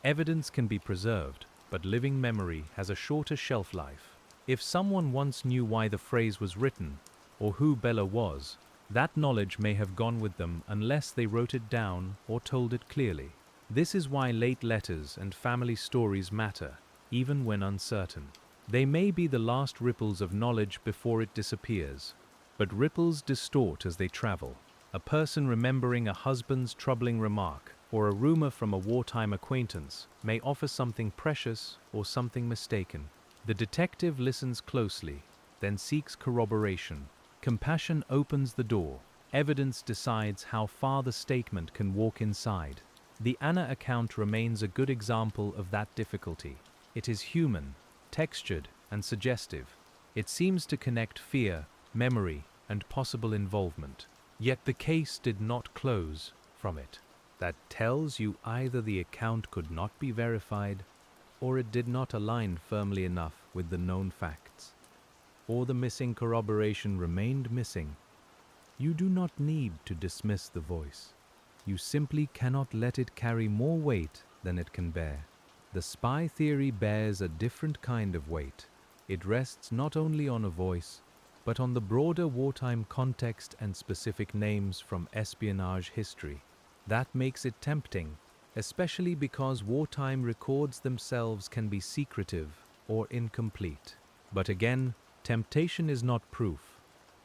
Evidence can be preserved, but living memory has a shorter shelf life. If someone once knew why the phrase was written, or who Bella was, that knowledge may have gone with them unless they wrote it down or told it clearly. This is why late letters and family stories matter, even when uncertain. They may be the last ripples of knowledge before it disappears, but ripples distort as they travel. A person remembering a husband's troubling remark or a rumor from a wartime acquaintance may offer something precious or something mistaken. The detective listens closely, then seeks corroboration. Compassion opens the door. Evidence decides how far the statement can walk inside. The Anna account remains a good example of that difficulty. It is human, textured, and suggestive. It seems to connect fear, memory, and possible involvement. Yet the case did not close from it. that tells you either the account could not be verified, or it did not align firmly enough with the known facts, or the missing corroboration remained missing. You do not need to dismiss the voice. You simply cannot let it carry more weight than it can bear. The spy theory bears a different kind of weight. It rests not only on a voice, but on the broader wartime context and specific names from espionage history. That makes it tempting, especially because wartime records themselves can be secretive or incomplete. But again, temptation is not proof.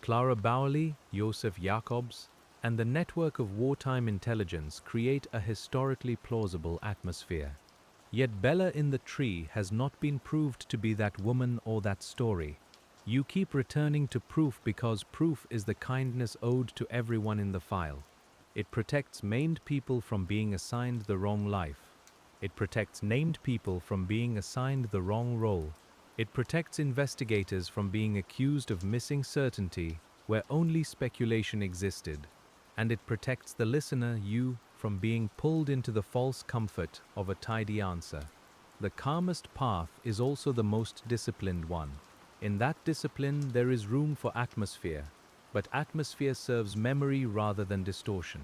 Clara Bowley, Joseph Jacobs, and the network of wartime intelligence create a historically plausible atmosphere. Yet Bella in the tree has not been proved to be that woman or that story. You keep returning to proof because proof is the kindness owed to everyone in the file. It protects maimed people from being assigned the wrong life. It protects named people from being assigned the wrong role. It protects investigators from being accused of missing certainty where only speculation existed. And it protects the listener, you, from being pulled into the false comfort of a tidy answer. The calmest path is also the most disciplined one. In that discipline, there is room for atmosphere, but atmosphere serves memory rather than distortion.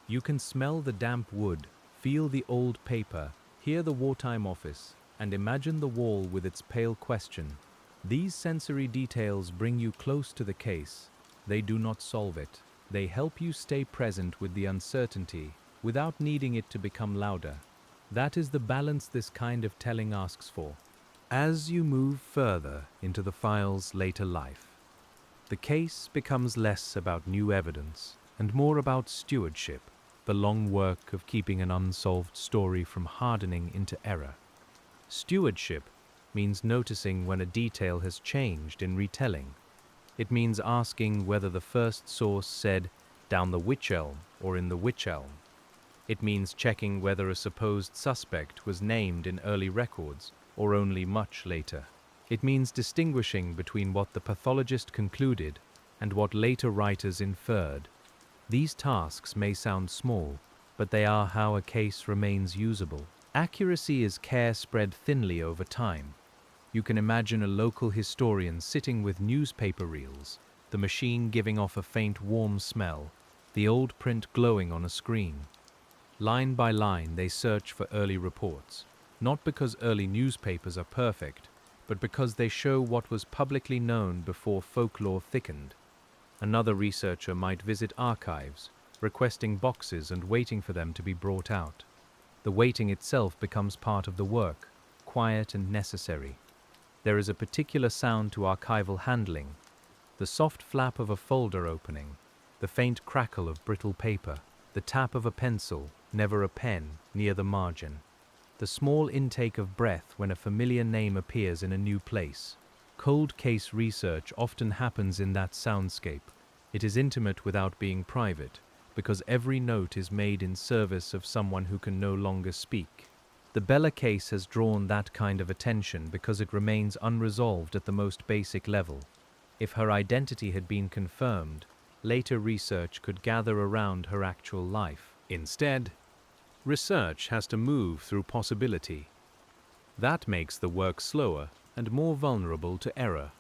You can smell the damp wood, feel the old paper, hear the wartime office, and imagine the wall with its pale question. These sensory details bring you close to the case. They do not solve it. They help you stay present with the uncertainty without needing it to become louder. That is the balance this kind of telling asks for. As you move further into the file's later life, the case becomes less about new evidence and more about stewardship, the long work of keeping an unsolved story from hardening into error. Stewardship means noticing when a detail has changed in retelling. It means asking whether the first source said down the Wych Elm or in the Wych Elm. It means checking whether a supposed suspect was named in early records or only much later. It means distinguishing between what the pathologist concluded and what later writers inferred. These tasks may sound small, but they are how a case remains usable. Accuracy is care spread thinly over time. You can imagine a local historian sitting with newspaper reels, the machine giving off a faint warm smell, the old print glowing on a screen. Line by line, they search for early reports, not because early newspapers are perfect, but because they show what was publicly known before folklore thickened. Another researcher might visit archives, requesting boxes and waiting for them to be brought out. The waiting itself becomes part of the work, quiet and necessary. There is a particular sound to archival handling, the soft flap of a folder opening, the faint crackle of brittle paper, the tap of a pencil, never a pen, near the margin, the small intake of breath when a familiar name appears in a new place. Cold case research often happens in that soundscape. It is intimate without being private, because every note is made in service of someone who can no longer speak. The Bella case has drawn that kind of attention because it remains unresolved at the most basic level. If her identity had been confirmed, later research could gather around her actual life. Instead, research has to move through possibility. That makes the work slower and more vulnerable to error.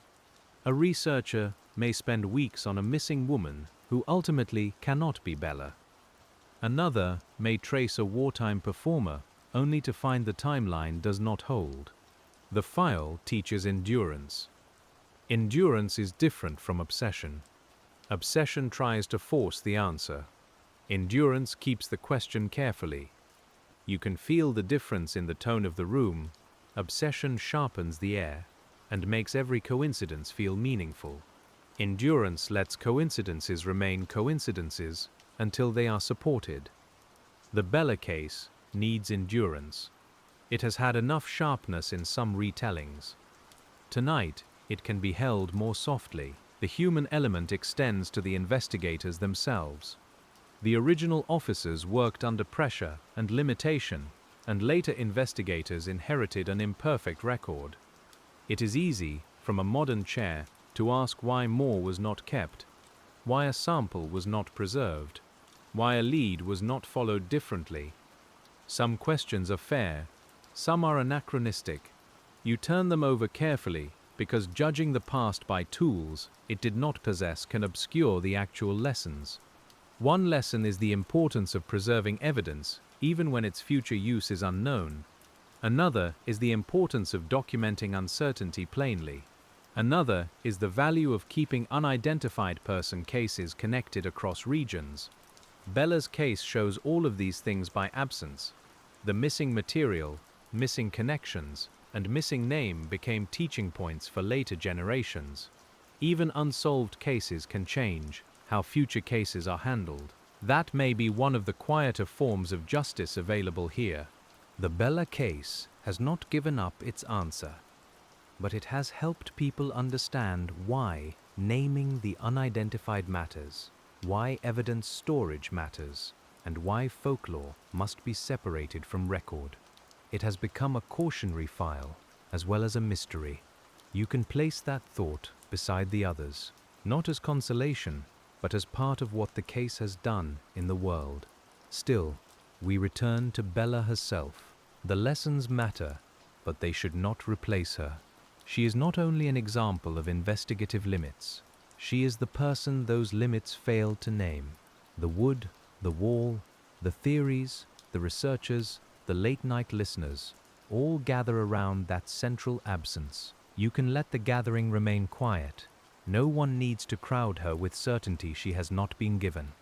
A researcher may spend weeks on a missing woman who ultimately cannot be Bella. Another may trace a wartime performer only to find the timeline does not hold. The file teaches endurance. Endurance is different from obsession. Obsession tries to force the answer. Endurance keeps the question carefully. You can feel the difference in the tone of the room. Obsession sharpens the air and makes every coincidence feel meaningful. Endurance lets coincidences remain coincidences until they are supported. The Bella case needs endurance. It has had enough sharpness in some retellings. Tonight, it can be held more softly. The human element extends to the investigators themselves. The original officers worked under pressure and limitation, and later investigators inherited an imperfect record. It is easy, from a modern chair, to ask why more was not kept, why a sample was not preserved. why a lead was not followed differently. Some questions are fair, some are anachronistic. You turn them over carefully, because judging the past by tools it did not possess can obscure the actual lessons. One lesson is the importance of preserving evidence, even when its future use is unknown. Another is the importance of documenting uncertainty plainly. Another is the value of keeping unidentified person cases connected across regions. Bella's case shows all of these things by absence. The missing material, missing connections, and missing name became teaching points for later generations. Even unsolved cases can change how future cases are handled. That may be one of the quieter forms of justice available here. The Bella case has not given up its answer, but it has helped people understand why naming the unidentified matters, why evidence storage matters, and why folklore must be separated from record. It has become a cautionary file as well as a mystery. You can place that thought beside the others, not as consolation, but as part of what the case has done in the world. Still, we return to Bella herself. The lessons matter, but they should not replace her. She is not only an example of investigative limits, she is the person those limits failed to name. The wood, the wall, the theories, the researchers, the late-night listeners, all gather around that central absence. You can let the gathering remain quiet. No one needs to crowd her with certainty she has not been given.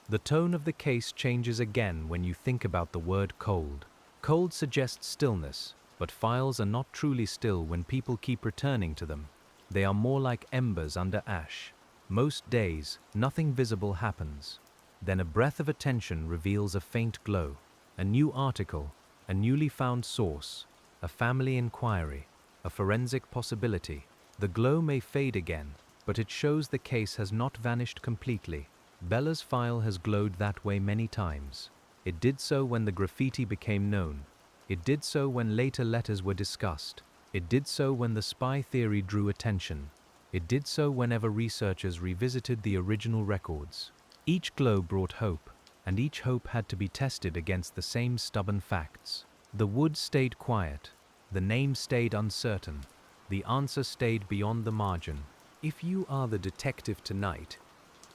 The tone of the case changes again when you think about the word cold. Cold suggests stillness, but files are not truly still when people keep returning to them. They are more like embers under ash. Most days, nothing visible happens. Then a breath of attention reveals a faint glow, a new article, a newly found source, a family inquiry, a forensic possibility. The glow may fade again, but it shows the case has not vanished completely. Bella's file has glowed that way many times. It did so when the graffiti became known. It did so when later letters were discussed. It did so when the spy theory drew attention. It did so whenever researchers revisited the original records. Each glow brought hope, and each hope had to be tested against the same stubborn facts. The wood stayed quiet. The name stayed uncertain. The answer stayed beyond the margin. If you are the detective tonight,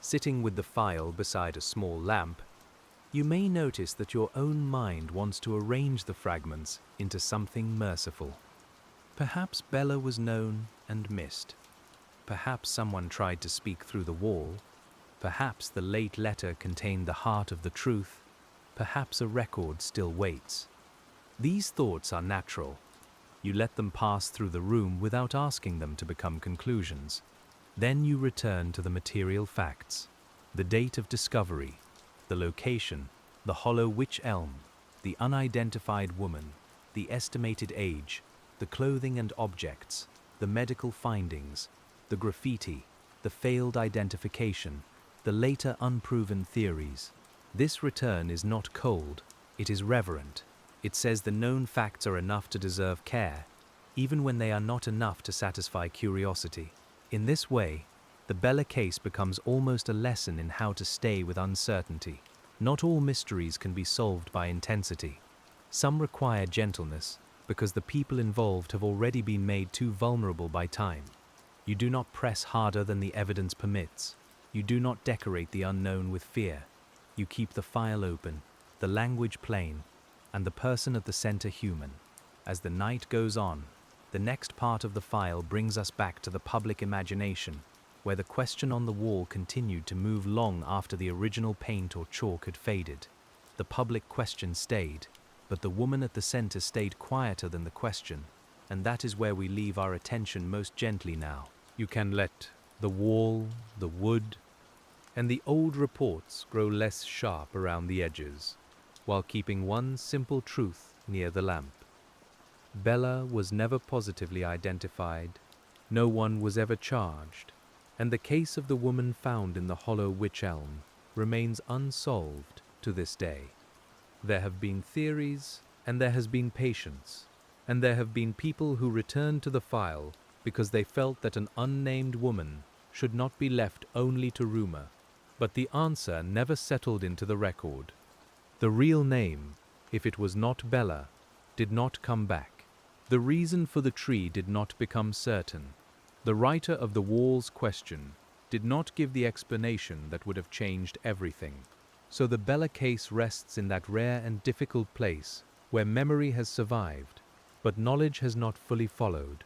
sitting with the file beside a small lamp, you may notice that your own mind wants to arrange the fragments into something merciful. Perhaps Bella was known and missed. Perhaps someone tried to speak through the wall. Perhaps the late letter contained the heart of the truth. Perhaps a record still waits. These thoughts are natural. You let them pass through the room without asking them to become conclusions. Then you return to the material facts, the date of discovery, the location, the hollow wych elm, the unidentified woman, the estimated age, the clothing and objects, the medical findings, the graffiti, the failed identification, the later unproven theories. This return is not cold, it is reverent. It says the known facts are enough to deserve care, even when they are not enough to satisfy curiosity. In this way, the Bella case becomes almost a lesson in how to stay with uncertainty. Not all mysteries can be solved by intensity. Some require gentleness, because the people involved have already been made too vulnerable by time. You do not press harder than the evidence permits. You do not decorate the unknown with fear. You keep the file open, the language plain, and the person at the center human. As the night goes on, the next part of the file brings us back to the public imagination, where the question on the wall continued to move long after the original paint or chalk had faded. The public question stayed, but the woman at the center stayed quieter than the question, and that is where we leave our attention most gently now. You can let the wall, the wood, and the old reports grow less sharp around the edges, while keeping one simple truth near the lamp. Bella was never positively identified, no one was ever charged, and the case of the woman found in the hollow wych elm remains unsolved to this day. There have been theories, and there has been patience, and there have been people who returned to the file because they felt that an unnamed woman should not be left only to rumor. But the answer never settled into the record. The real name, if it was not Bella, did not come back. The reason for the tree did not become certain. The writer of the Wall's question did not give the explanation that would have changed everything. So the Bella case rests in that rare and difficult place where memory has survived, but knowledge has not fully followed.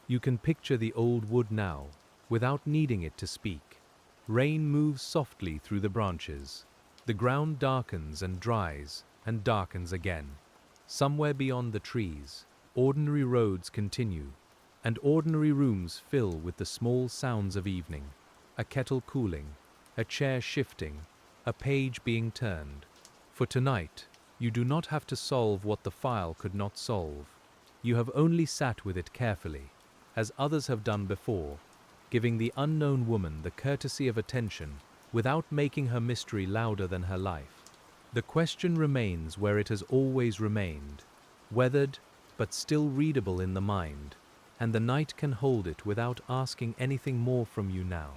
You can picture the old wood now, without needing it to speak. Rain moves softly through the branches. The ground darkens and dries, and darkens again. Somewhere beyond the trees, ordinary roads continue, and ordinary rooms fill with the small sounds of evening. A kettle cooling, a chair shifting, a page being turned. For tonight, you do not have to solve what the file could not solve. You have only sat with it carefully, as others have done before, giving the unknown woman the courtesy of attention without making her mystery louder than her life. The question remains where it has always remained, weathered but still readable in the mind, and the night can hold it without asking anything more from you now.